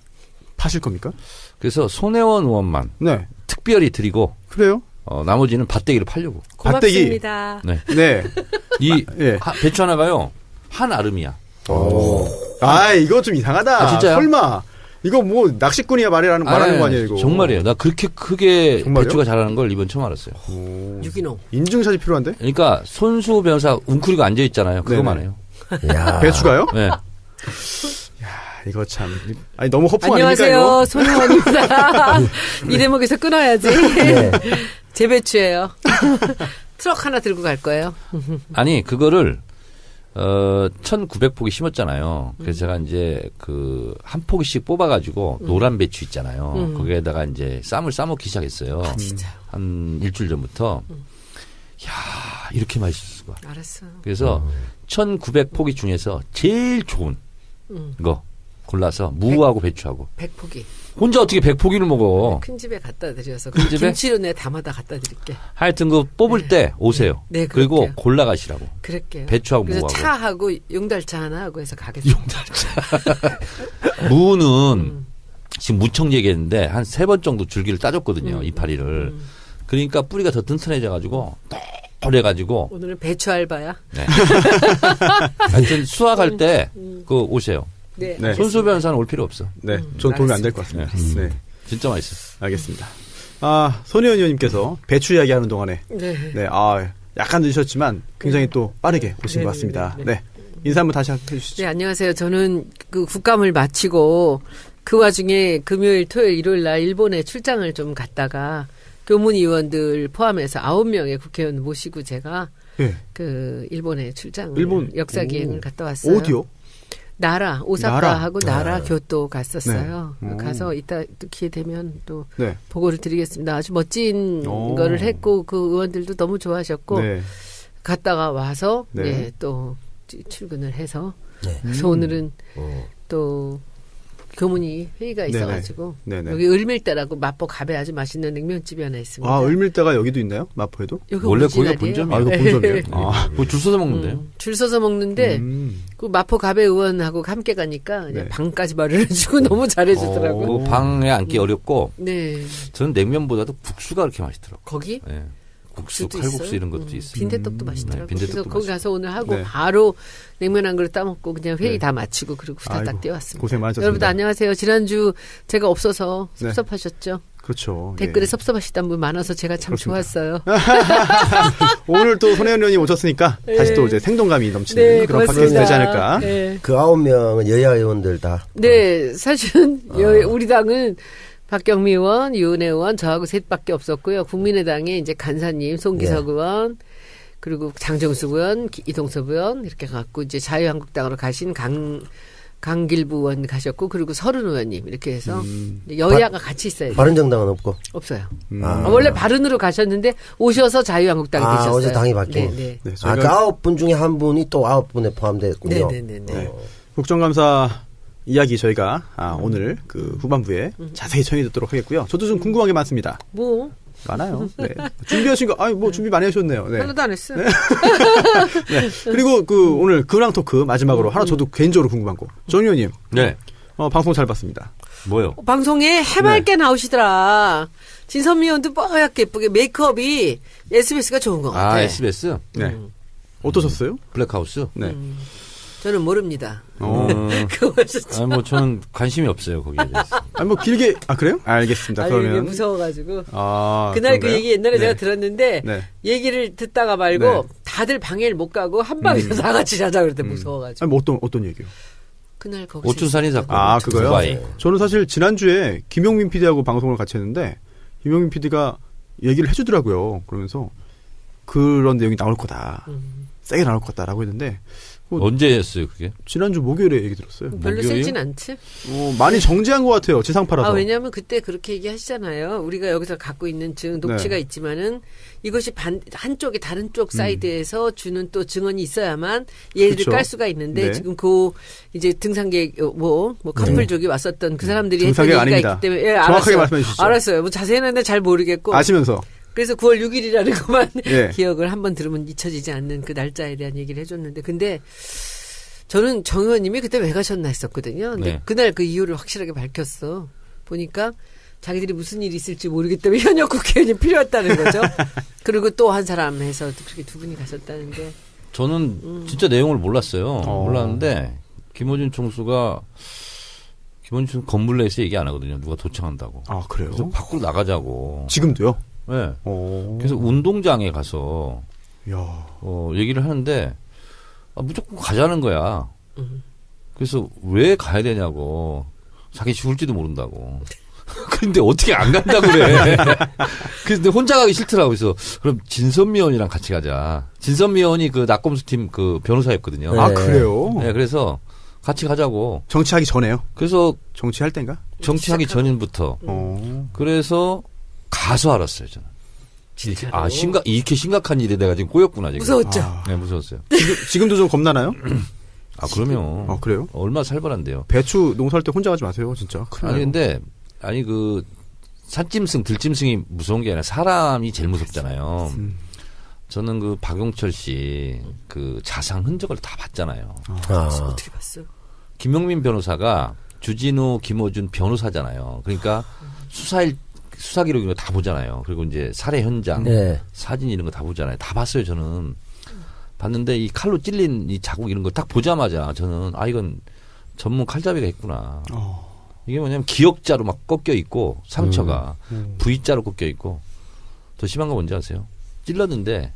파실 겁니까? 그래서 손혜원 의원만 네. 특별히 드리고 그래요? 나머지는 밭대기를 팔려고. 고맙습니다. 네. 네. 이 예. 배추 하나가요. 한 아름이야. 이거 좀 이상하다. 아, 진짜요? 설마. 이거 뭐 낚시꾼이야 말하는 거 아니에요, 이거? 정말이에요. 나 그렇게 크게 정말요? 배추가 자라는 걸 이번 처음 알았어요. 유기농. 인증샷이 필요한데? 그러니까 손수 변호사 웅크리고 앉아 있잖아요. 그거만 네네. 해요. 야. 배추가요? 네. 이거 참. 아니, 너무 허풍 아닙니까, 안녕하세요. 이거? 손혜원입니다. 이 대목에서 끊어야지. 네. 제 배추예요. 트럭 하나 들고 갈 거예요. 아니 그거를 1900포기 심었잖아요. 그래서 제가 이제 한 포기씩 뽑아가지고 노란 배추 있잖아요. 거기에다가 이제 쌈을 싸먹기 시작했어요. 진짜요? 한 일주일 전부터. 야 이렇게 맛있을 수가. 알았어. 그래서 1900포기 중에서 제일 좋은 거 골라서 무하고 배추하고. 100포기. 혼자 어떻게 100포기를 먹어. 큰 집에 갖다 드려서. 큰 집에? 김치로 내 담아다 갖다 드릴게. 하여튼 뽑을 때 오세요. 네, 그리고 그럴게요. 골라가시라고. 그럴게요. 배추하고 그래서 무하고. 차하고 용달차 하나 하고 해서 가겠습니다. 무는 지금 무청 얘기했는데 한 3번 정도 줄기를 따줬거든요. 이파리를. 그러니까 뿌리가 더 튼튼해져가지고 그래가지고 오늘은 배추 알바야. 네. 하여튼 수확할 때 오세요. 네. 네. 손수 변호사는 올 필요 없어. 네. 전 도움이 안 될 것 같습니다. 네. 진짜 맛있어. 알겠습니다. 손혜원 의원님께서 배추 이야기하는 동안에 네. 네, 약간 늦으셨지만 굉장히 또 빠르게 오신 것 같습니다. 네. 인사 한번 다시 해주시죠. 네, 안녕하세요. 저는 국감을 마치고 그 와중에 금요일, 토요일, 일요일 날 일본에 출장을 좀 갔다가 교문의원들 포함해서 9명의 국회의원 모시고 제가 예. 일본에 출장을 일본 역사기행을 갔다 왔어요. 어디요? 나라, 오사카하고 나라 네. 교토 갔었어요. 네. 가서 이따 또 기회 되면 또 네. 보고를 드리겠습니다. 아주 멋진 거를 했고 그 의원들도 너무 좋아하셨고 네. 갔다가 와서 네. 또 출근을 해서 네. 그래서 오늘은 또 교문이 회의가 있어가지고 네네. 여기 을밀대라고 마포 갑에 아주 맛있는 냉면집이 하나 있습니다. 을밀대가 여기도 있나요? 마포에도? 여기 원래 오리지널이에요. 거기가 본점이에요. 이거 본점이에요? 뭐 줄 서서 먹는데요. 줄 서서 먹는데 그 마포 갑의 의원하고 함께 가니까 그냥 네. 방까지 마련해주고 너무 잘해주더라고요. 뭐 방에 앉기 어렵고 네, 저는 냉면보다도 국수가 그렇게 맛있더라고요. 거기 네. 국수, 국수도 칼국수 있어요. 이런 것도 있어요. 빈대떡도 맛있더라고요. 빈대떡도 그래서 거기 맛있어요. 가서 오늘 하고 네. 바로 냉면 한 그릇 따먹고 그냥 회의 네. 다 마치고 그리고 후다닥 아이고, 뛰어왔습니다. 고생 많으셨습니다. 여러분들 안녕하세요. 지난주 제가 없어서 네. 섭섭하셨죠? 그렇죠. 댓글에 예. 섭섭하시던 분 많아서 제가 참 그렇습니다. 좋았어요. 오늘 또 손혜원 의원님 오셨으니까 다시 또 이제 생동감이 넘치는 네, 그런 팟캐스트 고맙습니다. 되지 않을까. 네. 그 9명은 여야 의원들 다. 네, 사실은 우리 당은 박경미 의원, 유은혜 의원 저하고 셋밖에 없었고요. 국민의당에 이제 간사님, 송기석 의원, 그리고 장정숙 의원, 이동섭 의원 이렇게 갖고 이제 자유한국당으로 가신 강길부 의원 가셨고 그리고 서른 의원님 이렇게 해서 여야가 같이 있어야 돼요. 바른정당은 없고. 없어요. 아. 원래 바른으로 가셨는데 오셔서 자유한국당에 계셨어요. 어제 당이 바뀌고. 네, 네. 네, 그 9분 중에 한 분이 또 9분에 포함됐군요. 네, 네, 네, 네. 국정감사 이야기 저희가 오늘 그 후반부에 자세히 청해 듣도록 하겠고요. 저도 좀 궁금한 게 많습니다. 뭐 많아요. 네. 준비하신 거, 뭐 준비 많이 하셨네요. 네. 하나도 안 했어요. 네. 그리고 오늘 근황 토크 마지막으로 하나 저도 개인적으로 궁금한 거. 정 의원님. 네. 방송 잘 봤습니다. 뭐요? 방송에 해맑게 나오시더라. 진선미 의원도 뽀얗게 예쁘게 메이크업이 SBS가 좋은 것 같아요. SBS 네. 어떠셨어요? 블랙하우스. 네. 저는 모릅니다. 그거 하셨죠. 아니, 뭐 저는 관심이 없어요 거기에 대해서. 아니 뭐 길게 그래요? 알겠습니다. 아니, 이게 그러면 무서워가지고. 아, 그날 그 그런가요? 얘기 옛날에 네. 제가 들었는데 네. 얘기를 듣다가 말고 네. 다들 방해를 못 가고 한 방에서 다 같이 자자 그랬대 무서워가지고. 아니 뭐 어떤 얘기요? 그날 거기서 오춘산이 사건. 아, 그거요? 두바이. 저는 사실 지난주에 김용민 PD하고 방송을 같이 했는데 김용민 PD가 얘기를 해주더라고요. 그러면서 그런 내용이 나올 거다. 세게 나올 거다라고 했는데 언제 했어요 그게? 지난주 목요일에 얘기 들었어요. 별로 목요일? 세진 않지? 많이 정지한 것 같아요. 지상파라서. 아, 왜냐하면 그때 그렇게 얘기하시잖아요. 우리가 여기서 갖고 있는 녹취가 네. 있지만은 이것이 한쪽에 다른 쪽 사이드에서 주는 또 증언이 있어야만 얘를 그쵸. 깔 수가 있는데 네. 지금 이제 등산객 뭐 커플족이 왔었던 그 사람들이 했던 등산객 얘기가 아닙니다. 있기 때문에 정확하게 알았어요. 말씀해 주시죠. 알았어요. 뭐 자세히는 잘 모르겠고 아시면서. 그래서 9월 6일이라는 것만 예. 기억을 한번 들으면 잊혀지지 않는 그 날짜에 대한 얘기를 해줬는데 근데 저는 정 의원님이 그때 왜 가셨나 했었거든요. 근데 네. 그날 그 이유를 확실하게 밝혔어. 보니까 자기들이 무슨 일이 있을지 모르기 때문에 현역 국회의원이 필요했다는 거죠. 그리고 또 한 사람 해서 그렇게 두 분이 가셨다는데. 저는 진짜 내용을 몰랐어요. 몰랐는데 김어준 총수 건물 내에서 얘기 안 하거든요. 누가 도청한다고. 아, 그래요? 그래서 밖으로 나가자고. 지금도요? 네. 오. 그래서 운동장에 가서 야. 얘기를 하는데 무조건 가자는 거야. 그래서 왜 가야 되냐고. 자기 죽을지도 모른다고. 그런데 어떻게 안 간다고 그래. 근데 혼자 가기 싫더라고. 그래서 그럼 진선미 의원이랑 같이 가자. 진선미 의원이 그 낙검수 팀 그 변호사였거든요. 네. 아, 그래요? 네, 그래서 같이 가자고. 정치하기 전에요? 그래서 정치할 땐가? 정치하기 전부터. 그래서 가서 알았어요, 저는. 진짜로? 아, 이렇게 심각한 일에 내가 지금 꼬였구나, 지금. 무서웠죠. 네, 무서웠어요. 지금도 좀 겁나나요? 아, 그러면. 아, 그래요? 얼마나 살벌한데요. 배추 농사할 때 혼자 가지 마세요, 진짜. 큰일 아니, 나요. 근데, 산짐승, 들짐승이 무서운 게 아니라 사람이 제일 무섭잖아요. 저는 그 박용철 씨 그 자상 흔적을 다 봤잖아요. 어떻게 봤어? 김용민 변호사가 주진우, 김어준 변호사잖아요. 그러니까 수사 기록 이런 거 다 보잖아요. 그리고 이제 살해 현장, 네. 사진 이런 거 다 보잖아요. 다 봤어요, 저는. 봤는데 이 칼로 찔린 이 자국 이런 걸 딱 보자마자 저는 이건 전문 칼잡이가 했구나. 이게 뭐냐면 기역자로 막 꺾여 있고 상처가 V자로 꺾여 있고 더 심한 거 뭔지 아세요? 찔렀는데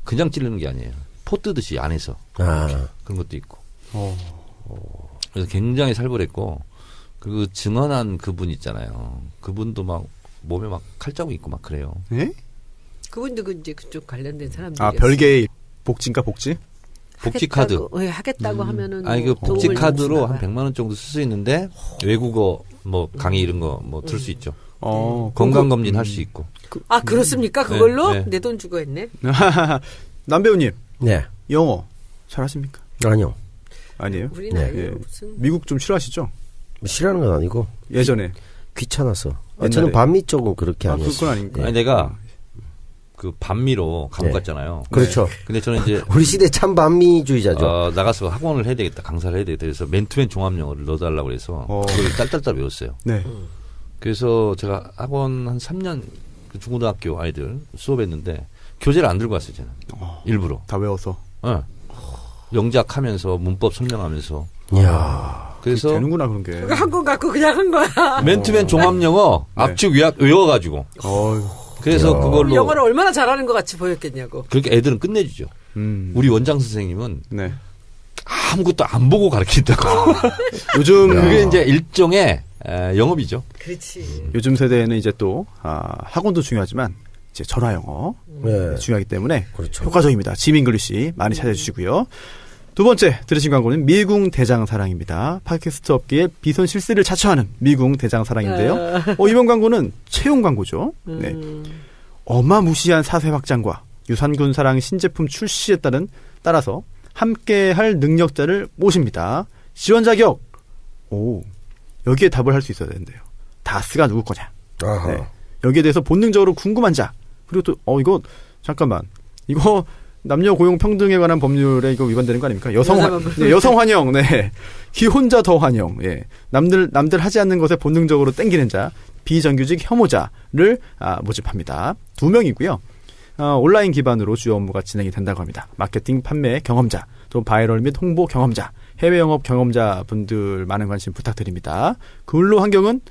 그냥 찌르는 게 아니에요. 포 뜨듯이 안에서 그런 것도 있고. 그래서 굉장히 살벌했고 그리고 증언한 그분 있잖아요. 그분도 막 몸에 막 칼자국 있고 막 그래요. 예? 그분도 이제 그쪽 관련된 사람들이. 아, 별개의 복지인가, 복지? 복지 카드. 하겠다고 하면은. 아니 그 뭐 복지 도움을 카드로 주나 한 봐요. 100만 원 정도 쓸 수 있는데 외국어 뭐 강의 이런 거 뭐 들을 수 있죠. 건강 검진 할 수 있고. 아, 그렇습니까? 그걸로? 네. 내 돈 주고 했네. 남배우님, 네. 영어 잘하십니까? 아니요. 아니에요? 우리는 네. 아니에요. 예. 무슨. 미국 좀 싫어하시죠? 싫어하는 건 아니고 예전에. 귀찮아서. 옛날에. 저는 반미 쪽은 그렇게 아니었어요. 그건 아닌가? 아니 내가 그 반미로 감옥 네. 갔잖아요. 그렇죠. 근데 저는 이제 우리 시대 참 반미주의자죠. 나가서 학원을 해야 되겠다. 강사를 해야 되겠다. 그래서 맨투맨 종합 영어를 넣어달라고 그래서 그걸 딸딸딸 외웠어요. 네. 그래서 제가 학원 한 3년 그 중고등학교 아이들 수업했는데 교재를 안 들고 왔어요. 저는 일부러. 다 외워서. 네. 영작하면서 문법 설명하면서. 이야. 그래서 되는구나, 그런 게. 한권 갖고 그냥 한 거야. 맨투맨 종합 영어 네. 압축 위약 외워가지고. 그래서 그걸로 영어를 얼마나 잘하는 것 같이 보였겠냐고. 그렇게 애들은 끝내주죠. 우리 원장 선생님은 네. 아무것도 안 보고 가르친다고. 요즘 그게 이제 일종의 영업이죠. 그렇지. 요즘 세대는 이제 또 학원도 중요하지만 이제 전화 영어 네. 중요하기 때문에 그렇죠. 효과적입니다. 지민글리시 많이 찾아주시고요. 두 번째 들으신 광고는 미궁 대장사랑입니다. 팟캐스트 업계의 비선 실세를 자처하는 미궁 대장사랑인데요. 이번 광고는 채용 광고죠. 네. 어마무시한 사세 확장과 유산균 사랑 신제품 출시에 따라서 함께할 능력자를 모십니다. 지원 자격. 여기에 답을 할 수 있어야 되는데요. 다스가 누구 거냐. 아하. 네. 여기에 대해서 본능적으로 궁금한 자. 그리고 또 이거 잠깐만. 이거 남녀 고용 평등에 관한 법률에 이거 위반되는 거 아닙니까? 여성 환영. 네. 기혼자 더 환영. 예. 남들 하지 않는 것에 본능적으로 땡기는 자, 비정규직 혐오자를 모집합니다. 2명이고요. 온라인 기반으로 주요 업무가 진행이 된다고 합니다. 마케팅, 판매 경험자, 또 바이럴 및 홍보 경험자, 해외 영업 경험자 분들 많은 관심 부탁드립니다. 근로 환경은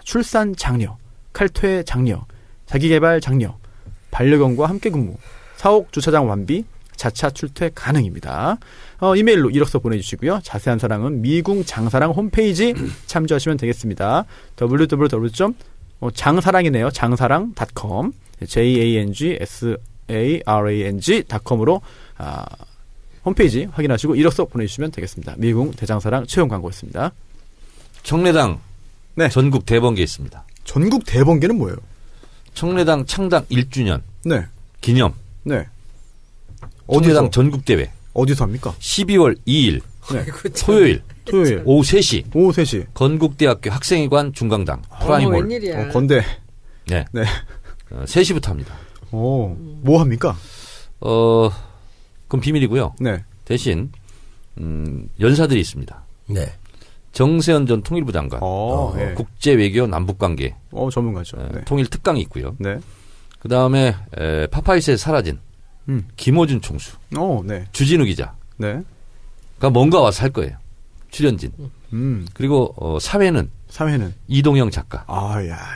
출산 장려, 칼퇴 장려, 자기개발 장려, 반려견과 함께 근무, 사옥 주차장 완비, 자차 출퇴 가능입니다. 이메일로 이력서 보내주시고요. 자세한 사항은 미궁 장사랑 홈페이지 참조하시면 되겠습니다. www.장사랑이네요. 장사랑.com jangsarang.com으로 홈페이지 확인하시고 이력서 보내주시면 되겠습니다. 미궁 대장사랑 채용 광고였습니다. 청래당 네. 전국 대번개 있습니다. 전국 대번개는 뭐예요? 청래당 창당 1주년 네. 기념 네. 청래당 전국대회 어디서 합니까? 12월 2일 네. 토요일 토요일 오후 3시 오후 3시. 건국대학교 학생회관 중강당 프라임홀. 웬일이야. 건대. 네. 네. 3시부터 합니다. 뭐 합니까? 그건 비밀이고요. 네. 대신 연사들이 있습니다. 네. 정세현 전 통일부 장관, 예. 국제외교 남북관계 전문가죠. 네. 통일 특강이 있고요. 네. 그 다음에 파파이스에 사라진 음. 김호준 총수, 네. 주진우 기자가 네. 뭔가 와서 할 거예요. 출연진. 그리고 사회는 사회는 이동영 작가.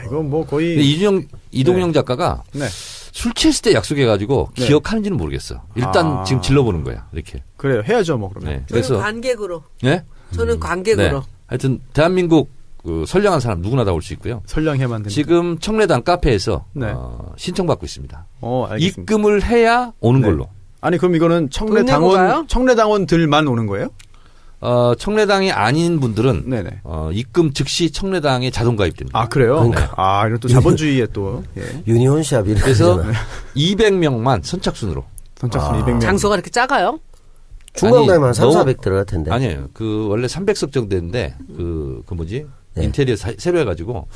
이건 뭐 거의 근데 이동영 작가가 네. 술 취했을 때 약속해가지고 네. 기억하는지는 모르겠어. 일단 지금 질러보는 거야. 이렇게. 그래요. 해야죠, 뭐 그러면. 네. 저는 그래서 관객으로. 네? 저는 관객으로. 네. 하여튼 대한민국 선량한 사람 누구나 다 올 수 있고요. 설량해만 됩니다. 지금 청래당 카페에서 네. 신청받고 있습니다. 알겠습니다. 입금을 해야 오는 네. 걸로. 아니 그럼 이거는 돈 내고 가요? 청래당원들만 오는 거예요? 청래당이 아닌 분들은 네네. 입금 즉시 청래당에 자동 가입됩니다. 그래요? 그러니까. 이런 또 자본주의에 또 예. 유니온샵 이렇게 그래서 되잖아. 200명만 선착순으로. 선착순 200명. 장소가 이렇게 작아요? 중간다면 한 3, 너무- 400 들어갈 텐데. 아니에요. 원래 300석 정도 되는데 네. 인테리어 새로 해가지고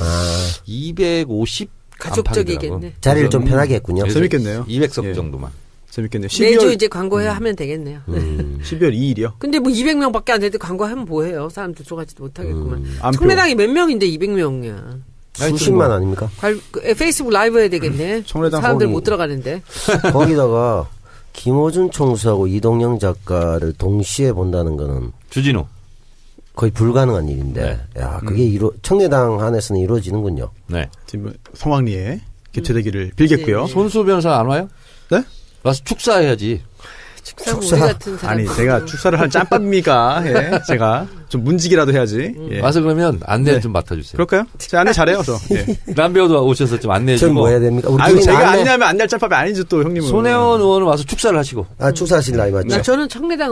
250 가족적이겠네. 자리를 좀 편하게 했군요. 재밌겠네요. 200석 예. 정도만. 재밌겠네요. 매주 이제 광고해야 하면 되겠네요. 12월 2일이요. 근데 뭐 200명밖에 안 되는데 광고하면 뭐해요? 사람들 들어가지도 못하겠구만. 안표. 청래당이 몇 명인데 200명이야. 수십만 아닙니까? 페이스북 라이브 해야 되겠네. 청래당 사람들 거기- 못 들어가는데. 거기다가 김호준 총수하고 이동영 작가를 동시에 본다는 거는 주진우. 거의 불가능한 일인데, 야, 그게 청래당 안에서는 이루어지는군요. 네. 지금 성황리에 개최되기를 빌겠고요. 손수 변호사 안 와요? 네? 와서 축사해야지. 축사 우리 축사. 같은 사람. 아니 제가 축사를 할 짬밥입니까? 예. 제가 좀 문지기라도 해야지. 예. 와서 그러면 안내 네. 좀 맡아주세요. 그럴까요? 제가 안내 잘해요, 저. 예. 남배우도 오셔서 좀 안내해주고. 전 뭐 해야 됩니까? 우리 아유, 둘이 제가 안내- 안내하면 안내할 짬밥이 아니죠, 또 형님은. 손혜원 의원은 와서 축사를 하시고. 축사하실 나이 맞죠? 저는 청래당